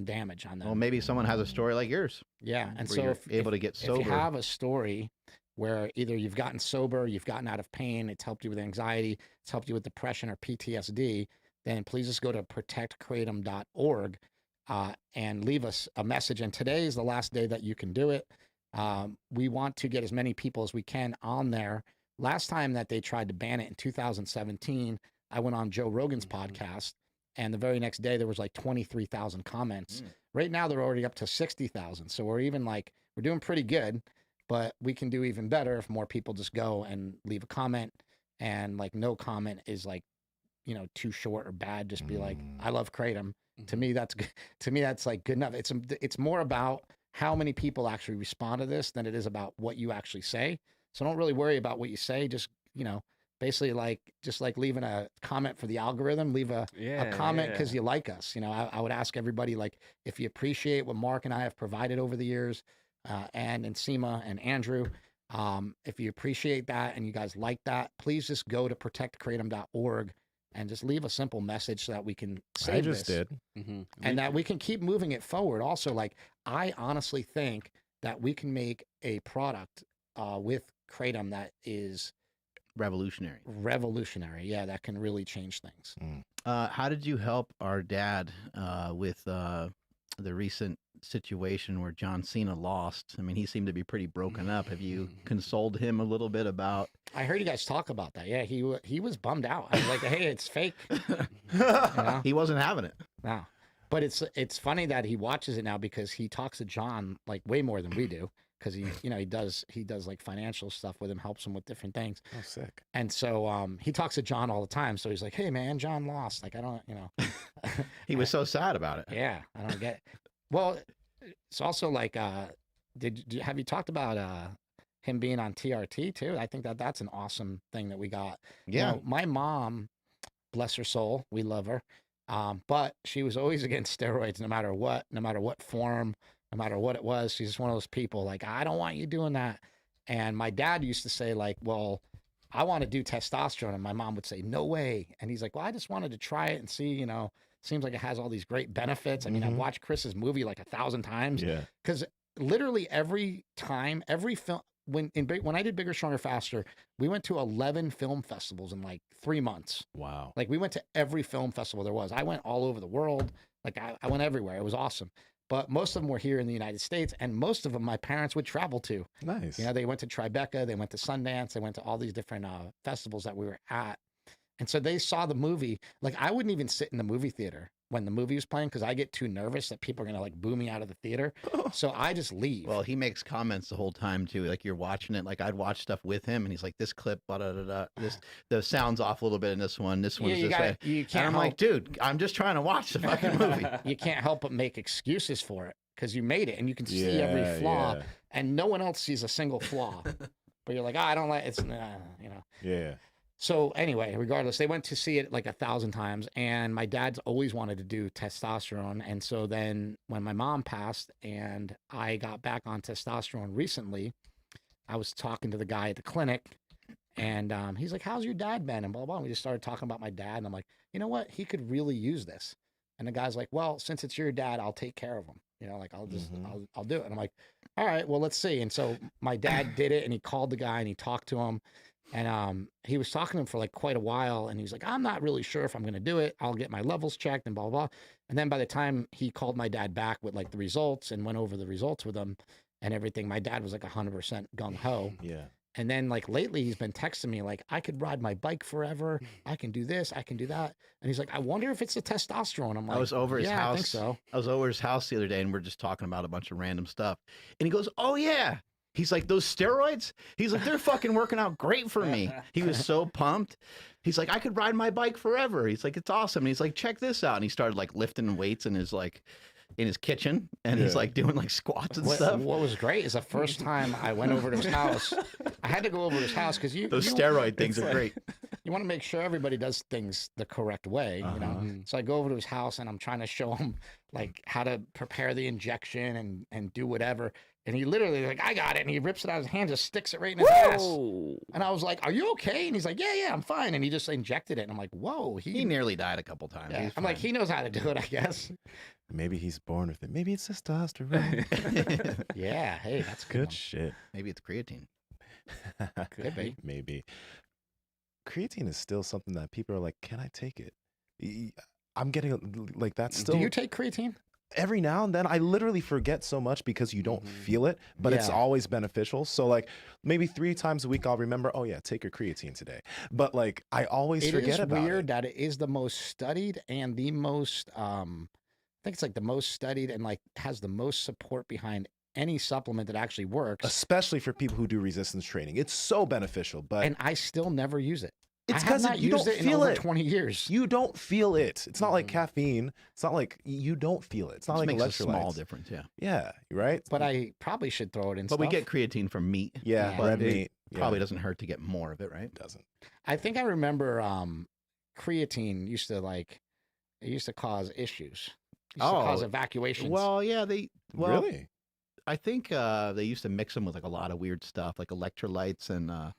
damage on them. Well, maybe someone has a story like yours. Yeah. And where so you're if able to get sober. If you have a story where either you've gotten sober, you've gotten out of pain, it's helped you with anxiety, it's helped you with depression or PTSD, then please just go to protectkratom.org and leave us a message. And today is the last day that you can do it. We want to get as many people as we can on there. Last time that they tried to ban it in 2017, I went on Joe Rogan's podcast, and the very next day there was like 23,000 comments. Right now they're already up to 60,000. So we're doing pretty good, but we can do even better if more people just go and leave a comment, and like no comment is like, too short or bad. Just be like, I love Kratom. To me, that's good. To me, that's like good enough. It's more about how many people actually respond to this than it is about what you actually say. So don't really worry about what you say. Just, basically just like leaving a comment for the algorithm, leave a comment because you like us. I would ask everybody, like, if you appreciate what Mark and I have provided over the years, and Nsima and Andrew, if you appreciate that and you guys like that, please just go to protectkratom.org and just leave a simple message so that we can save I just this. did. And that we can keep moving it forward. Also, like, I honestly think that we can make a product with Kratom that is revolutionary. Yeah, that can really change things. How did you help our dad with the recent situation where John Cena lost? I mean, he seemed to be pretty broken up. Have you consoled him a little bit about? I heard you guys talk about that. Yeah, he was bummed out. I was like, hey, it's fake. He wasn't having it. No. But it's funny that he watches it now because he talks to John like way more than we do, because he does like financial stuff with him, helps him with different things. Oh, sick. And so he talks to John all the time. So he's like, hey man, John lost. Like, I don't, He was so sad about it. Yeah, I don't get it. Well, it's also like, have you talked about him being on TRT too? I think that's an awesome thing that we got. Yeah. My mom, bless her soul, we love her. But she was always against steroids, no matter what form, no matter what it was. She's just one of those people like, I don't want you doing that. And my dad used to say like, well, I want to do testosterone. And my mom would say, no way. And he's like, well, I just wanted to try it and see, seems like it has all these great benefits. I mean, I've watched Chris's movie like 1,000 times. Yeah. Because literally every time, every film, when I did Bigger, Stronger, Faster, we went to 11 film festivals in like 3 months. Wow. Like, we went to every film festival there was. I went all over the world. Like, I went everywhere. It was awesome. But most of them were here in the United States, and most of them my parents would travel to. Nice. They went to Tribeca, they went to Sundance, they went to all these different festivals that we were at. And so they saw the movie. Like, I wouldn't even sit in the movie theater when the movie was playing because I get too nervous that people are going to like boo me out of the theater. So I just leave. Well, he makes comments the whole time too. Like, you're watching it. Like, I'd watch stuff with him and he's like, this clip, this, the sound's off a little bit in this one. This one's this way. You can't. And I'm like, dude, I'm just trying to watch the fucking movie. You can't help but make excuses for it because you made it and you can see every flaw and no one else sees a single flaw. But you're like, I don't like it's, Yeah. So anyway, regardless, they went to see it like 1,000 times, and my dad's always wanted to do testosterone. And so then when my mom passed and I got back on testosterone recently, I was talking to the guy at the clinic, and he's like, how's your dad been? And blah, blah. And we just started talking about my dad, and I'm like, you know what? He could really use this. And the guy's like, well, since it's your dad, I'll take care of him. Like, I'll just, I'll do it. And I'm like, all right, well, let's see. And so my dad did it, and he called the guy and he talked to him. And he was talking to him for like quite a while, and he's like, I'm not really sure if I'm going to do it. I'll get my levels checked and blah, blah, blah. And then by the time he called my dad back with like the results and went over the results with him and everything, my dad was like 100% gung ho. Yeah. And then like lately he's been texting me like, I could ride my bike forever. I can do this. I can do that. And he's like, I wonder if it's the testosterone. I'm like, I was over his house. I think so. I was over his house the other day and we're just talking about a bunch of random stuff. And he goes, oh yeah. He's like, those steroids? He's like, they're fucking working out great for me. He was so pumped. He's like, I could ride my bike forever. He's like, it's awesome. And he's like, check this out. And he started like lifting weights in his kitchen, and he's like doing like squats and stuff. What was great is the first time I went over to his house, I had to go over to his house because those steroid things are great. You want to make sure everybody does things the correct way, So I go over to his house and I'm trying to show him like how to prepare the injection and do whatever. And he literally like, I got it. And he rips it out of his hand, just sticks it right in his ass. And I was like, are you okay? And he's like, yeah, I'm fine. And he just injected it. And I'm like, whoa. He nearly died a couple times. Yeah. I'm like, he knows how to do it, I guess. Maybe he's born with it. Maybe it's testosterone. Yeah. Hey, that's good shit. Maybe it's creatine. Could be. Maybe. Creatine is still something that people are like, can I take it? I'm getting like that's still. Do you take creatine? Every now and then. I literally forget so much because you don't feel it, but it's always beneficial. So like maybe 3 times a week I'll remember, oh yeah, take your creatine today. But like I always forget about it. It is weird that it is the most studied and the most I think it's like the most studied and like has the most support behind any supplement that actually works. Especially for people who do resistance training. It's so beneficial, but and I still never use it. It's I have because not you used don't it in feel over it. 20 years. You don't feel it. It's not like Mhm. caffeine. It's not like you don't feel it. It's not It like makes electrolytes. a small difference, yeah. Yeah, right. But I probably should throw it in But we stuff. get creatine from meat. Yeah, Yeah. but red it meat probably doesn't hurt to get more of it, right? doesn't. I think I remember creatine used to cause issues. Used to cause Oh, evacuations. Well, yeah, Really? I think they used to mix them with like a lot of weird stuff, like electrolytes and a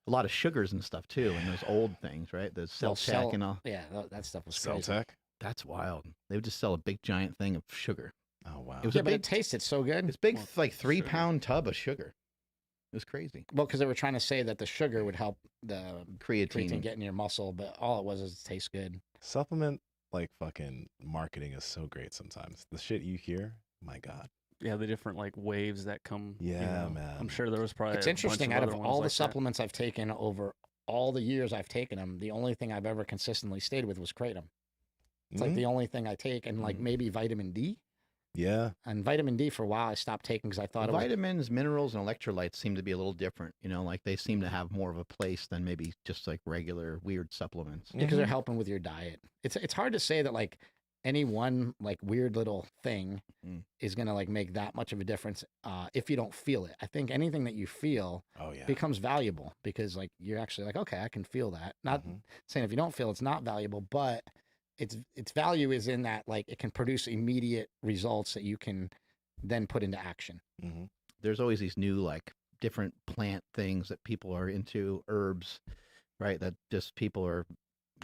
lot of sugars and stuff too, and those old things, right? The Celtec and all. Yeah, that stuff was crazy. Celtec. That's wild. They would just sell a big giant thing of sugar. Oh wow. It was Yeah, a but big, it tasted so good. it's big, Well, like 3 sugar. pound tub of sugar. It was crazy. Well, because they were trying to say that the sugar would help the creatine Creatine. get in your muscle, but all it was is it tastes good. Supplement like fucking marketing is so great sometimes. The shit you hear, my God. Yeah, the different like waves that come. Yeah, man. I'm sure there was probably. It's a bunch interesting. of Out other of ones all the like that. supplements I've taken over all the years I've taken them, the only thing I've ever consistently stayed with was Kratom. It's like Mhm. the only thing I take, and like Mhm. maybe vitamin D. Yeah. And vitamin D for a while I stopped taking because I thought it was Vitamins, minerals, and electrolytes seem to be a little different. You know, like they seem to have more of a place than maybe just like regular weird supplements. because they're helping with your diet. It's hard to say that like any one like weird little thing Mm. is gonna like make that much of a difference if you don't feel it. I think anything that you feel Oh yeah. becomes valuable because like you're actually like, okay, I can feel that. Not Mhm. saying if you don't feel it's not valuable, but its value is in that like it can produce immediate results that you can then put into action. Mhm. There's always these new like different plant things that people are into, herbs, right? That just people are,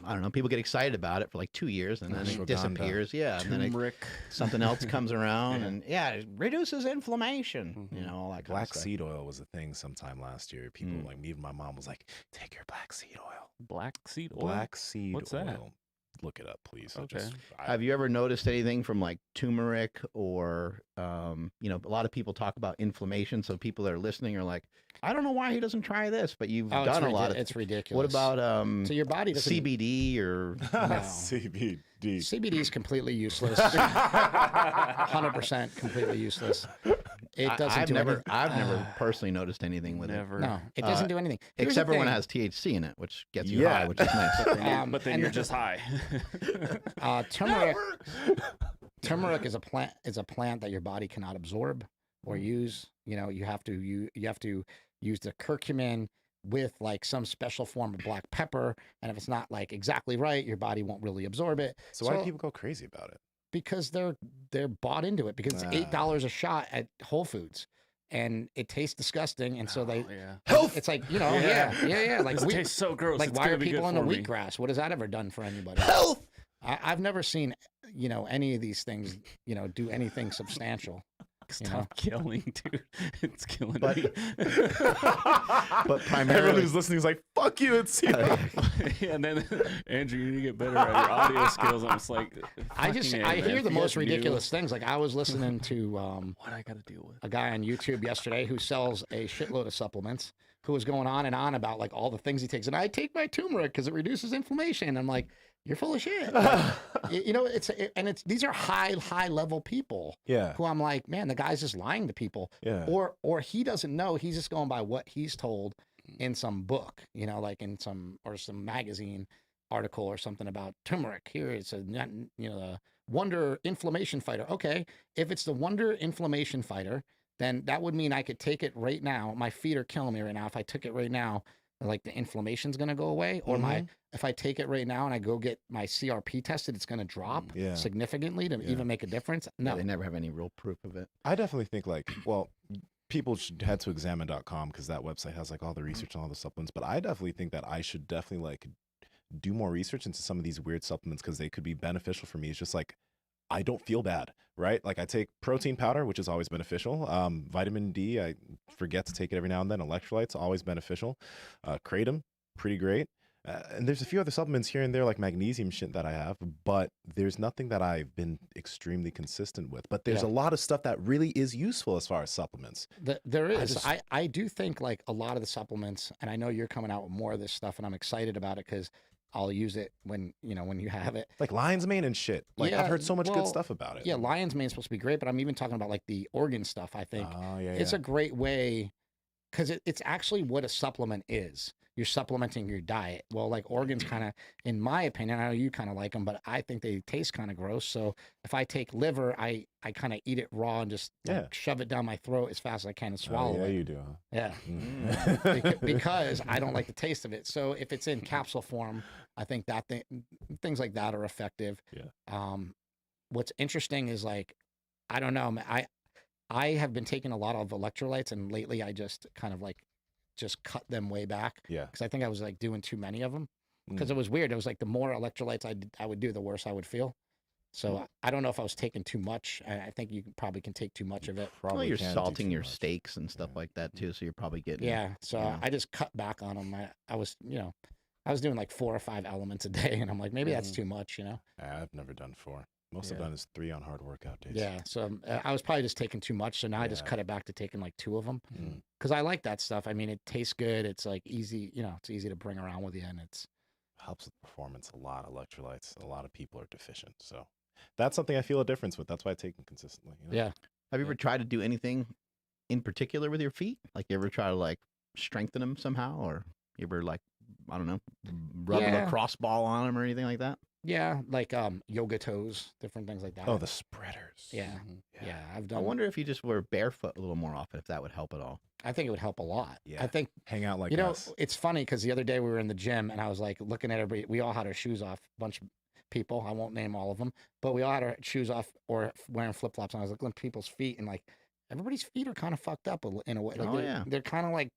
I don't know, people get excited about it for like 2 years and then Ashwagandha. it disappears. Yeah. And then Turmeric. something else comes around Yeah. and yeah, it reduces inflammation, you Mhm. know, all that kind of Black stuff. seed oil was a thing sometime last year. People Mm. like even my mom was like, "Take your black seed oil." Black seed oil. Black seed What's oil. that? Look it up, please. Okay. Have you ever noticed anything from like turmeric or, you know, a lot of people talk about inflammation. So people that are listening are like, I don't know why he doesn't try this, but you've Oh, done a lot of. it's ridiculous. What about so your body doesn't CBD or? CBD. CBD is completely useless. 100% completely useless. It doesn't I've do never, anything. I've never personally noticed anything with Never. No, it doesn't do anything. Here's it, except the for when it thing. has THC in it, which gets you Yeah. high, which is nice. But then and you're the- just high. Turmeric. Turmeric is a plant that your body cannot absorb or use. You know, you have to use the curcumin with like some special form of black pepper, and if it's not like exactly right, your body won't really absorb it. So why do people go crazy about it? Because they're bought into it because it's $8 a shot at Whole Foods, and it tastes disgusting, and so they Oh, yeah. Health. it's like, you know, Yeah. yeah. Like This wheat, tastes so gross. like it's why gonna are be good people into for me. wheatgrass? What has that ever done for anybody? Health. I've never seen, you know, any of these things, you know, do anything substantial. Stop killing, dude. It's killing But- me. But Everyone primarily, who's listening is like, "Fuck you!" It's you. Yeah, and then Andrew, you need to get better at your audio skills. I'm just like, I fucking A, I man. hear the most Forget you. ridiculous things. Like I was listening to What I got to deal with? a guy on YouTube yesterday who sells a shitload of supplements, who was going on and on about like all the things he takes. And I take my turmeric because it reduces inflammation. I'm like, you're full of shit. Like, you know, these are high level people Yeah. who I'm like, man, the guy's just lying to people, Yeah. or he doesn't know. He's just going by what he's told in some book, you know, like in some magazine article or something about turmeric. Here it's the Wonder Inflammation Fighter. Okay, if it's the Wonder Inflammation Fighter, then that would mean I could take it right now. My feet are killing me right now. If I took it right now, like the inflammation's gonna go away, or if I take it right now and I go get my CRP tested, it's gonna drop Yeah. significantly to even make a difference. No, they never have any real proof of it. I definitely think like, well, people should head to examine.com because that website has like all the research on all the supplements. But I definitely think that I should definitely like do more research into some of these weird supplements because they could be beneficial for me. It's just like, I don't feel bad, right? Like I take protein powder, which is always beneficial. Vitamin D, I forget to take it every now and then. Electrolytes, always beneficial. Kratom, pretty great. And there's a few other supplements here and there like magnesium shit that I have, but there's nothing that I've been extremely consistent with. But there's a lot of stuff that really is useful as far as supplements. There is. I do think like a lot of the supplements, and I know you're coming out with more of this stuff, and I'm excited about it because I'll use it when you have it. Like lion's mane and shit. Like Yeah, I've heard so much well, good stuff about it. Yeah, lion's mane is supposed to be great, but I'm even talking about like the organ stuff. I think Oh, yeah, it's a great way because it's actually what a supplement is. You're supplementing your diet. Well, like organs kind of, in my opinion, I know you kind of like them, but I think they taste kind of gross. So if I take liver, I kind of eat it raw and just like, shove it down my throat as fast as I can and swallow yeah, it. you do, huh? Yeah. Because I don't like the taste of it. So if it's in capsule form, I think that things like that are effective. Yeah. What's interesting is like, I don't know, I have been taking a lot of electrolytes, and lately I just kind of like just cut them way back. Yeah. Because I think I was like doing too many of them. Because it was weird. It was like the more electrolytes I would do, the worse I would feel. So I don't know if I was taking too much. I think you probably can take too much of it. Well, you're salting your steaks and stuff like that too, so you're probably getting. Yeah. So I just cut back on them. I was, I was doing like 4 or 5 elements a day, and I'm like, maybe that's too much, I've never done 4. Most I've done is 3 on hard workout days. Yeah. So I was probably just taking too much. So now I just cut it back to taking like 2 of them. Because I like that stuff. I mean, it tastes good. It's like easy, it's easy to bring around with you, and it's helps with performance a lot. Electrolytes, a lot of people are deficient. So that's something I feel a difference with. That's why I take them consistently. Yeah. Have you ever tried to do anything in particular with your feet? Like you ever try to like strengthen them somehow, or you ever like, I don't know, rub a lacrosse ball on them or anything like that? Yeah, like yoga toes, different things like that. Oh, the spreaders. Yeah. Yeah, I've done. I wonder if you just were barefoot a little more often, if that would help at all. I think it would help a lot. Yeah. I think hang out like us. It's funny because the other day we were in the gym and I was like looking at everybody. We all had our shoes off. A bunch of people. I won't name all of them, but we all had our shoes off or wearing flip flops. And I was looking at people's feet and like everybody's feet are kind of fucked up in a way. Like they're kind of like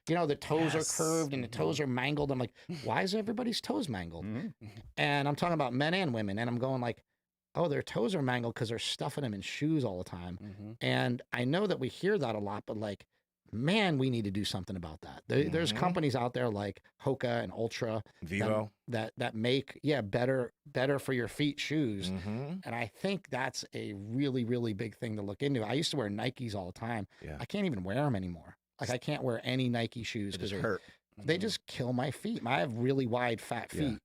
the toes are curved and the toes are mangled. I'm like, why is everybody's toes mangled? And I'm talking about men and women, and I'm going like, oh, their toes are mangled because they're stuffing them in shoes all the time. And I know that we hear that a lot, but like, man, we need to do something about that. There's companies out there like Hoka and Ultra, Vivo, that make better for your feet shoes. And I think that's a really, really big thing to look into. I used to wear Nikes all the time. I can't even wear them anymore. Like I can't wear any Nike shoes because they hurt. They just kill my feet. I have really wide, fat feet.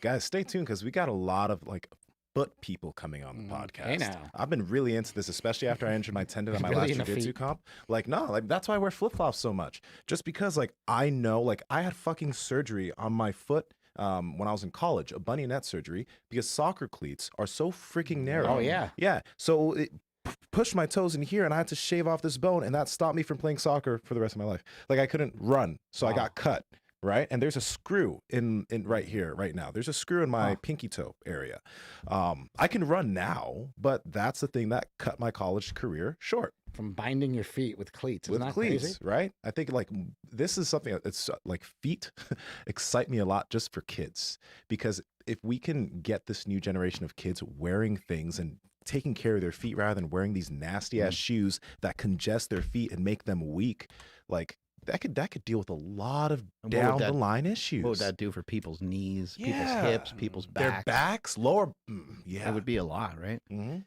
Guys, stay tuned because we got a lot of like foot people coming on the podcast. Hey now. I've been really into this, especially after I injured my tendon on my last jiu-jitsu comp. Like, no, like that's why I wear flip-flops so much. Just because like I know, like I had fucking surgery on my foot when I was in college, a bunny net surgery, because soccer cleats are so freaking narrow. Oh yeah. Yeah. So it pushed my toes in here and I had to shave off this bone, and that stopped me from playing soccer for the rest of my life. Like I couldn't run, so I got cut. Right. And there's a screw in right here, right now. There's a screw in my pinky toe area. I can run now, but that's the thing that cut my college career short. From binding your feet with cleats. With cleats, crazy? Right? I think like this is something that's like feet excite me a lot just for kids, because if we can get this new generation of kids wearing things and taking care of their feet rather than wearing these nasty ass shoes that congest their feet and make them weak, like that could deal with a lot of down the line issues. What would that do for people's knees, people's hips, people's backs? Their backs, lower. It would be a lot, right? When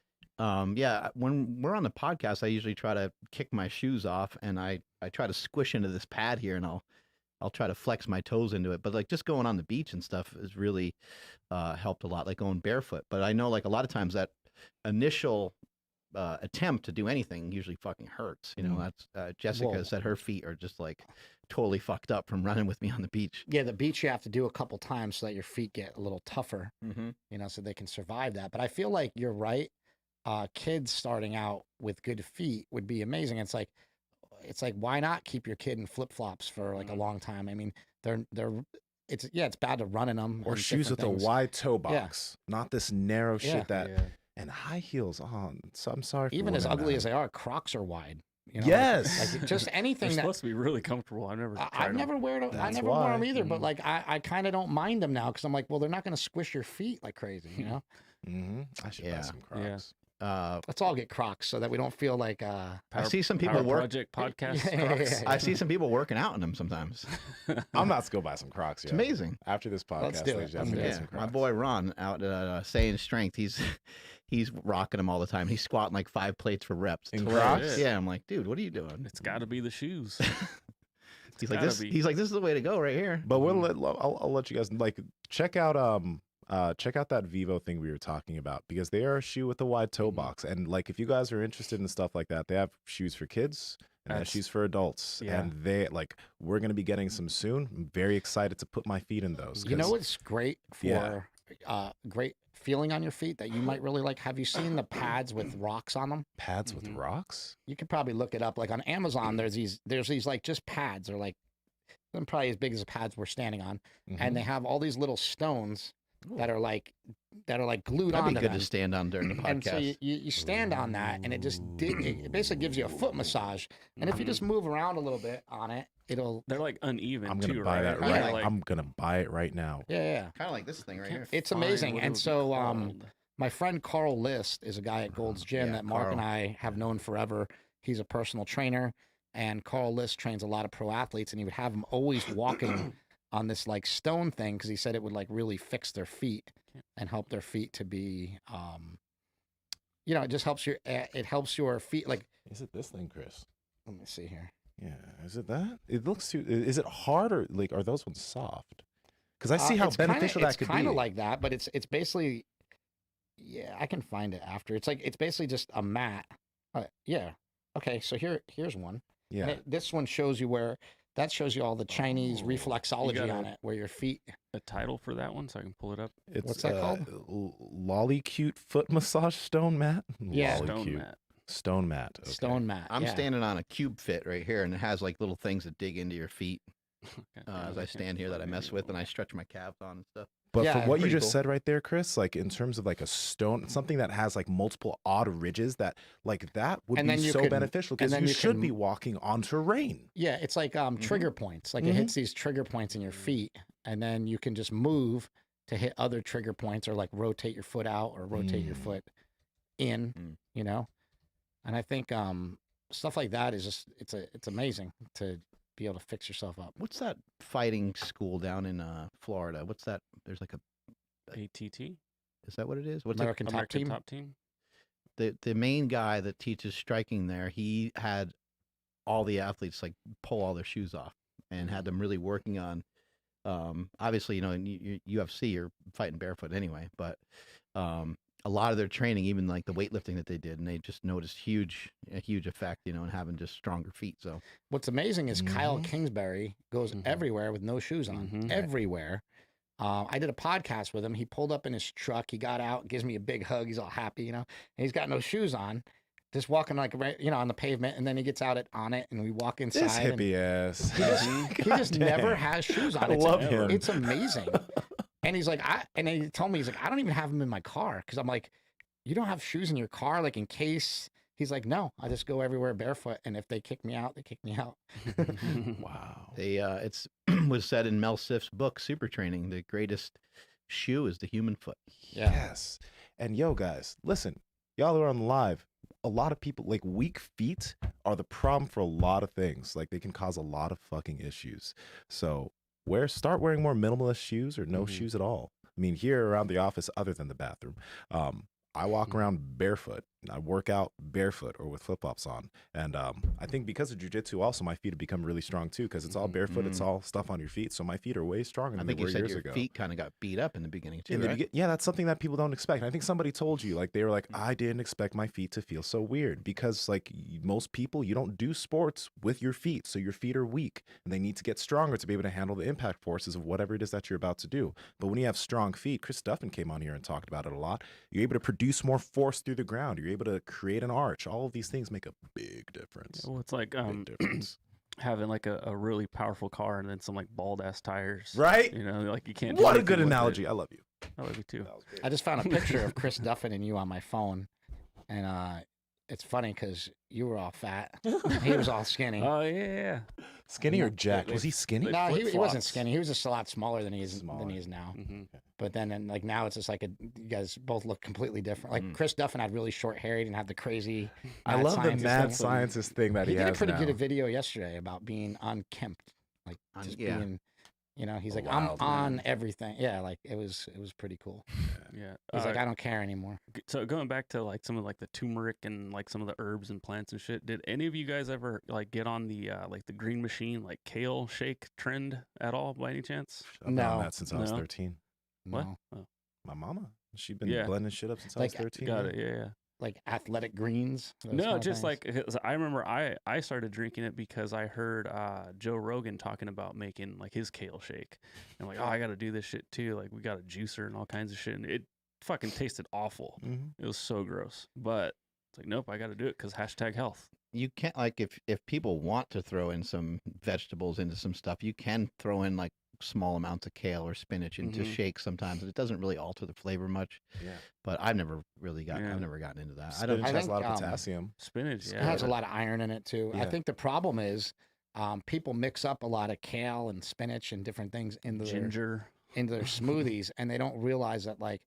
we're on the podcast, I usually try to kick my shoes off and I try to squish into this pad here, and I'll try to flex my toes into it. But like just going on the beach and stuff has really helped a lot, like going barefoot. But I know like a lot of times that initial attempt to do anything usually fucking hurts. That's Jessica said her feet are just like totally fucked up from running with me on the beach. Yeah, the beach you have to do a couple times so that your feet get a little tougher, so they can survive that. But I feel like you're right. Kids starting out with good feet would be amazing. It's like why not keep your kid in flip flops for like a long time? I mean, it's bad to run in them or shoes with a wide toe box, not this narrow shit that. And high heels on. So I'm sorry. Even as ugly as they are, Crocs are wide. Yes. Like just anything They're supposed to be really comfortable. I've never wore them. I never wore them either. But like I kind of don't mind them now because I'm like, well, they're not going to squish your feet like crazy, I should buy some Crocs. Let's all get Crocs so that we don't feel like I see some people Project podcast Crocs. I see some people working out in them sometimes. I'm not to go buy some Crocs yet. It's amazing. After this podcast, let's do it. My boy Ron out at Saying Strength, he's rocking them all the time. He's squatting like 5 plates for reps. In Crocs? Yeah, I'm like, dude, what are you doing? It's got to be the shoes. He's like, this is the way to go right here. But I'll let you guys like check out check out that Vivo thing we were talking about, because they are a shoe with a wide toe box. And like, if you guys are interested in stuff like that, they have shoes for kids and they have shoes for adults. Yeah. And they like, we're going to be getting some soon. I'm very excited to put my feet in those. You know what's great Yeah. for great feeling on your feet that you might really like? Have you seen the pads with rocks on them? Pads with rocks? You could probably look it up. Like on Amazon, there's these like just pads. They're like probably as big as the pads we're standing on, and they have all these little stones that are like glued That'd onto be good them. to stand on during the podcast. And so you stand on that, and it basically gives you a foot massage. And if you just move around a little bit on it, They're like uneven. I'm going to too, buy right? that right right. now. Like, I'm going to buy it right now. yeah. Kind of like this thing right here. It's find amazing. what it And would be so called. my friend Carl List is a guy at Gold's Gym Yeah, that Mark Carl. and I have known forever. He's a personal trainer, and Carl List trains a lot of pro athletes, and he would have them always walking on this like stone thing because he said it would like really fix their feet and help their feet to be, it just helps your feet. Like, Is it this thing, Chris? let me see here. Yeah. Is it that? It looks too, is it hard, or like, are those ones soft? Because I see how It's beneficial that could It's kind be. of like that, but it's basically, yeah, I can find it after. It's basically just a mat. Yeah. Okay. So here's one. yeah. And this one shows you that shows you all the Chinese Oh, reflexology gotta- on it, where your feet. a title for that one, so I can pull it up. It's, What's that called? Lollicute foot massage stone mat? Yeah. Stone Lollicute. mat. Stone mat. Okay. Stone mat. I'm yeah. standing on a cube fit right here, and it has like little things that dig into your feet Okay, as I stand here that I mess with, and I stretch my calves on and stuff. But Yeah, for what you pretty just cool. said right there, Chris, like in terms of like a stone, something that has like multiple odd ridges, that like that would And be then you so can- beneficial, and because then you you should can- be walking on terrain. Yeah, it's like trigger points. Like it hits these trigger points in your feet, and then you can just move to hit other trigger points, or like rotate your foot out or rotate your foot in. And I think stuff like that is just it's amazing to be able to fix yourself up. What's that fighting school down in Florida? What's that? There's like a. ATT? Is that what it is? What's American Top American Team. Top Team? the main guy that teaches striking there? He had all the athletes like pull all their shoes off and had them really working on. Obviously, in UFC, you're fighting barefoot anyway, but a lot of their training, even like the weightlifting that they did, and they just noticed a huge effect, in having just stronger feet. So What's amazing is Kyle Kingsbury goes Mhm. everywhere with no shoes on, Mhm. everywhere. I did a podcast with him. He pulled up in his truck. He got out, gives me a big hug. He's all happy, and he's got no shoes on, just walking like right, on the pavement. And then he gets out on it, and we walk inside. This and hippie ass. he just never has shoes on. I love him. It's amazing. And he's like, and he told me, he's like, I don't even have them in my car, because I'm like, you don't have shoes in your car, like in case. He's like, no, I just go everywhere barefoot, and if they kick me out, they kick me out. Wow. it's was said in Mel Siff's book Super Training, the greatest shoe is the human foot. Yeah. Yes. And yo, guys, listen, y'all who are on live, a lot of people, like, weak feet are the problem for a lot of things. Like, they can cause a lot of fucking issues. So start wearing more minimalist shoes, or no shoes at all. I mean, here around the office, other than the bathroom, I walk around barefoot. I work out barefoot or with flip-flops on. And I think because of jiu-jitsu also, my feet have become really strong too, because it's all barefoot. It's all stuff on your feet. So my feet are way stronger I than think they you were said years your ago. feet kind of got beat up in the beginning too, In the right? yeah, that's something that people don't expect. I think somebody told you, like, they were like, I didn't expect my feet to feel so weird, because like most people, you don't do sports with your feet, so your feet are weak and they need to get stronger to be able to handle the impact forces of whatever it is that you're about to do. But when you have strong feet, Chris Duffin came on here and talked about it a lot. You're able to produce more force through the ground. You're able to create an arch. All of these things make a big difference. Well, it's like Big difference. having like a really powerful car and then some like bald ass tires. Right? Like you can't. Do What a anything good with it. analogy. I love you. I love you too. That was great. I just found a picture of Chris Duffin and you on my phone, and it's funny because you were all fat, he was all skinny. Oh yeah. Skinny or Yeah. jacked? Was he skinny? No, he wasn't flip-flops. skinny. He was just a lot smaller than he is Smaller. now. Mm-hmm. But then, and like now, it's just like you guys both look completely different. Like Chris Duffin had really short hair. He didn't have the crazy. I mad love the scientist mad thing. scientist thing that He he, did a has pretty now. good video yesterday about being unkempt, like just yeah. being. He's A like, I'm wild on man. everything. Yeah, like it was pretty cool. Yeah. He's like, I don't care anymore. So going back to like some of like the turmeric and like some of the herbs and plants and shit, did any of you guys ever like get on the like the green machine like kale shake trend at all by any chance? I've been on No. that since I was No. 13. What? No. Oh. My mama. She's been Yeah. blending shit up since I Like, was 13. Got man. it. Yeah. Like athletic greens? those No, kind of just things? like 'cause I remember I started drinking it because I heard Joe Rogan talking about making like his kale shake. And I'm like, oh, I got to do this shit too. Like we got a juicer and all kinds of shit. And it fucking tasted awful. Mhm. It was so gross. But it's like, nope, I got to do it because #health. You can't, like, if people want to throw in some vegetables into some stuff, you can throw in like small amounts of kale or spinach into Mhm. shakes sometimes. It doesn't really alter the flavor much. Yeah. But I've never really gotten. Yeah. I've never gotten into that. I don't. Spinach I has a lot think, of potassium. Spinach. It Yeah. has a lot of iron in it too. I Yeah. think the problem is people mix up a lot of kale and spinach and different things into Ginger. their smoothies, and they don't realize that like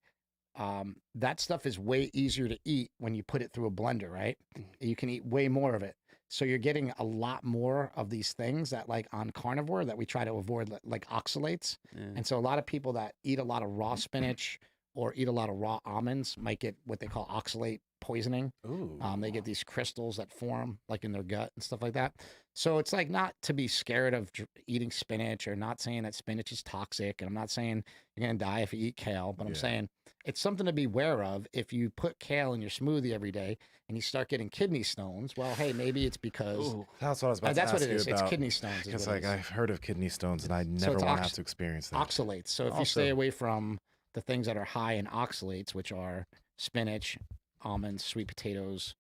that stuff is way easier to eat when you put it through a blender, right? You can eat way more of it. So you're getting a lot more of these things that like on carnivore that we try to avoid, like oxalates. Yeah. And so a lot of people that eat a lot of raw spinach or eat a lot of raw almonds might get what they call oxalate poisoning. Ooh. They get these crystals that form like in their gut and stuff like that. So it's like not to be scared of eating spinach, or not saying that spinach is toxic. And I'm not saying you're going to die if you eat kale, but I'm Yeah. saying it's something to be aware of. If you put kale in your smoothie every day and you start getting kidney stones, well, hey, maybe it's because Ooh. That's what I was about to that's ask what it you is. It's about. kidney stones. Is Because what it like is. I've heard of kidney stones, and I never it's want to ox- have to experience that. Oxalates. So if you Also- stay away from the things that are high in oxalates, which are spinach, almonds, sweet potatoes,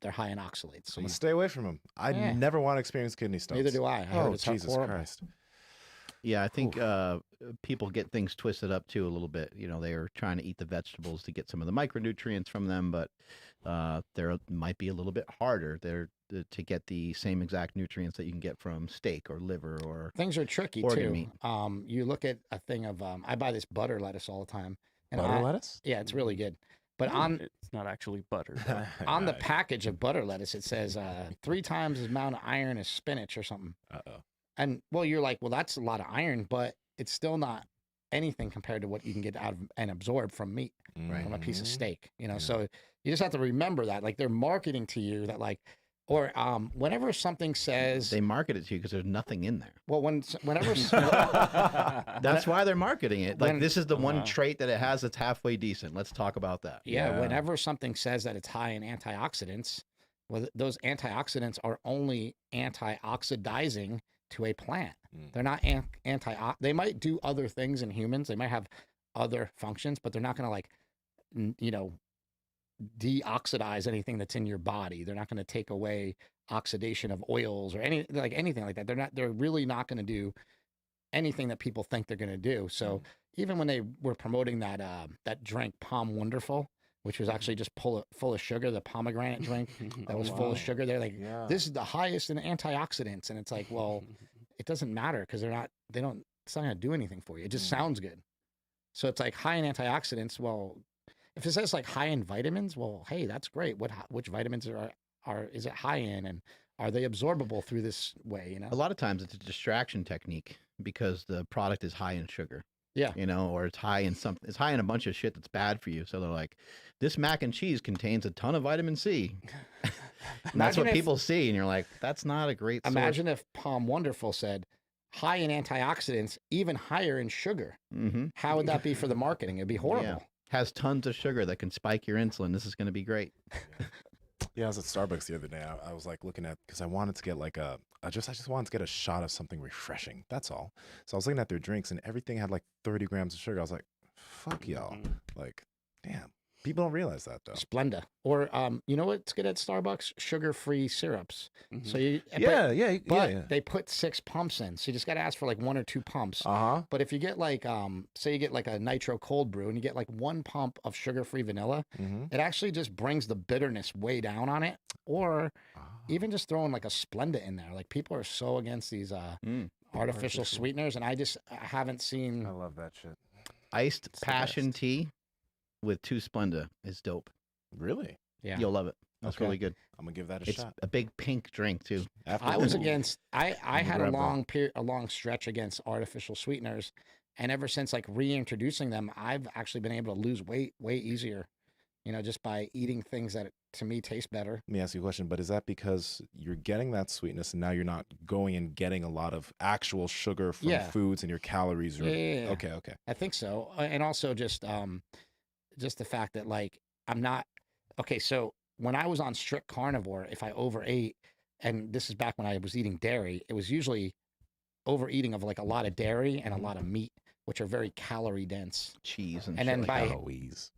they're high in oxalates. So I'm you, gonna stay away from them. I Yeah. never want to experience kidney stones. neither do I. I heard Oh it's Jesus horrible. Christ! Yeah, I think people get things twisted up too a little bit. You know, they are trying to eat the vegetables to get some of the micronutrients from them, but there might be a little bit harder there to get the same exact nutrients that you can get from steak or liver or. Things are tricky Organ too. meat. You look at a thing of I buy this butter lettuce all the time. And Butter I- lettuce? Yeah, it's really good. But It's not actually butter. though. on the package of butter lettuce, it says 3 times the amount of iron as spinach or something. Uh-oh. And well, you're like, well, that's a lot of iron, but it's still not anything compared to what you can get out of and absorb from meat, from a piece of Mhm. steak. You know, Yeah. so you just have to remember that, like they're marketing to you that like, or whenever something says, They market it to you because there's nothing in there. well, whenever That's why they're marketing it. Like, when- this is the one Wow. trait that it has that's halfway decent. Let's talk about that. Yeah, Yeah. whenever something says that it's high in antioxidants, well, those antioxidants are only antioxidizing to a plant. Mm. They're not they might do other things in humans. They might have other functions, but they're not going to like, deoxidize anything that's in your body. They're not going to take away oxidation of oils or anything like that. They're really not going to do anything that people think they're going to do. So even when they were promoting that drink Palm Wonderful, which was actually just full of sugar, the pomegranate drink that was full wow. of sugar, they're like, Yeah. this is the highest in antioxidants. And it's like, well, it doesn't matter because it's not going to do anything for you. It just sounds good. So it's like high in antioxidants. Well, if it says like high in vitamins, well, hey, that's great. Which vitamins is it high in, and are they absorbable through this way? You know, A lot of times it's a distraction technique because the product is high in sugar. Yeah. You know, or it's high in something. It's high in a bunch of shit that's bad for you. So they're like, this mac and cheese contains a ton of vitamin C. And that's Imagine what if- people see, and you're like, that's not a great source. imagine if Palm Wonderful said high in antioxidants, even higher in sugar. Mm-hmm. How would that be for the marketing? It'd be horrible. Has tons of sugar that can spike your insulin. This is going to be great. Yeah, I was at Starbucks the other day. I was like looking at, because I wanted to get like I just wanted to get a shot of something refreshing. That's all. So I was looking at their drinks, and everything had like 30 grams of sugar. I was like, fuck y'all. Like, damn. People don't realize that though. Splenda. Or you know what's good at Starbucks? Sugar-free syrups. So you but they put 6 pumps in. So you just got to ask for like 1 or 2 pumps. Uh-huh. But if you get like say you get like a nitro cold brew and you get like 1 pump of sugar-free vanilla, Mm-hmm. it actually just brings the bitterness way down on it. Or even just throwing like a Splenda in there. Like people are so against these artificial sweeteners, and I haven't seen. I love that shit. Iced It's the passion best. tea with 2 Splenda is dope. Really? Yeah. You'll love it. That's Okay. really good. I'm gonna give that a It's shot. a big pink drink too. I was Ooh. against. I had a rebel. long stretch against artificial sweeteners, and ever since like reintroducing them, I've actually been able to lose weight way easier. just by eating things that to me taste better. Let me ask you a question, but is that because you're getting that sweetness and now you're not going and getting a lot of actual sugar from foods and your calories are Yeah. okay. I think so. And also just the fact that like I'm not okay, so when I was on strict carnivore, if I overate, and this is back when I was eating dairy, it was usually overeating of like a lot of dairy and a lot of meat, which are very calorie dense. Cheese and And shit then like by that. Louise.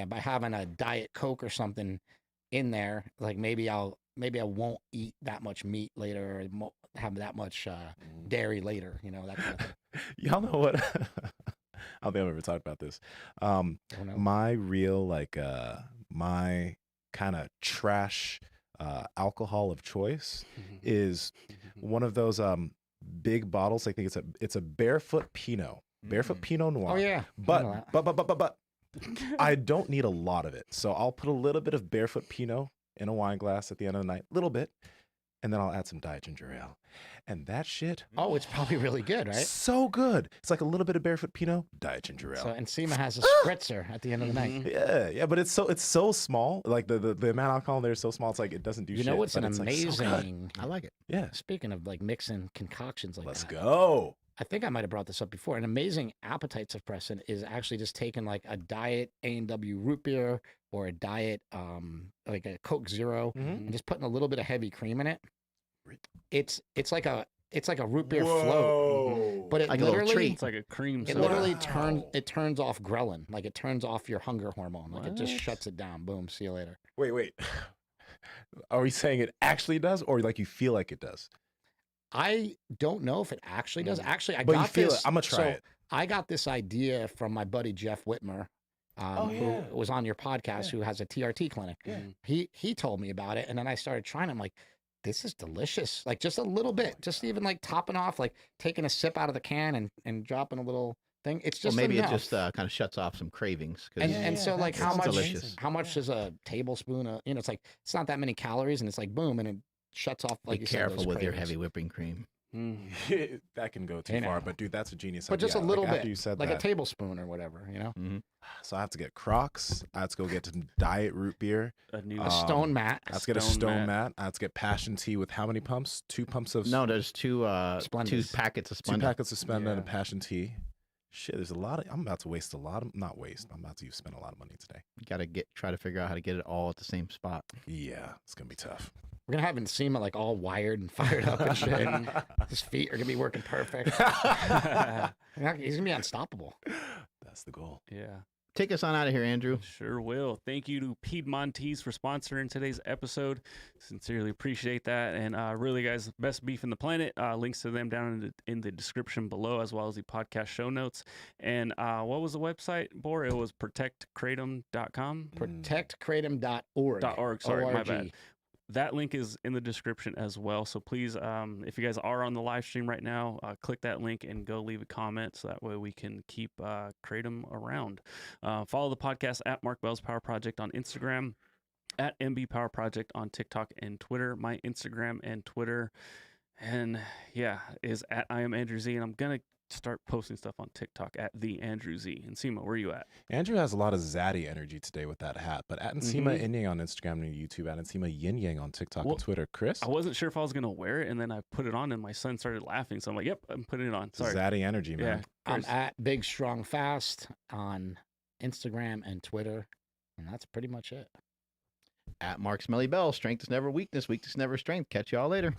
by having a Diet Coke or something in there, like maybe I won't eat that much meat later or have that much dairy later, that kind of thing. Y'all know what? I don't think I've ever talked about this. My real my kind of trash alcohol of choice is one of those big bottles. I think it's a Barefoot Pinot Noir. Oh yeah. But I don't need a lot of it. So I'll put a little bit of Barefoot Pinot in a wine glass at the end of the night, little bit, and then I'll add some Diet Ginger Ale. And that shit. Oh, it's probably really good, right? So good. It's like a little bit of Barefoot Pinot, Diet Ginger Ale. So Nsima has a spritzer at the end of the night. Yeah, but it's so small. Like the amount of alcohol in there is so small. It's like it doesn't do shit. You know what's an but it's, like, so amazing? I like it. Yeah. Speaking of like mixing concoctions like Let's that. go. I think I might have brought this up before. An amazing appetite suppressant is actually just taking like a diet A&W root beer or a diet like a Coke Zero and just putting a little bit of heavy cream in it. It's like a root beer float, but it Like a little literally treat. It's like a cream it soda. literally turns off ghrelin, like it turns off your hunger hormone, like it just shuts it down. Boom, see you later. Wait. Are we saying it actually does, or like you feel like it does? I don't know if it actually does. Actually, I But got you feel this. it. I'm gonna try it. I got this idea from my buddy Jeff Whitmer, who was on your podcast, who has a TRT clinic. Yeah. He told me about it, and then I started trying. I'm like, this is delicious. Like just a little bit, just even like topping off, like taking a sip out of the can and dropping a little thing. It's just maybe enough. it just kind of shuts off some cravings. 'Cause And so like how much delicious. how much is a tablespoon of, it's like it's not that many calories, and it's like boom, and it shuts off. Like Be you said, careful those with your cravings. heavy whipping cream. That can go too You far, know. but dude, that's a genius But idea. just a little like, bit, After you said like that, a tablespoon or whatever, so I have to get Crocs. I have to go get some diet root beer. A new A stone mat. I have to get a stone mat. I have to get passion tea with how many pumps? 2 pumps of No, there's two Splendid. packets of 2 Splenda. packets of Splenda and a Yeah. passion tea. Shit, there's a lot of. I'm about to waste a lot of. Not waste. I'm about to spend a lot of money today. You gotta try to figure out how to get it all at the same spot. Yeah, it's gonna be tough. We're gonna have Nsima like all wired and fired up and shit. His feet are gonna be working perfect. He's gonna be unstoppable. That's the goal. Yeah. Take us on out of here, Andrew. Sure will. Thank you to Piedmontese for sponsoring today's episode. Sincerely appreciate that. And really, guys, best beef in the planet. Links to them down in the description below, as well as the podcast show notes. And what was the website, Bor? It was protectkratom.com. Protectkratom.org. .org. Sorry, my O-R-G. bad. That link is in the description as well. So please, if you guys are on the live stream right now, click that link and go leave a comment so that way we can keep Kratom around. Follow the podcast at Mark Bell's Power Project on Instagram, at MB Power Project on TikTok and Twitter. My Instagram and Twitter, and is at I am Andrew Z. And I'm going to start posting stuff on TikTok at the Andrew Z. Nsima, where are you at? Andrew has a lot of zaddy energy today with that hat, but at Nsima Inyang on Instagram and YouTube, at Nsima Yin Yang on TikTok and Twitter. Chris? I wasn't sure if I was going to wear it, and then I put it on, and my son started laughing. So I'm like, yep, I'm putting it on. Sorry. Zaddy energy, man. Yeah. I'm Chris. at Big Strong Fast on Instagram and Twitter, and that's pretty much it. At Mark Smelly Bell. Strength is never weakness. Weakness never strength. Catch y'all later.